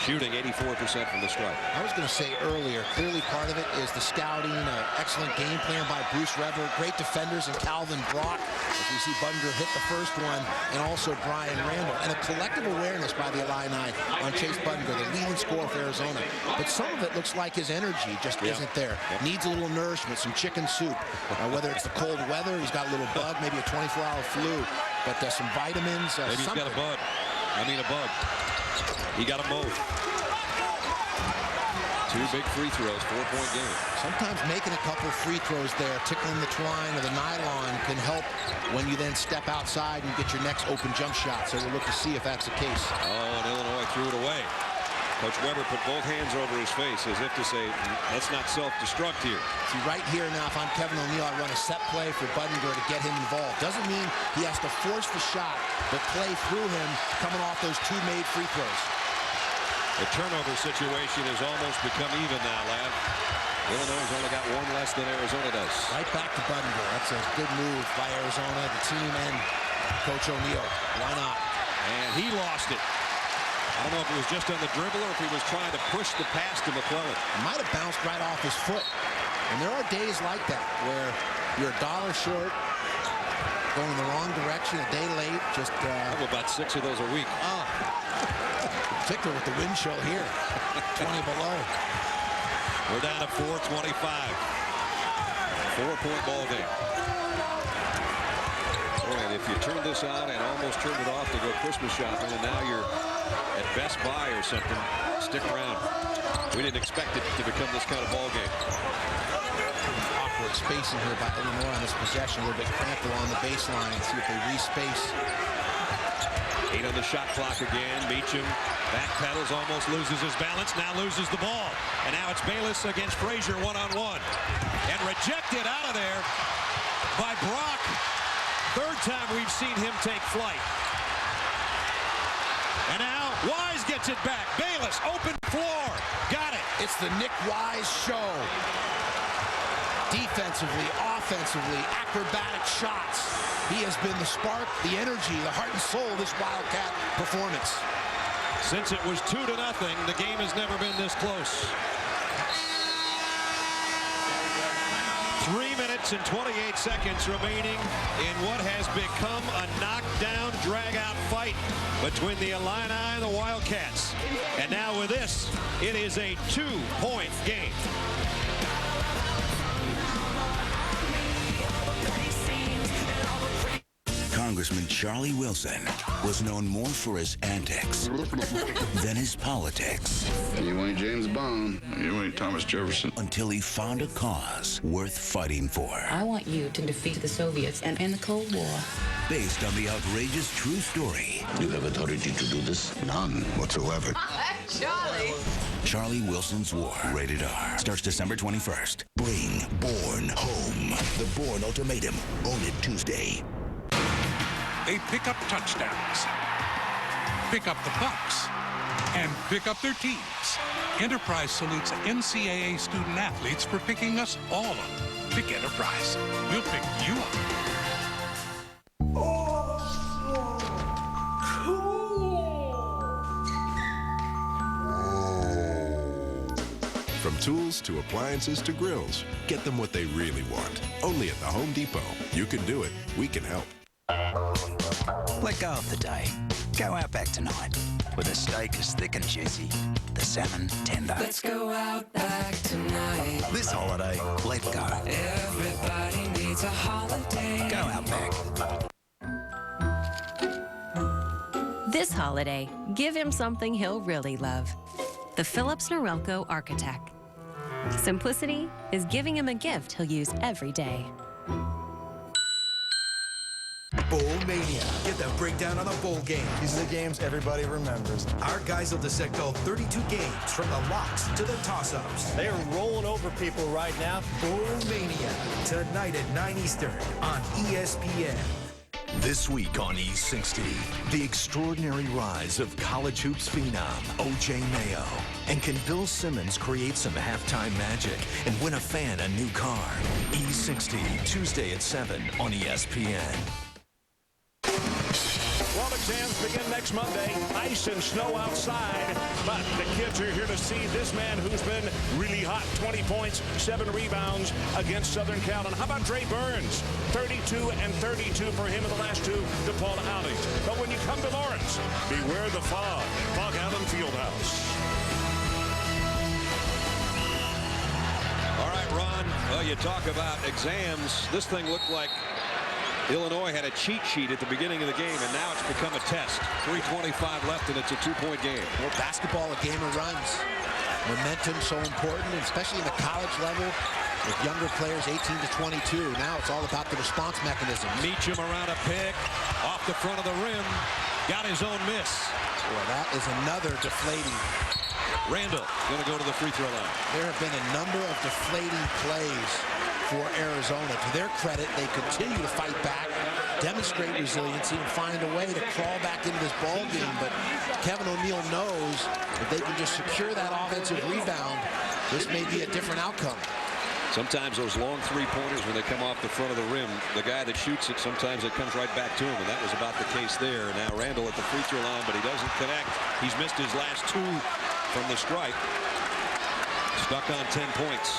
shooting 84% from the stripe. I was going to say earlier, clearly part of it is the scouting, excellent game plan by Bruce Rever, great defenders in Calvin Brock, as we see Buttinger hit the first one, and also Brian Randall, and a collective awareness by the Illini on Chase Buttinger, the leading scorer for Arizona. But some of it looks like his energy just isn't there. Needs a little nourishment, some chicken soup, whether it's the cold weather, he's got a little bug, maybe a 24-hour flu, but some vitamins, maybe he's got a bug. A bug. He got them both. 2 big free throws, 4-point game. Sometimes making a couple free throws there, tickling the twine or the nylon, can help when you then step outside and get your next open jump shot. So we'll look to see if that's the case. Oh, and Illinois threw it away. Coach Weber put both hands over his face as if to say, let's not self-destruct here. See, right here now, if I'm Kevin O'Neill, I run a set play for Buttinger to get him involved. Doesn't mean he has to force the shot, but play through him coming off those 2 made free throws. The turnover situation has almost become even now, Lav. Illinois has only got 1 less than Arizona does. Right back to Buttinger. That's a good move by Arizona, the team, and Coach O'Neill. Why not? And he lost it. I don't know if it was just on the dribble or if he was trying to push the pass to McClellan. It might have bounced right off his foot. And there are days like that where you're $1 short, going the wrong direction, a day late. Just I have about 6 of those a week. Oh, particularly with the wind chill here, 20 below. We're down to 4:25. 4-point ball game. And if you turn this on and almost turned it off to go Christmas shopping, and now you're at Best Buy or something, stick around. We didn't expect it to become this kind of ball game. Awkward spacing here by Illinois on this possession. A little bit cramped along the baseline. See if they respace. 8 on the shot clock again. Meacham backpedals, almost loses his balance, now loses the ball. And now it's Bayless against Frazier one-on-one. And rejected out of there by Brock. 3rd time we've seen him take flight. And now Wise gets it back. Bayless, open floor. Got it. It's the Nick Wise show. Defensively, offensively, acrobatic shots. He has been the spark, the energy, the heart and soul of this Wildcat performance. Since it was 2-0, the game has never been this close. 3 minutes and 28 seconds remaining in what has become a knockdown, drag-out fight between the Illini and the Wildcats. And now with this, it is a 2-point game. Congressman Charlie Wilson was known more for his antics than his politics. You ain't James Bond. You ain't Thomas Jefferson. Until he found a cause worth fighting for. I want you to defeat the Soviets and end the Cold War. Based on the outrageous true story. You have authority to do this? None whatsoever. Charlie! Charlie Wilson's War. Rated R. Starts December 21st. Bring Bourne home. The Bourne Ultimatum. Own it Tuesday. They pick up touchdowns, pick up the bucks, and pick up their teams. Enterprise salutes NCAA student athletes for picking us all up. Pick Enterprise. We'll pick you up. From tools to appliances to grills, get them what they really want. Only at the Home Depot. You can do it. We can help. Let go of the day. Go Outback tonight with a steak as thick and juicy. The salmon tender. Let's go Outback tonight. This holiday, let go. Everybody needs a holiday. Go Outback. This holiday, give him something he'll really love. The Phillips Norelco Architect. Simplicity is giving him a gift he'll use every day. Bowl Mania. Get the breakdown on the bowl game. These are the games everybody remembers. Our guys will dissect all 32 games, from the locks to the toss-ups. They are rolling over people right now. Bowl Mania. Tonight at 9 Eastern on ESPN. This week on E60, the extraordinary rise of college hoops phenom, O.J. Mayo. And can Bill Simmons create some halftime magic and win a fan a new car? E60, Tuesday at 7 on ESPN. Well, exams begin next Monday. Ice and snow outside. But the kids are here to see this man who's been really hot. 20 points, 7 rebounds against Southern Cal. And how about Dre Burns? 32 and 32 for him in the last 2 DePaul outings. But when you come to Lawrence, beware the fog. Fog Allen Fieldhouse. All right, Ron, well, you talk about exams. This thing looked like Illinois had a cheat sheet at the beginning of the game, and now it's become a test. 3:25 left, and it's a 2-point game. Well, basketball, a game of runs. Momentum so important, especially in the college level with younger players, 18 to 22. Now it's all about the response mechanism. Meacham around a pick, off the front of the rim, got his own miss. Well, that is another deflating. Randall going to go to the free throw line. There have been a number of deflating plays for Arizona. To their credit, they continue to fight back, demonstrate resiliency, and find a way to crawl back into this ball game. But Kevin O'Neal knows if they can just secure that offensive rebound, this may be a different outcome. Sometimes those long three-pointers, when they come off the front of the rim, the guy that shoots it, sometimes it comes right back to him, and that was about the case there. Now Randall at the free throw line, but he doesn't connect. He's missed his last 2 from the stripe. Stuck on 10 points.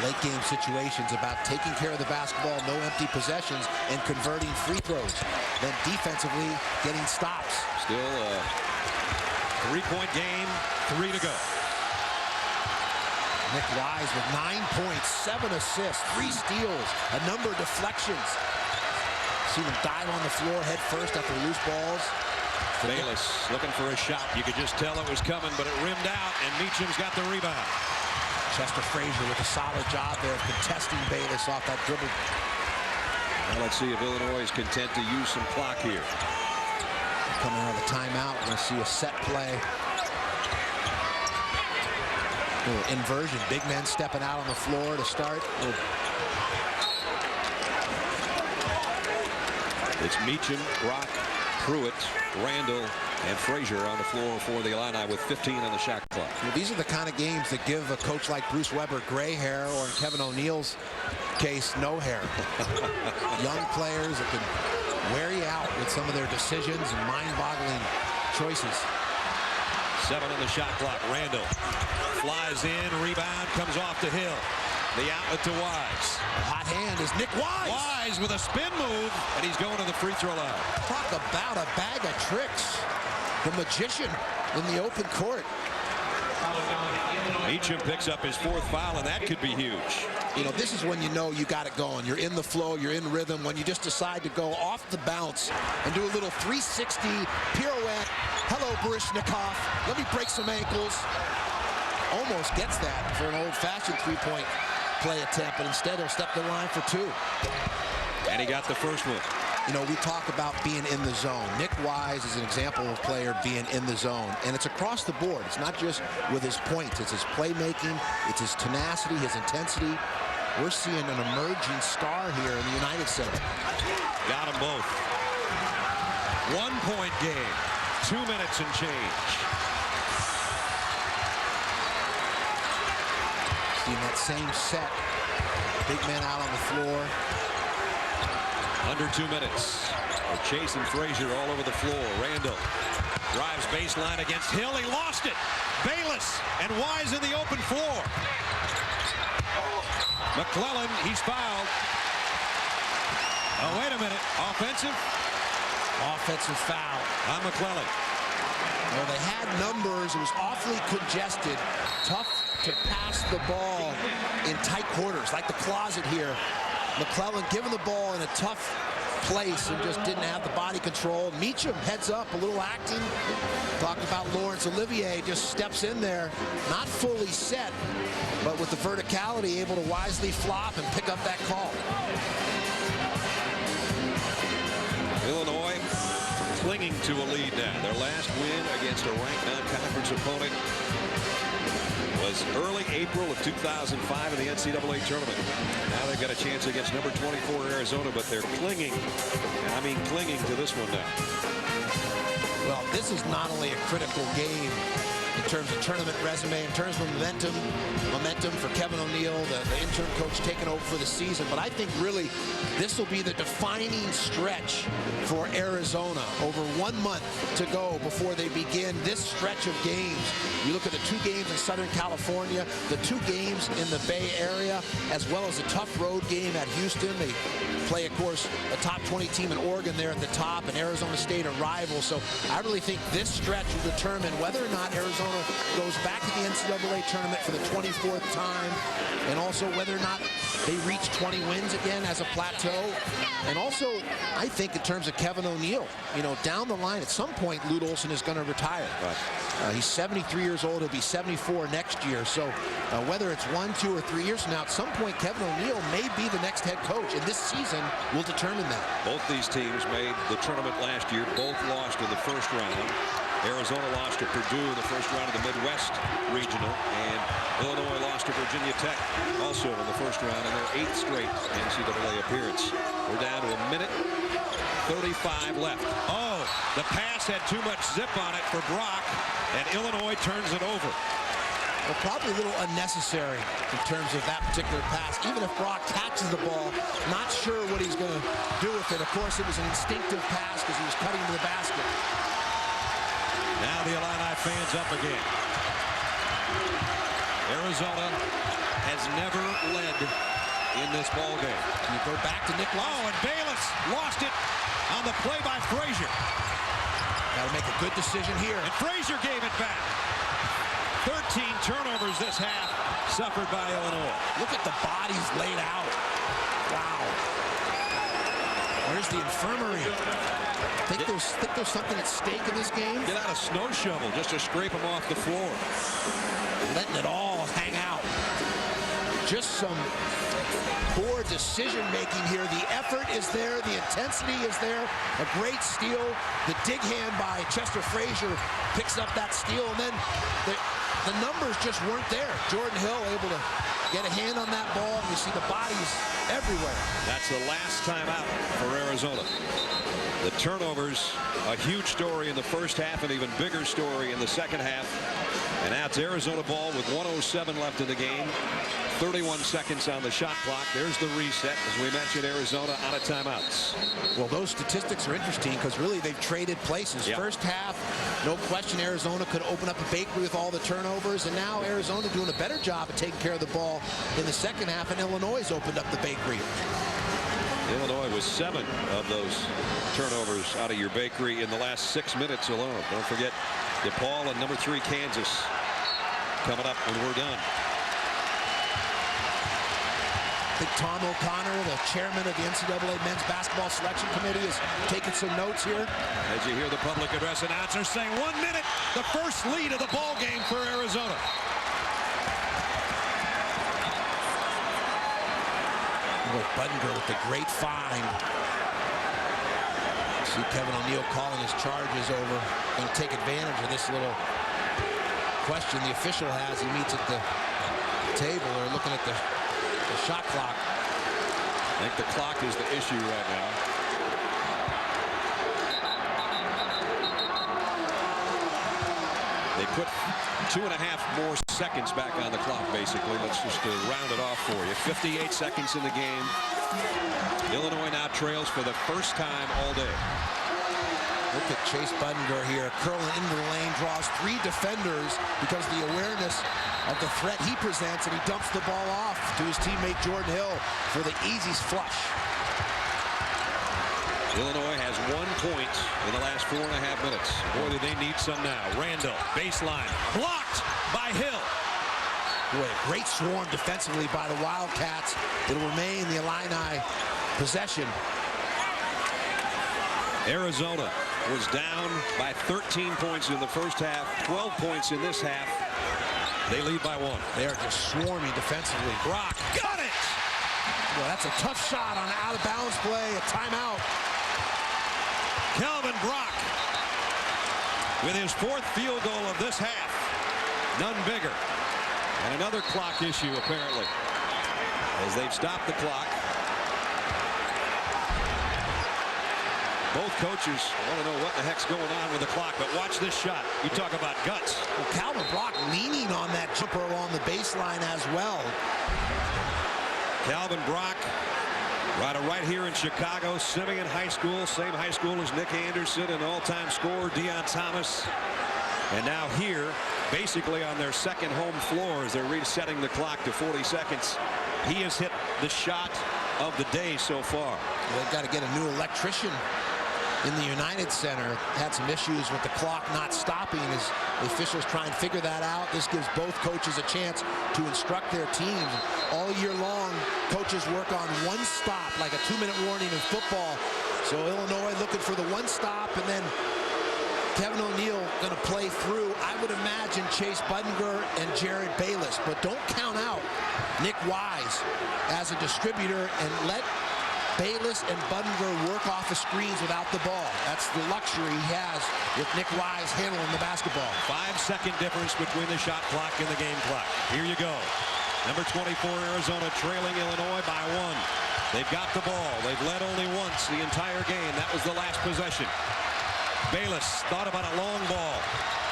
Late game situations about taking care of the basketball, no empty possessions, and converting free throws. Then defensively, getting stops. Still a 3-point game, 3 to go. Nick Wise with 9 points, 7 assists, 3 steals, a number of deflections. See them dive on the floor head first after loose balls. Bayless looking for a shot. You could just tell it was coming, but it rimmed out, and Meacham's got the rebound. Chester Frazier with a solid job there of contesting Bayless off that dribble. Now let's see if Illinois is content to use some clock here. Coming out of the timeout, we're going to see a set play. Inversion, big men stepping out on the floor to start. It's Meacham, Brock, Pruitt, Randall, and Frazier on the floor for the Illini with 15 on the shot clock. Well, these are the kind of games that give a coach like Bruce Weber gray hair, or in Kevin O'Neal's case, no hair. Young players that can wear you out with some of their decisions and mind-boggling choices. 7 on the shot clock. Randall flies in, rebound, comes off to Hill. The outlet to Wise. Hot hand is Nick Wise. Wise with a spin move, and he's going to the free throw line. Talk about a bag of tricks. The magician in the open court. Meacham picks up his 4th foul, and that could be huge. You know, this is when you know you got it going. You're in the flow, you're in rhythm. When you just decide to go off the bounce and do a little 360 pirouette. Hello, Barishnikov. Let me break some ankles. Almost gets that for an old-fashioned three-point play attempt, but instead he'll step the line for 2. And he got the first one. You know, we talk about being in the zone. Nick Wise is an example of a player being in the zone, and it's across the board. It's not just with his points. It's his playmaking. It's his tenacity, his intensity. We're seeing an emerging star here in the United Center. Got them both. 1-point game. 2 minutes and change. In that same set, big man out on the floor. Under 2 minutes. We're chasing Frazier all over the floor. Randall drives baseline against Hill. He lost it. Bayless and Wise in the open floor. McClellan, he's fouled. Oh, wait a minute. Offensive? Offensive foul on McClellan. Well, they had numbers. It was awfully congested. Tough to pass the ball in tight quarters, like the closet here. McClellan giving the ball in a tough place and just didn't have the body control. Meacham heads up, a little acting. Talked about Lawrence Olivier, just steps in there, not fully set, but with the verticality, able to wisely flop and pick up that call. Illinois clinging to a lead now. Their last win against a ranked non-conference opponent was early April of 2005 in the NCAA tournament. Now they've got a chance against number 24 Arizona, but they're clinging, and I mean clinging to this one now. Well, this is not only a critical game in terms of tournament resume, in terms of momentum for Kevin O'Neill, the interim coach taking over for the season, but I think really this will be the defining stretch for Arizona. Over 1 month to go before they begin this stretch of games. You look at the 2 games in Southern California, the 2 games in the Bay Area, as well as a tough road game at Houston. They play, of course, a top 20 team in Oregon there at the top, and Arizona State a rival. So I really think this stretch will determine whether or not Arizona goes back to the NCAA tournament for the 24th time, and also whether or not they reach 20 wins again as a plateau. And also, I think in terms of Kevin O'Neill, you know, down the line, at some point, Lute Olson is going to retire. Right. He's 73 years old. He'll be 74 next year. So whether it's 1, 2, or 3 years from now, at some point, Kevin O'Neill may be the next head coach, and this season will determine that. Both these teams made the tournament last year. Both lost in the first round. Arizona lost to Purdue in the first round of the Midwest Regional, and Illinois lost to Virginia Tech also in the first round in their 8th straight NCAA appearance. We're down to 1 minute 35 left. Oh, the pass had too much zip on it for Brock, and Illinois turns it over. Well, probably a little unnecessary in terms of that particular pass. Even if Brock catches the ball, not sure what he's going to do with it. Of course, it was an instinctive pass because he was cutting to the basket. Now the Illini fans up again. Arizona has never led in this ball game. You go back to Nick Wise. Oh, and Bayless lost it on the play by Frazier. Got to make a good decision here. And Frazier gave it back. 13 turnovers this half suffered by Illinois. Look at the bodies laid out. Wow. Where's the infirmary? Think there's something at stake in this game? Get out a snow shovel just to scrape them off the floor. Letting it all hang out. Just some poor decision making here. The effort is there. The intensity is there. A great steal. The dig hand by Chester Frazier picks up that steal. And then the numbers just weren't there. Jordan Hill able to get a hand on that ball. And you see the bodies everywhere. That's the last time out for Arizona. The turnovers, a huge story in the first half, an even bigger story in the second half. And now it's Arizona ball with 1:07 left in the game. 31 seconds on the shot clock. There's the reset. As we mentioned, Arizona out of timeouts. Well, those statistics are interesting because really they've traded places. Yep. First half, no question, Arizona could open up a bakery with all the turnovers, and now Arizona doing a better job of taking care of the ball in the second half, and Illinois has opened up the bakery. Illinois was 7 of those turnovers out of your bakery in the last 6 minutes alone. Don't forget DePaul and number 3 Kansas coming up when we're done. I think Tom O'Connor, the chairman of the NCAA Men's Basketball Selection Committee, is taking some notes here. As you hear the public address announcer saying 1 minute, the first lead of the ball game for Arizona. Boy, Budinger with the great find. See Kevin O'Neill calling his charges over. Going to take advantage of this little question the official has. He meets at the table or looking at the shot clock. I think the clock is the issue right now. They put 2.5 more seconds back on the clock, basically. Let's just round it off for you. 58 seconds in the game. Illinois now trails for the first time all day. Look at Chase Budinger here, curling into the lane, draws 3 defenders because of the awareness of the threat he presents, and he dumps the ball off to his teammate Jordan Hill for the easy flush. Illinois has 1 point in the last 4.5 minutes. Boy, do they need some now. Randall, baseline, blocked by Hill. Boy, a great swarm defensively by the Wildcats. It'll remain the Illini possession. Arizona was down by 13 points in the first half, 12 points in this half. They lead by 1. They are just swarming defensively. Brock got it! Well, that's a tough shot on an out-of-bounds play, a timeout. Kelvin Brock with his 4th field goal of this half. None bigger. And another clock issue, apparently, as they've stopped the clock. Both coaches want to know what the heck's going on with the clock, but watch this shot. You talk about guts. Well, Calvin Brock leaning on that jumper along the baseline as well. Calvin Brock, right here in Chicago, Simeon High School, same high school as Nick Anderson, and all-time scorer Deion Thomas. And now here, basically on their second home floor as they're resetting the clock to 40 seconds. He has hit the shot of the day so far. They've got to get a new electrician in the United Center. Had some issues with the clock not stopping as the officials try and figure that out. This gives both coaches a chance to instruct their teams. All year long, coaches work on one stop, like a 2-minute warning in football. So Illinois looking for the one stop, and then Kevin O'Neill going to play through, I would imagine, Chase Budinger and Jared Bayless. But don't count out Nick Wise as a distributor and let Bayless and Budinger work off the screens without the ball. That's the luxury he has with Nick Wise handling the basketball. 5-second difference between the shot clock and the game clock. Here you go. Number 24, Arizona, trailing Illinois by 1. They've got the ball. They've led only once the entire game. That was the last possession. Bayless thought about a long ball.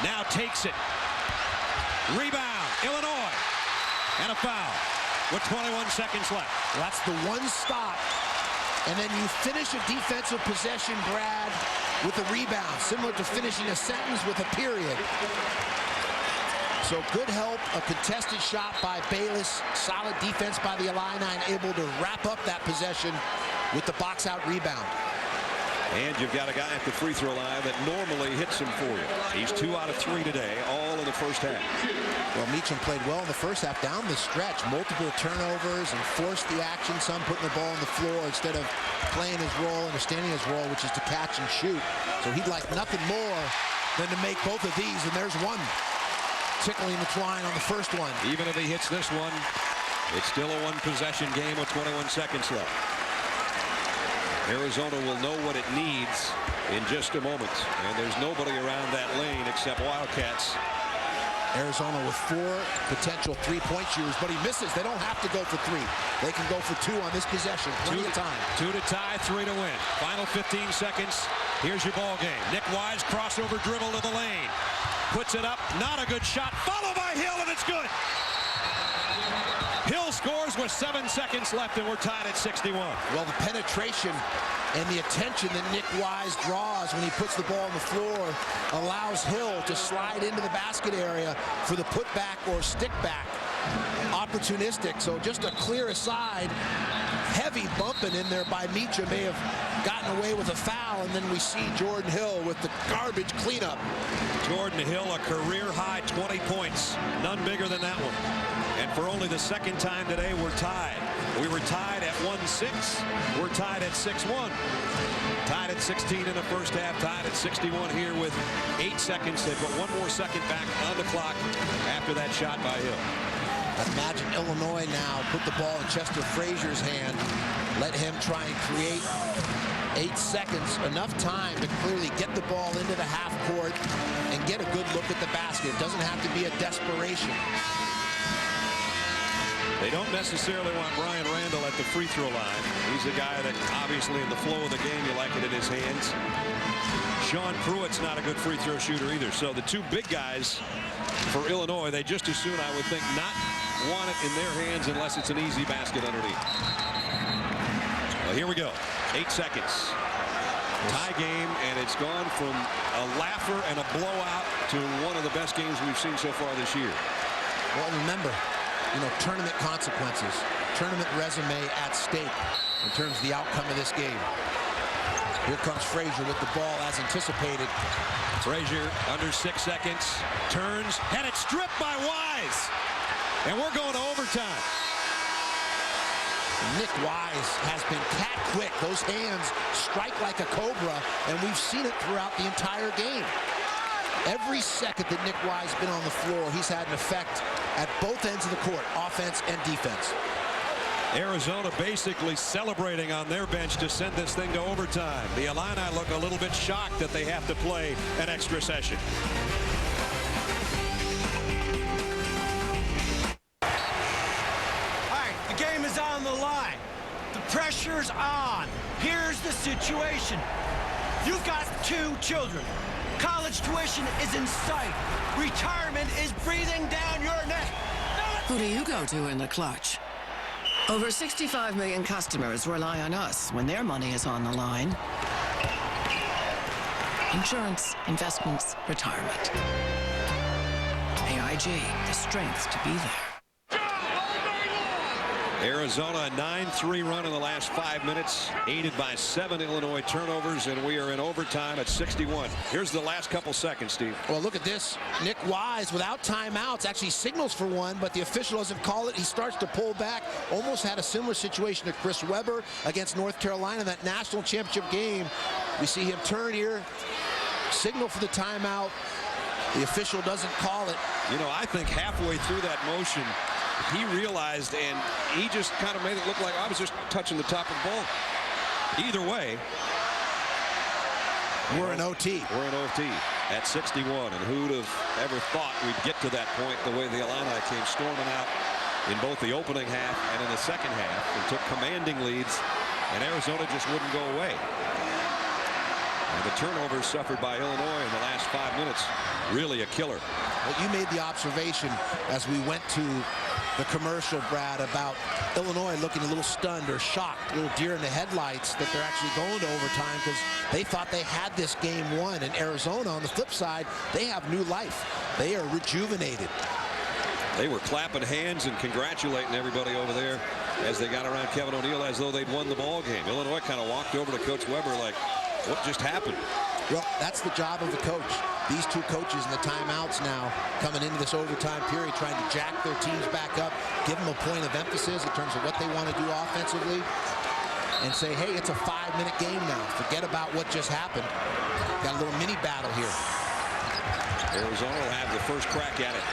Now takes it. Rebound, Illinois. And a foul with 21 seconds left. Well, that's the one stop. And then you finish a defensive possession, Brad, with a rebound, similar to finishing a sentence with a period. So good help, a contested shot by Bayless, solid defense by the Illini, able to wrap up that possession with the box-out rebound. And you've got a guy at the free throw line that normally hits him for you. He's 2 out of 3 today, all in the first half. Well, Meacham played well in the first half down the stretch. Multiple turnovers and forced the action, some putting the ball on the floor instead of playing his role, understanding his role, which is to catch and shoot. So he'd like nothing more than to make both of these, and there's one tickling the twine on the first one. Even if he hits this one, it's still a one-possession game with 21 seconds left. Arizona will know what it needs in just a moment. And there's nobody around that lane except Wildcats. Arizona with 4 potential three-point shooters, but he misses. They don't have to go for 3. They can go for 2 on this possession. Plenty of time. 2 to tie, 3 to win. Final 15 seconds. Here's your ball game. Nick Wise, crossover dribble to the lane. Puts it up. Not a good shot. Followed by Hill, and it's good. Hill scores with 7 seconds left, and we're tied at 61. Well, the penetration and the attention that Nick Wise draws when he puts the ball on the floor allows Hill to slide into the basket area for the putback or stick back. Opportunistic, so just a clear aside. Heavy bumping in there by Micha, may have gotten away with a foul, and then we see Jordan Hill with the garbage cleanup. Jordan Hill, a career-high 20 points. None bigger than that one. And for only the second time today, we're tied. We were tied at 1-6. We're tied at 6-1. Tied at 16 in the first half, tied at 61 here with 8 seconds. They put 1 more second back on the clock after that shot by Hill. Imagine Illinois now put the ball in Chester Frazier's hand. Let him try and create 8 seconds, enough time to clearly get the ball into the half court and get a good look at the basket. It doesn't have to be a desperation. They don't necessarily want Brian Randall at the free throw line. He's a guy that obviously in the flow of the game you like it in his hands. Sean Pruitt's not a good free throw shooter either. So the 2 big guys for Illinois, they just as soon, I would think, not want it in their hands unless it's an easy basket underneath. Well, here we go. 8 seconds. Tie game, and it's gone from a laugher and a blowout to one of the best games we've seen so far this year. Well, remember, tournament consequences, tournament resume at stake in terms of the outcome of this game. Here comes Frazier with the ball as anticipated. Frazier under 6 seconds, turns, and it's stripped by Wise. And we're going to overtime. Nick Wise has been cat quick. Those hands strike like a cobra, and we've seen it throughout the entire game. Every second that Nick Wise has been on the floor, he's had an effect at both ends of the court, offense and defense. Arizona basically celebrating on their bench to send this thing to overtime. The Illini look a little bit shocked that they have to play an extra session. All right, the game is on the line. The pressure's on. Here's the situation. You've got 2 children. College tuition is in sight. Retirement is breathing down your neck. Who do you go to in the clutch? Over 65 million customers rely on us when their money is on the line. Insurance, investments, retirement. AIG, the strength to be there. Arizona, a 9-3 run in the last 5 minutes, aided by 7 Illinois turnovers, and we are in overtime at 61. Here's the last couple seconds, Steve. Well, look at this. Nick Wise, without timeouts, actually signals for one, but the official doesn't call it. He starts to pull back. Almost had a similar situation to Chris Webber against North Carolina in that national championship game. We see him turn here, signal for the timeout. The official doesn't call it. I think halfway through that motion, he realized, and he just kind of made it look like I was just touching the top of the ball. Either way, we're in OT. We're in OT at 61, and who'd have ever thought we'd get to that point the way the Illini came storming out in both the opening half and in the second half and took commanding leads, and Arizona just wouldn't go away. And the turnovers suffered by Illinois in the last 5 minutes, really a killer. Well, you made the observation as we went to the commercial, Brad, about Illinois looking a little stunned or shocked, a little deer in the headlights that they're actually going to overtime because they thought they had this game won. And Arizona, on the flip side, they have new life. They are rejuvenated. They were clapping hands and congratulating everybody over there as they got around Kevin O'Neal as though they'd won the ball game. Illinois kind of walked over to Coach Webber like, what just happened? Well, that's the job of the coach. These 2 coaches in the timeouts now coming into this overtime period trying to jack their teams back up, give them a point of emphasis in terms of what they want to do offensively, and say, hey, it's a 5-minute game now. Forget about what just happened. Got a little mini battle here. Arizona will have the first crack at it.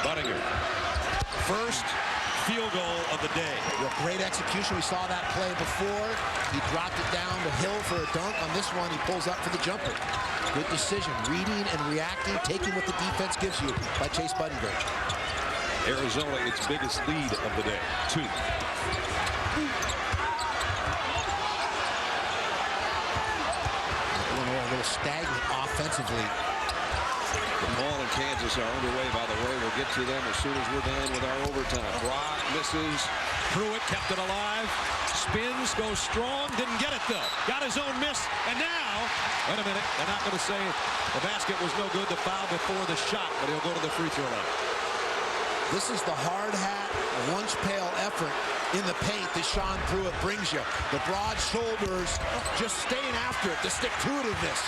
Buttinger. First field goal of the day. Well, great execution. We saw that play before. He dropped it down to Hill for a dunk. On this one, he pulls up for the jumper. Good decision. Reading and reacting, taking what the defense gives you by Chase Budenberg. Arizona, its biggest lead of the day, 2. Illinois a little stagnant offensively. DePaul and Kansas are underway, by the way. We'll get to them as soon as we're done with our overtime. Brock misses. Pruitt kept it alive. Spins, goes strong, didn't get it though. Got his own miss, and now, wait a minute, they're not going to say the basket was no good, the foul before the shot, but he'll go to the free throw line. This is the hard hat, lunch pail effort in the paint that Sean Pruitt brings you. The broad shoulders, just staying after it, the stick-to-itiveness,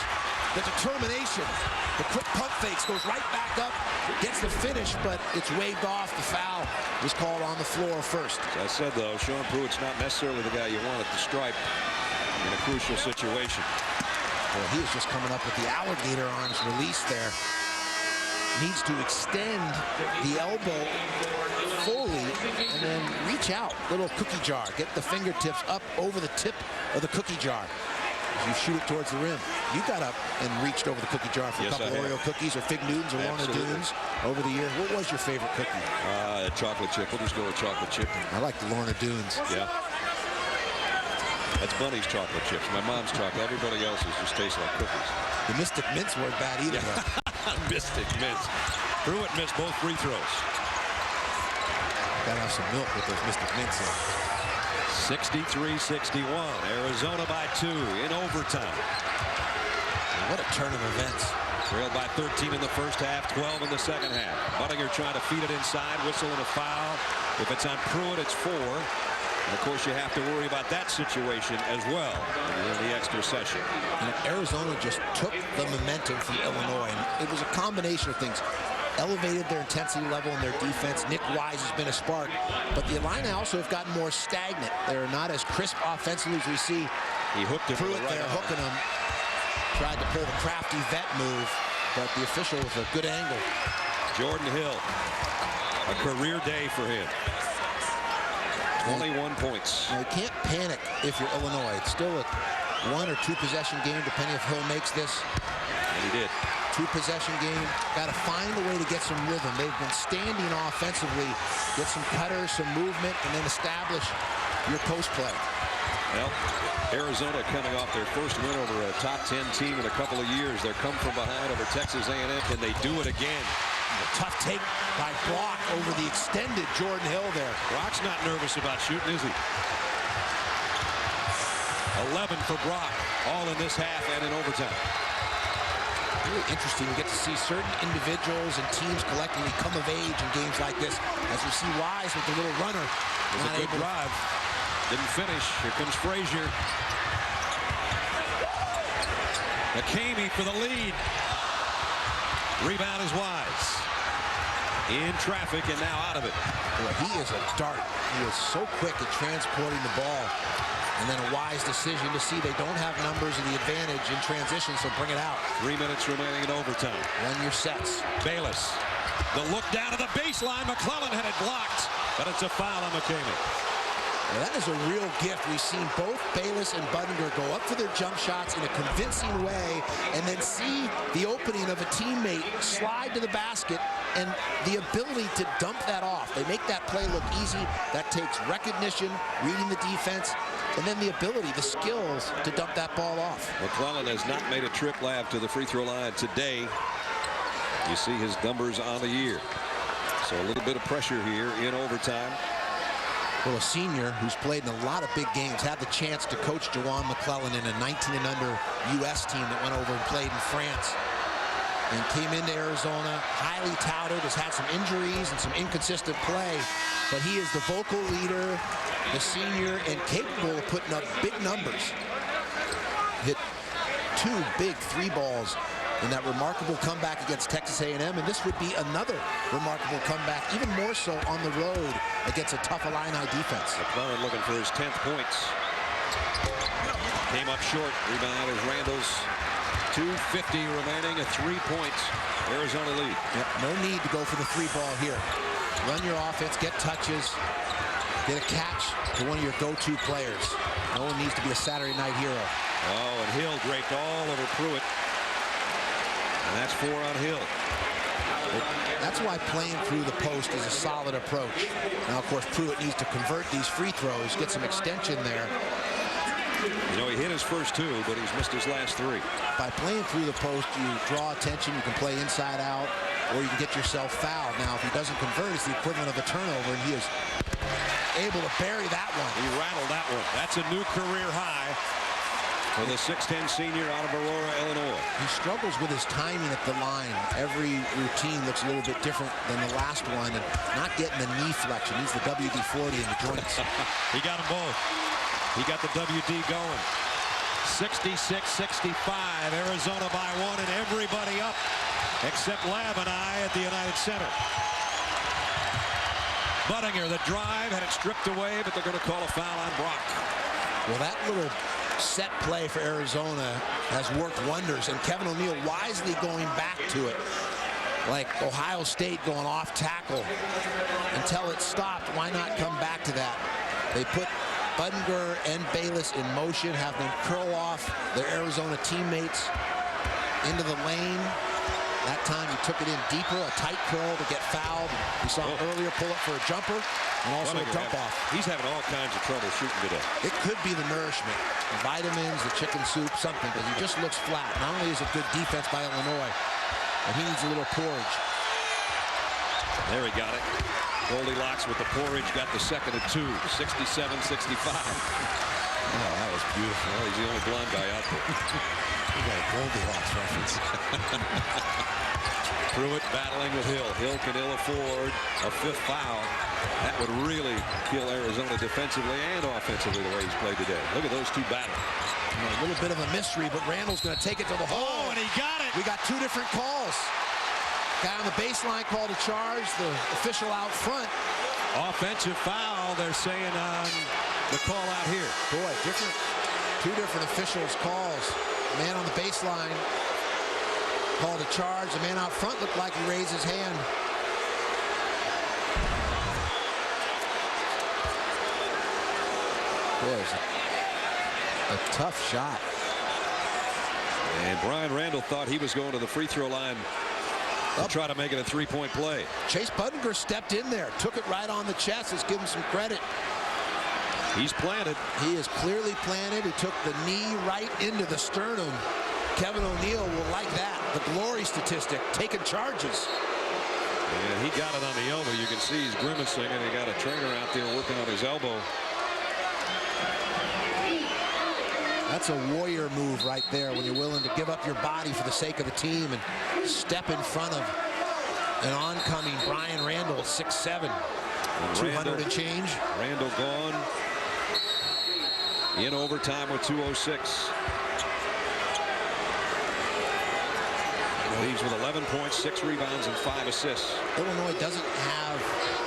the determination. The quick pump fakes, goes right back up, gets the finish, but it's waved off. The foul was called on the floor first. As I said, though, Sean Pruitt's not necessarily the guy you want at the stripe in a crucial situation. Well, he is just coming up with the alligator arms release there. Needs to extend the elbow fully and then reach out. Little cookie jar. Get the fingertips up over the tip of the cookie jar. As you shoot it towards the rim. You got up and reached over the cookie jar for a couple Oreo cookies or Fig Newtons or Lorna Doones over the years. What was your favorite cookie? Chocolate chip. We'll just go with chocolate chip. I like the Lorna Doones. Yeah. That's Bunny's chocolate chips. My mom's chocolate. Everybody else's just tastes like cookies. The Mystic Mints weren't bad either. Yeah. Mystic Mints. Pruitt missed both free throws. Gotta have some milk with those Mystic Mints in. 63-61. Arizona by 2 in overtime. What a turn of events. Trailed by 13 in the first half, 12 in the second half. Buttinger trying to feed it inside, whistle and a foul. If it's on Pruitt, it's 4. And of course, you have to worry about that situation as well in the extra session. And Arizona just took the momentum from Illinois. And it was a combination of things. Elevated their intensity level in their defense. Nick Wise has been a spark. But the Illini also have gotten more stagnant. They're not as crisp offensively as we see. He hooked it Pruitt right there, hooking him. Tried to pull the crafty vet move, but the official with a good angle. Jordan Hill, a career day for him. 21 points. Now, you can't panic if you're Illinois. It's still a 1 or 2 possession game, depending if Hill makes this. And he did. 2 possession game. Got to find a way to get some rhythm. They've been standing offensively, get some cutters, some movement, and then establish your post play. Well, Arizona coming off their first win over a top 10 team in a couple of years. They're come from behind over Texas A&M. Can they do it again? A tough take by Brock over the extended Jordan Hill there. Brock's not nervous about shooting, is he? 11 for Brock, all in this half and in overtime. Really interesting. You get to see certain individuals and teams collectively come of age in games like this. As we see Wise with the little runner. It was a good drive. Didn't finish. Here comes Frazier. McCamey for the lead. Rebound is Wise. In traffic and now out of it. Boy, he is a dart. He is so quick at transporting the ball. And then a wise decision to see they don't have numbers of the advantage in transition, so bring it out. 3 minutes remaining in overtime. Run your sets. Bayless. The look down to the baseline. McClellan had it blocked, but it's a foul on McCamey. Now, that is a real gift. We've seen both Bayless and Budinger go up for their jump shots in a convincing way and then see the opening of a teammate slide to the basket and the ability to dump that off. They make that play look easy. That takes recognition, reading the defense, and then the ability, the skills to dump that ball off. McClellan has not made a trip lab to the free throw line today. You see his numbers on the year. So a little bit of pressure here in overtime. Well, a senior who's played in a lot of big games had the chance to coach Jawan McClellan in a 19 and under U.S. team that went over and played in France and came into Arizona, highly touted, has had some injuries and some inconsistent play, but he is the vocal leader, the senior, and capable of putting up big numbers. Hit 2 big 3 balls in that remarkable comeback against Texas A&M, and this would be another remarkable comeback, even more so on the road against a tough Illini defense. McClellan looking for his 10th points. Came up short. Rebound is Randall's. 2:50 remaining, a 3-point Arizona lead. Yep, no need to go for the 3 ball here. Run your offense, get touches, Get a catch to one of your go-to players. No one needs to be a Saturday night hero. Oh, and Hill draped all over Pruitt. And that's 4 on Hill. That's why playing through the post is a solid approach. Now, of course, Pruitt needs to convert these free throws, get some extension there. You know, he hit his first 2, but he's missed his last 3. By playing through the post, you draw attention. You can play inside out, or you can get yourself fouled. Now, if he doesn't convert, it's the equivalent of a turnover, and he is able to bury that one. He rattled that one. That's a new career high for the 6'10 senior out of Aurora, Illinois. He struggles with his timing at the line. Every routine looks a little bit different than the last one, and not getting the knee flexion. He's the WD-40 in the joints. He got them both. He got the WD going. 66-65. Arizona by 1, and everybody up except Lab and I at the United Center. Buttinger, the drive, had it stripped away, but they're going to call a foul on Brock. Well, that little set play for Arizona has worked wonders, and Kevin O'Neill wisely going back to it. Like Ohio State going off tackle until it stopped. Why not come back to that? They put Buttinger and Bayless in motion, have them curl off their Arizona teammates into the lane. That time he took it in deeper, a tight curl to get fouled. We saw him earlier pull up for a jumper and also a dump off. He's having all kinds of trouble shooting today. It could be the nourishment, the vitamins, the chicken soup, something, because he just looks flat. Not only is it good defense by Illinois, but he needs a little porridge. There he got it. Goldilocks with the porridge got the second of 2, 67-65. Oh, that was beautiful. Well, he's the only blonde guy out there. We got a Goldilocks reference. Pruitt battling with Hill. Hill can ill afford a 5th foul. That would really kill Arizona defensively and offensively the way he's played today. Look at those 2 battling. A little bit of a mystery, but Randall's going to take it to the hole. Oh, and he got it. We got 2 different calls. Guy on the baseline called a charge. The official out front. Offensive foul, they're saying on the call out here. Boy, 2 different officials' calls. The man on the baseline called a charge. The man out front looked like he raised his hand. Boy, it's a tough shot. And Brian Randall thought he was going to the free throw line to try to make it a 3-point play. Chase Buttinger stepped in there, took it right on the chest. Let's give him some credit. He's planted. He is clearly planted. He took the knee right into the sternum. Kevin O'Neill will like that. The glory statistic, taking charges. And he got it on the elbow. You can see he's grimacing, and he got a trainer out there working on his elbow. That's a warrior move right there, when you're willing to give up your body for the sake of the team and step in front of an oncoming Brian Randall, 6'7", 200 and change. Randall gone in overtime with 2:06. Leaves with 11 points, 6 rebounds, and 5 assists. Illinois doesn't have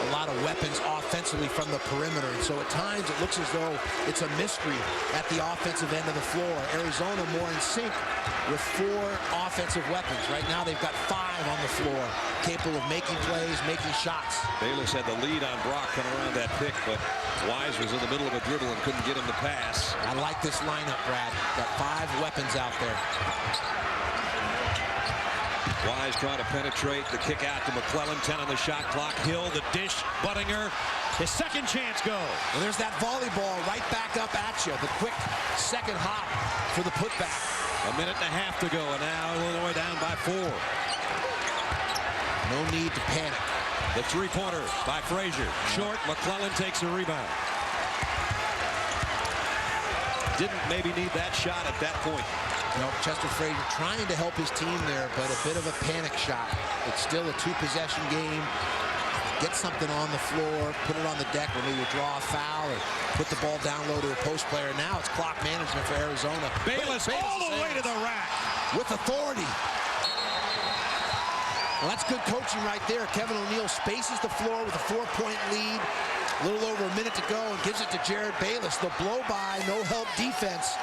a lot of weapons offensively from the perimeter, and so at times it looks as though it's a mystery at the offensive end of the floor. Arizona more in sync with 4 offensive weapons. Right now they've got 5 on the floor, capable of making plays, making shots. Bayless had the lead on Brock coming around that pick, but Wise was in the middle of a dribble and couldn't get him to pass. I like this lineup, Brad. Got 5 weapons out there. Wise trying to penetrate. The kick out to McClellan. 10 on the shot clock. Hill, the dish. Buttinger. His second chance goes. And there's that volleyball right back up at you. The quick second hop for the putback. A minute and a half to go, and now Illinois down by 4. No need to panic. The 3-pointer by Frazier. Short. McClellan takes a rebound. Didn't maybe need that shot at that point. You know, Chester Frazier trying to help his team there, but a bit of a panic shot. It's still a 2-possession game. Get something on the floor, put it on the deck, or maybe draw a foul, or put the ball down low to a post player. Now it's clock management for Arizona. Bayless all the way to the rack. With authority. Well, that's good coaching right there. Kevin O'Neill spaces the floor with a 4-point lead. A little over a minute to go, and gives it to Jared Bayless. The blow-by, no-help defense.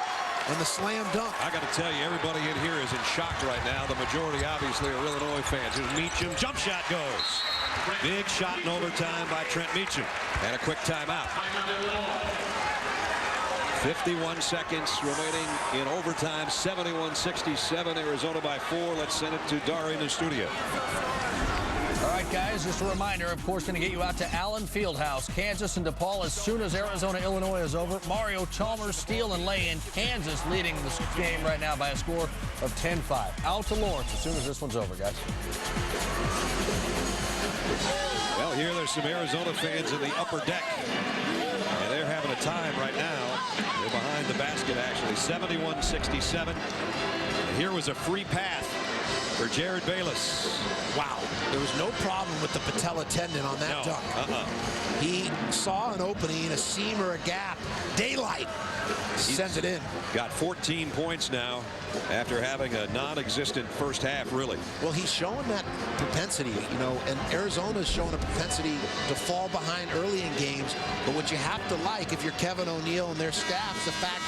And the slam dunk. I got to tell you, everybody in here is in shock right now. The majority, obviously, are Illinois fans. Here's Meacham. Jump shot goes. Big shot in overtime by Trent Meacham. And a quick timeout. 51 seconds remaining in overtime. 71-67. Arizona by 4. Let's send it to Dari in the studio. All right, guys, just a reminder, of course, going to get you out to Allen Fieldhouse, Kansas and DePaul as soon as Arizona, Illinois is over. Mario Chalmers, steal and lay in. Kansas leading this game right now by a score of 10-5. Out to Lawrence as soon as this one's over, guys. Well, here there's some Arizona fans in the upper deck. And they're having a time right now. They're behind the basket, actually. 71-67. Here was a free pass for Jared Bayless. Wow. There was no problem with the patella tendon on that dunk. He saw an opening, a seam or a gap. Daylight. Sends it in. Got 14 points now after having a non-existent first half, really. Well, he's showing that propensity, you know, and Arizona's showing a propensity to fall behind early in games. But what you have to like, if you're Kevin O'Neill and their staff, is the fact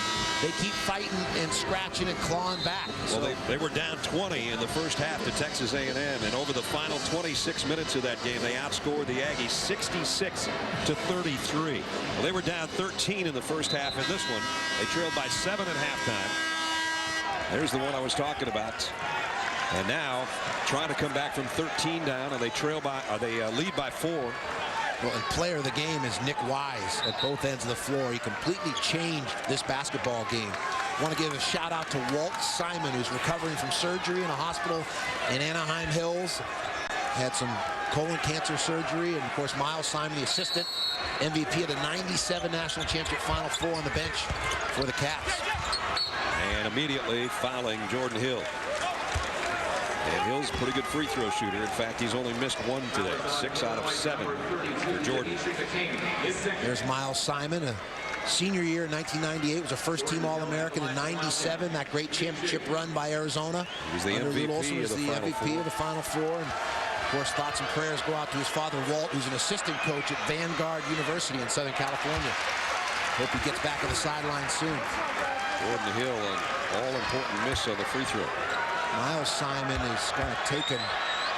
they keep fighting and scratching and clawing back. Well, they were down 20 in the first half to Texas A&M, and over the final 26 minutes of that game, they outscored the Aggies 66-33. Well, they were down 13 in the first half in this one. They trailed by 7 at halftime. There's the one I was talking about. And now trying to come back from 13 down, and they lead by 4. Well, and player of the game is Nick Wise at both ends of the floor. He completely changed this basketball game. I want to give a shout out to Walt Simon, who's recovering from surgery in a hospital in Anaheim Hills. Had some colon cancer surgery. And of course, Miles Simon, the assistant MVP of the '97 National Championship Final Four, on the bench for the Cats. And immediately fouling Jordan Hill. And Hill's a pretty good free throw shooter. In fact, he's only missed 1 today. 6 out of 7 for Jordan. There's Miles Simon, a senior year in 1998. Was a first-team All-American in '97. That great championship run by Arizona. He was the MVP of the Final Four. And of course, thoughts and prayers go out to his father, Walt, who's an assistant coach at Vanguard University in Southern California. Hope he gets back on the sideline soon. Jordan Hill, an all-important miss on the free throw. Miles Simon is kind of taking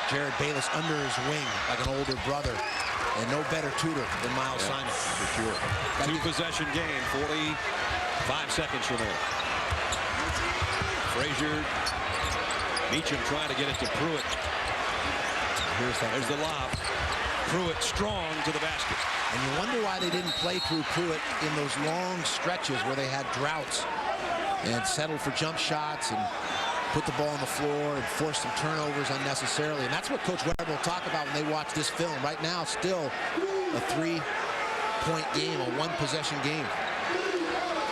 Jared Bayless under his wing like an older brother, and no better tutor than Miles Simon. For sure. 2-possession game, 45 seconds remaining. Frazier, Meacham trying to get it to Pruitt. There's the lob. Pruitt strong to the basket. And you wonder why they didn't play through Pruitt in those long stretches where they had droughts and settled for jump shots and put the ball on the floor and force some turnovers unnecessarily. And that's what Coach Weber will talk about when they watch this film. Right now, still a 3-point game, a 1-possession game.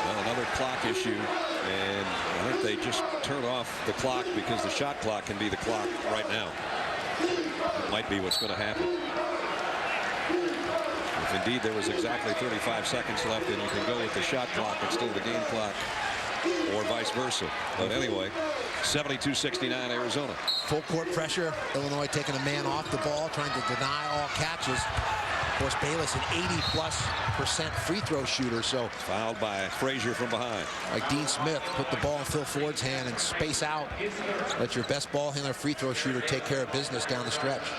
Well, another clock issue. And I think they just turn off the clock because the shot clock can be the clock right now. It might be what's going to happen. If indeed there was exactly 35 seconds left, then you can go with the shot clock instead of the game clock, or vice versa. But anyway, 72-69 Arizona. Full court pressure. Illinois taking a man off the ball, trying to deny all catches. Of course, Bayless, an 80+% free throw shooter. So fouled by Frazier from behind. Like Dean Smith, put the ball in Phil Ford's hand and space out. Let your best ball handler, free throw shooter, take care of business down the stretch.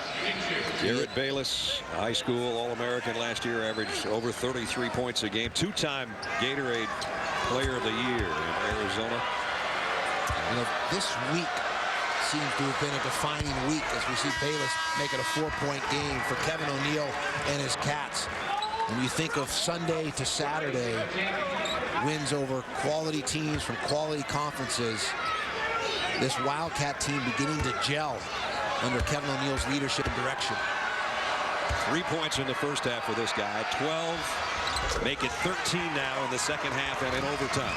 Jared Bayless, high school All-American last year, averaged over 33 points a game. 2-time Gatorade Player of the Year in Arizona. You know, this week seems to have been a defining week as we see Bayless make it a 4-point game for Kevin O'Neill and his Cats. When you think of Sunday to Saturday, wins over quality teams from quality conferences, this Wildcat team beginning to gel under Kevin O'Neill's leadership and direction. 3 points in the first half for this guy. 12, make it 13 now in the second half and in overtime.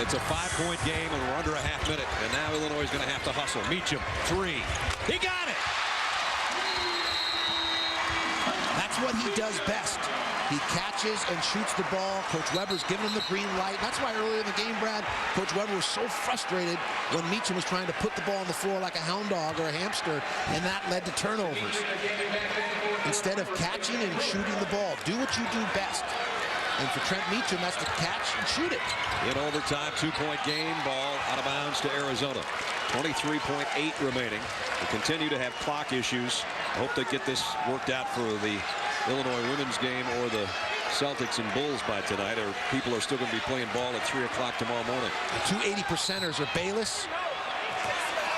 It's a 5-point game, and we're under a half minute. And now Illinois is going to have to hustle. Meacham, 3. He got it! That's what he does best. He catches and shoots the ball. Coach Weber's giving him the green light. That's why earlier in the game, Brad, Coach Weber was so frustrated when Meacham was trying to put the ball on the floor like a hound dog or a hamster, and that led to turnovers. Instead of catching and shooting the ball, do what you do best. And for Trent Meacham, that's to catch and shoot it. In overtime, 2-point game, ball out of bounds to Arizona. 23.8 remaining. They continue to have clock issues I hope they get this worked out for the Illinois women's game or the Celtics and Bulls by tonight, or people are still going to be playing ball at 3 o'clock tomorrow morning. The 2 80%ers are Bayless,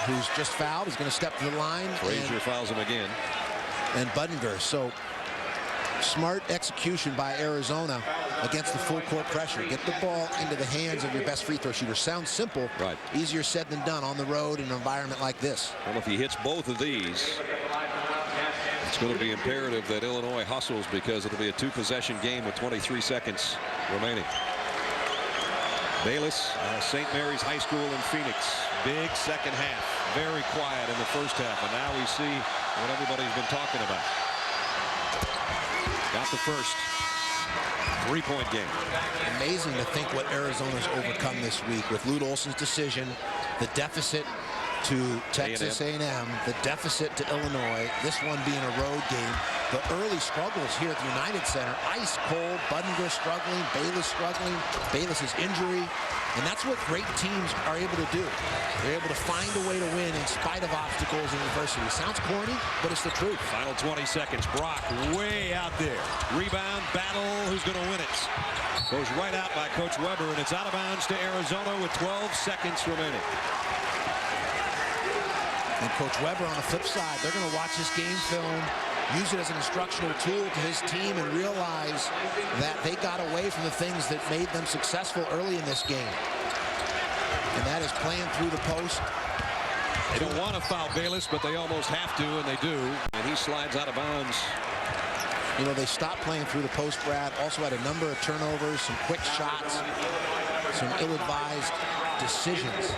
who's just fouled, is going to step to the line. Frazier fouls him again. And Budinger. So smart execution by Arizona against the full court pressure. Get the ball into the hands of your best free throw shooter. Sounds simple. Right. Easier said than done on the road in an environment like this. Well, if he hits both of these, it's going to be imperative that Illinois hustles, because it'll be a 2-possession game with 23 seconds remaining. Bayless, St. Mary's High School in Phoenix. Big second half. Very quiet in the first half, and now we see what everybody's been talking about. Got the first 3-point game. Amazing to think what Arizona's overcome this week with Lute Olson's decision, the deficit to Texas A&M, the deficit to Illinois, this one being a road game. The early struggles here at the United Center, ice cold, Budinger struggling, Bayless struggling, Bayless's injury, and that's what great teams are able to do. They're able to find a way to win in spite of obstacles and adversity. Sounds corny, but it's the truth. Final 20 seconds. Brock way out there. Rebound, battle, who's going to win it? Goes right out by Coach Weber, and it's out of bounds to Arizona with 12 seconds remaining. And Coach Weber on the flip side, they're going to watch this game film, use it as an instructional tool to his team, and realize that they got away from the things that made them successful early in this game. And that is playing through the post. They don't want to foul Bayless, but they almost have to, and they do. And he slides out of bounds. You know, they stopped playing through the post, Brad. Also had a number of turnovers, some quick shots, some ill-advised decisions.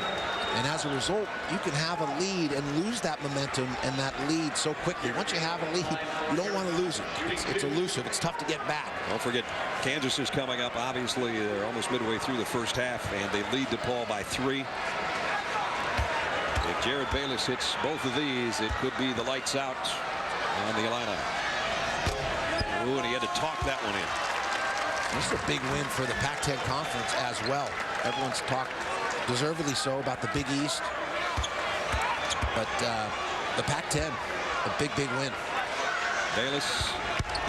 And as a result, you can have a lead and lose that momentum and that lead so quickly. Once you have a lead, you don't want to lose it. It's elusive. It's tough to get back. Don't forget, Kansas is coming up. Obviously, they're almost midway through the first half, and they lead DePaul by 3. If Jared Bayless hits both of these, it could be the lights out on the Illini. Ooh, and he had to talk that one in. This is a big win for the Pac-10 Conference as well. Everyone's talked deservedly so about the Big East, but the Pac-10, a big win. Bayless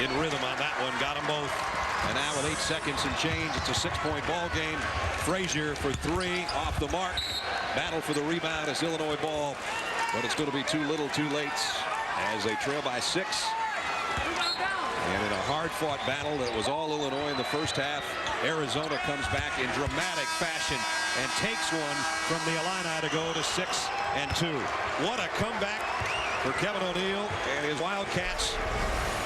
in rhythm on that one, got them both, and now with 8 seconds and change, it's a 6-point ball game. Frazier for 3 off the mark. Battle for the rebound as Illinois ball, but it's going to be too little too late as they trail by 6. And in a hard-fought battle that was all Illinois in the first half, Arizona comes back in dramatic fashion and takes one from the Illini to go to 6-2. What a comeback for Kevin O'Neal and his Wildcats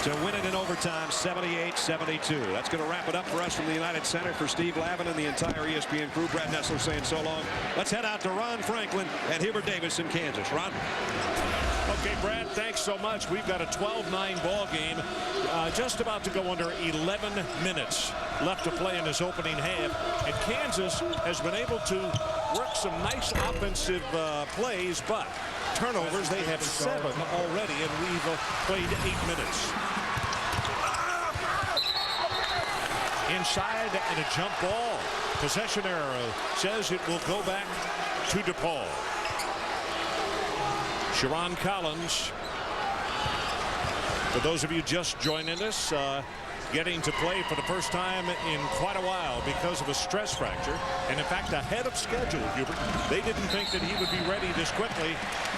to win it in overtime, 78-72. That's going to wrap it up for us from the United Center. For Steve Lavin and the entire ESPN crew, Brad Nessler saying so long. Let's head out to Ron Franklin and Hubert Davis in Kansas. Ron? Okay, Brad, thanks so much. We've got a 12-9 ball game, just about to go under 11 minutes left to play in this opening half. And Kansas has been able to work some nice offensive plays, but turnovers, they have 7 already, and we've played 8 minutes. Inside and a jump ball. Possession arrow says it will go back to DePaul. Sharon Collins, for those of you just joining us, getting to play for the first time in quite a while because of a stress fracture, and in fact ahead of schedule, Hubert. They didn't think that he would be ready this quickly,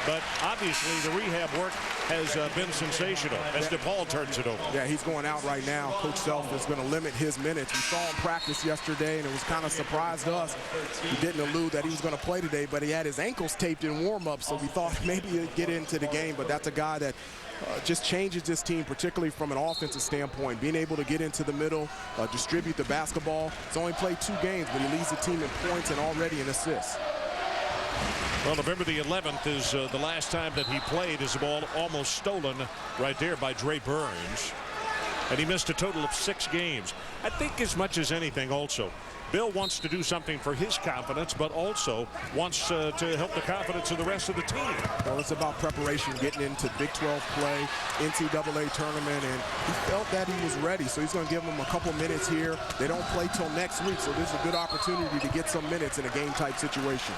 but obviously the rehab work has been sensational as DePaul turns it over. Yeah, he's going out right now. Coach Self is going to limit his minutes. We saw him practice yesterday, and it was kind of surprised us. He didn't allude that he was going to play today, but he had his ankles taped in warm-up, so we thought maybe he'd get into the game, but that's a guy that just changes this team, particularly from an offensive standpoint, being able to get into the middle, distribute the basketball. He's only played 2 games, but he leads the team in points and already in assists. Well, November the 11th is the last time that he played. His ball almost stolen right there by Dre Burns. And he missed a total of 6 games. I think as much as anything also, Bill wants to do something for his confidence, but also wants to help the confidence of the rest of the team. Well, it's about preparation, getting into Big 12 play, NCAA tournament, and he felt that he was ready, so he's going to give them a couple minutes here. They don't play till next week, so this is a good opportunity to get some minutes in a game-type situation.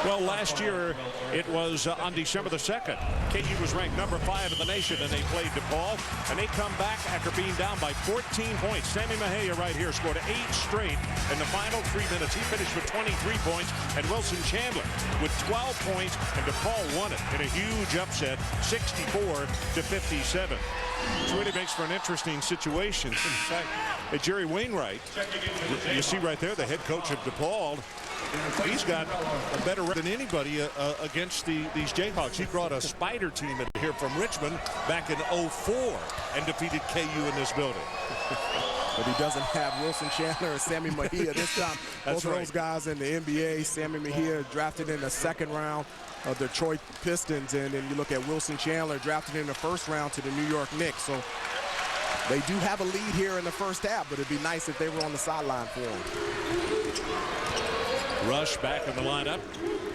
Well, last year it was on December the 2nd. KU was ranked number 5 in the nation, and they played DePaul, and they come back after being down by 14 points. Sammy Mejia right here scored 8 straight in the final 3 minutes. He finished with 23 points, and Wilson Chandler with 12 points, and DePaul won it in a huge upset, 64-57. Which really makes for an interesting situation. In fact, Jerry Wainwright, you see right there, the head coach of DePaul, he's got a better record than anybody against these Jayhawks. He brought a Spider team in here from Richmond back in '04 and defeated KU in this building. But he doesn't have Wilson Chandler and Sammy Mejia this time. Both of those guys in the NBA. Sammy Mejia drafted in the 2nd round of the Detroit Pistons, and then you look at Wilson Chandler drafted in the 1st round to the New York Knicks. So they do have a lead here in the first half, but it'd be nice if they were on the sideline for him. Rush back in the lineup.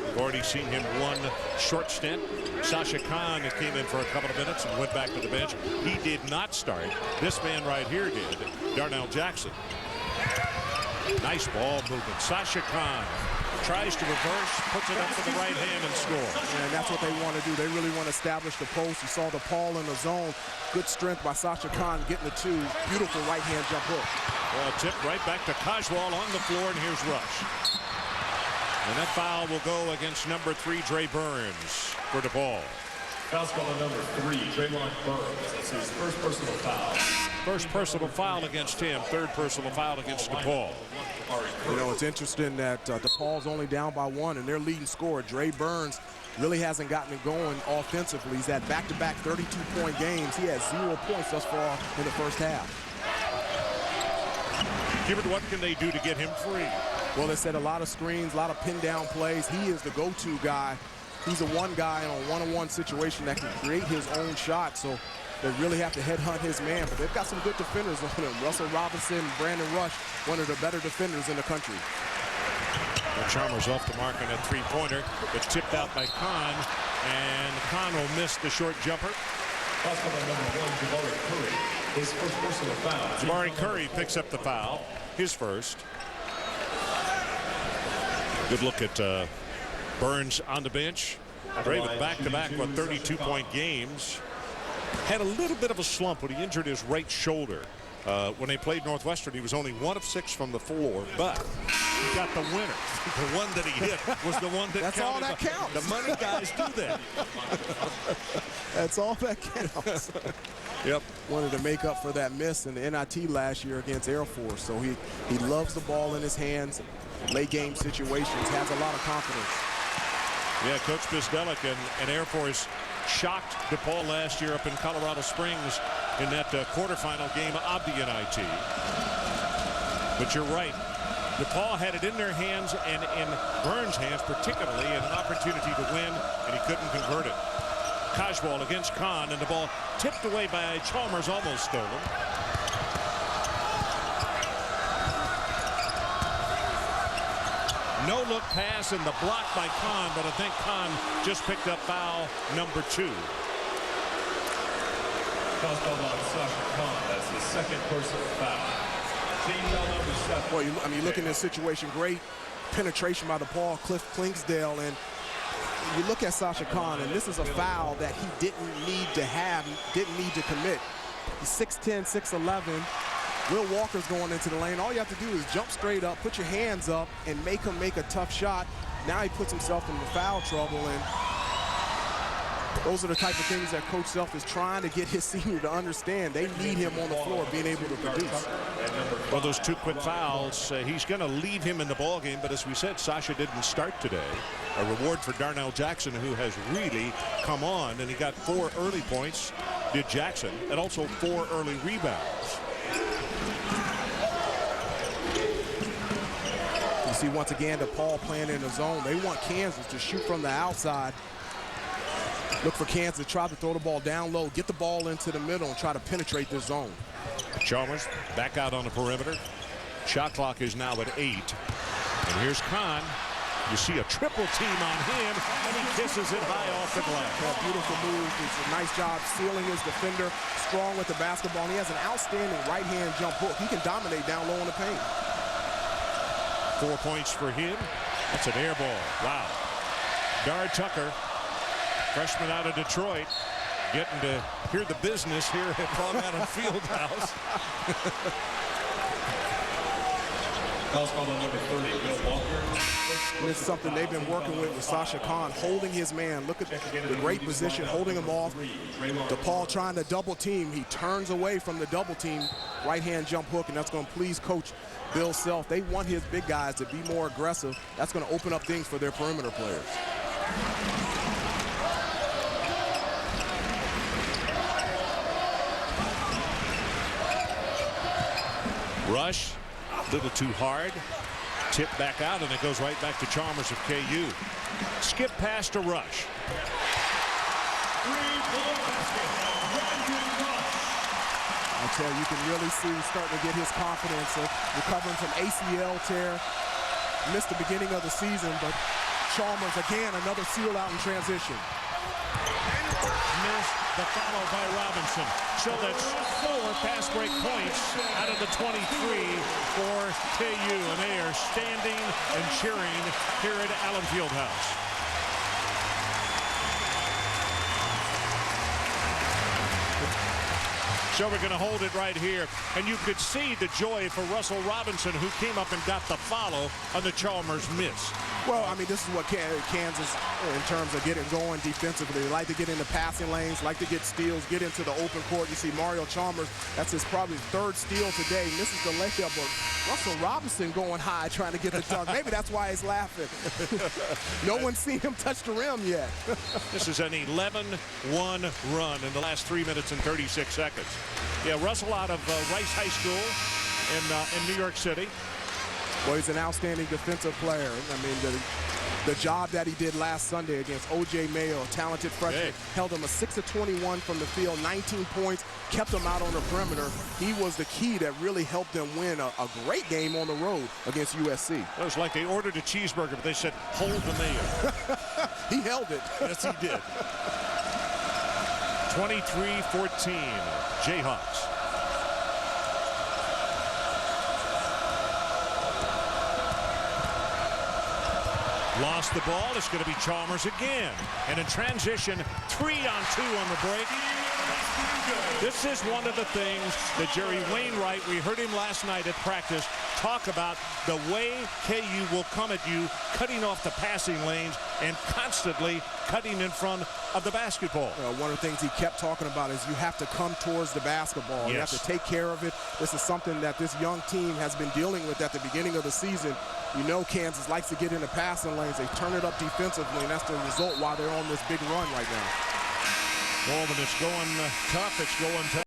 We've already seen him one short stint. Sasha Khan came in for a couple of minutes and went back to the bench. He did not start. This man right here did, Darnell Jackson. Nice ball movement. Sasha Khan tries to reverse, puts it up to the right hand and scores. And that's what they want to do. They really want to establish the post. You saw DePaul in the zone. Good strength by Sasha Khan getting the 2. Beautiful right hand jump hook. Well, tipped right back to Coswell on the floor, and here's Rush. And that foul will go against number 3, Dre Burns, for DePaul. Foul's called on number 3, Draymond Burns. That's his first personal foul. First personal foul against him, 3rd personal foul against DePaul. You know, it's interesting that DePaul's only down by 1, and their leading scorer, Dre Burns, really hasn't gotten it going offensively. He's had back-to-back 32-point games. He has 0 points thus far in the first half. Gibbert, what can they do to get him free? Well, they said a lot of screens, a lot of pin-down plays. He is the go-to guy. He's a one guy in a one-on-one situation that can create his own shot. So they really have to headhunt his man. But they've got some good defenders on him. Russell Robinson, Brandon Rush, one of the better defenders in the country. Well, Chalmers off the mark on that 3-pointer. It's tipped out by Khan, and Khan will miss the short jumper. Foul's called on number 1, Jabari Curry. His first personal foul. Jabari Curry picks up the foul, his first. Good look at Burns on the bench. Dre with back-to-back with 32-point games. Had a little bit of a slump when he injured his right shoulder. When they played Northwestern, he was only 1 of 6 from the floor, but he got the winner. The one that he hit was the one that That's counted. all that counts. The money guys do that. That's all that counts. Yep. Wanted to make up for that miss in the NIT last year against Air Force. So he loves the ball in his hands, late game situations, has a lot of confidence. Yeah, Coach Bisdelic and Air Force shocked DePaul last year up in Colorado Springs in that quarterfinal game of the NIT. But you're right. DePaul had it in their hands and in Burns' hands particularly, and an opportunity to win, and he couldn't convert it. Coswell against Khan, and the ball tipped away by Chalmers, almost stolen. No-look pass and the block by Khan, but I think Khan just picked up foul number 2. Foul's called on Sasha Khan. That's his 2nd personal foul. Team foul number 7. Well, I mean, look in this situation, great penetration by DePaul, Cliff Clinksdale, and you look at Sasha Khan, and this is a foul that he didn't need to have, didn't need to commit. He's 6'10", 6'11". Will Walker's going into the lane. All you have to do is jump straight up, put your hands up, and make him make a tough shot. Now he puts himself into foul trouble, and those are the type of things that Coach Self is trying to get his senior to understand. They need him on the floor being able to produce. Well, those 2 quick fouls, he's going to leave him in the ballgame, but as we said, Sasha didn't start today. A reward for Darnell Jackson, who has really come on, and he got 4 early points, did Jackson, and also 4 early rebounds. You see, once again, DePaul playing in the zone. They want Kansas to shoot from the outside. Look for Kansas to try to throw the ball down low, get the ball into the middle, and try to penetrate this zone. Chalmers back out on the perimeter. Shot clock is now at 8. And here's Khan. You see a triple team on him, and he kisses it high off the glass. Yeah, beautiful move. It's a nice job sealing his defender, strong with the basketball. And he has an outstanding right-hand jump hook. He can dominate down low in the paint. 4 points for him. That's an air ball. Wow. Dar Tucker, freshman out of Detroit, getting to hear the business here at Long Island Fieldhouse. It's something they've been working with Sasha Khan, holding his man. Look at the great position, holding him off. DePaul trying to double team. He turns away from the double team, right-hand jump hook, and that's going to please Coach Bill Self. They want his big guys to be more aggressive. That's going to open up things for their perimeter players. Rush, a little too hard. Tip back out, and it goes right back to Chalmers of KU. Skip pass to Rush. I tell you, you can really see he's starting to get his confidence of recovering from ACL tear. Missed the beginning of the season, but Chalmers, again, another seal out in transition. Missed the follow by Robinson. So that's 4 fast break points out of the 23 for KU, and they are standing and cheering here at Allen Fieldhouse. So we're going to hold it right here. And you could see the joy for Russell Robinson, who came up and got the follow on the Chalmers miss. Well, I mean, this is what Kansas, in terms of getting going defensively, they like to get into passing lanes, like to get steals, get into the open court. You see Mario Chalmers, that's his probably 3rd steal today. Misses the layup, but Russell Robinson going high trying to get the dunk. Maybe that's why he's laughing. No one's seen him touch the rim yet. This is an 11-1 run in the last 3 minutes and 36 seconds. Yeah, Russell out of Rice High School in New York City. Well, he's an outstanding defensive player. I mean, the job that he did last Sunday against O.J. Mayo, a talented freshman, held him a 6 of 21 from the field, 19 points, kept him out on the perimeter. He was the key that really helped them win a great game on the road against USC. It was like they ordered a cheeseburger, but they said, hold the mayo. He held it. Yes, he did. 23-14, Jayhawks. Lost the ball. It's going to be Chalmers again. And in transition, 3-on-2 on the break. This is one of the things that Jerry Wainwright, we heard him last night at practice, talk about the way KU will come at you, cutting off the passing lanes and constantly cutting in front of the basketball. One of the things he kept talking about is you have to come towards the basketball. Yes. You have to take care of it. This is something that this young team has been dealing with at the beginning of the season. You know Kansas likes to get into passing lanes. They turn it up defensively, and that's the result why they're on this big run right now. Well, when it's going tough, it's going tough.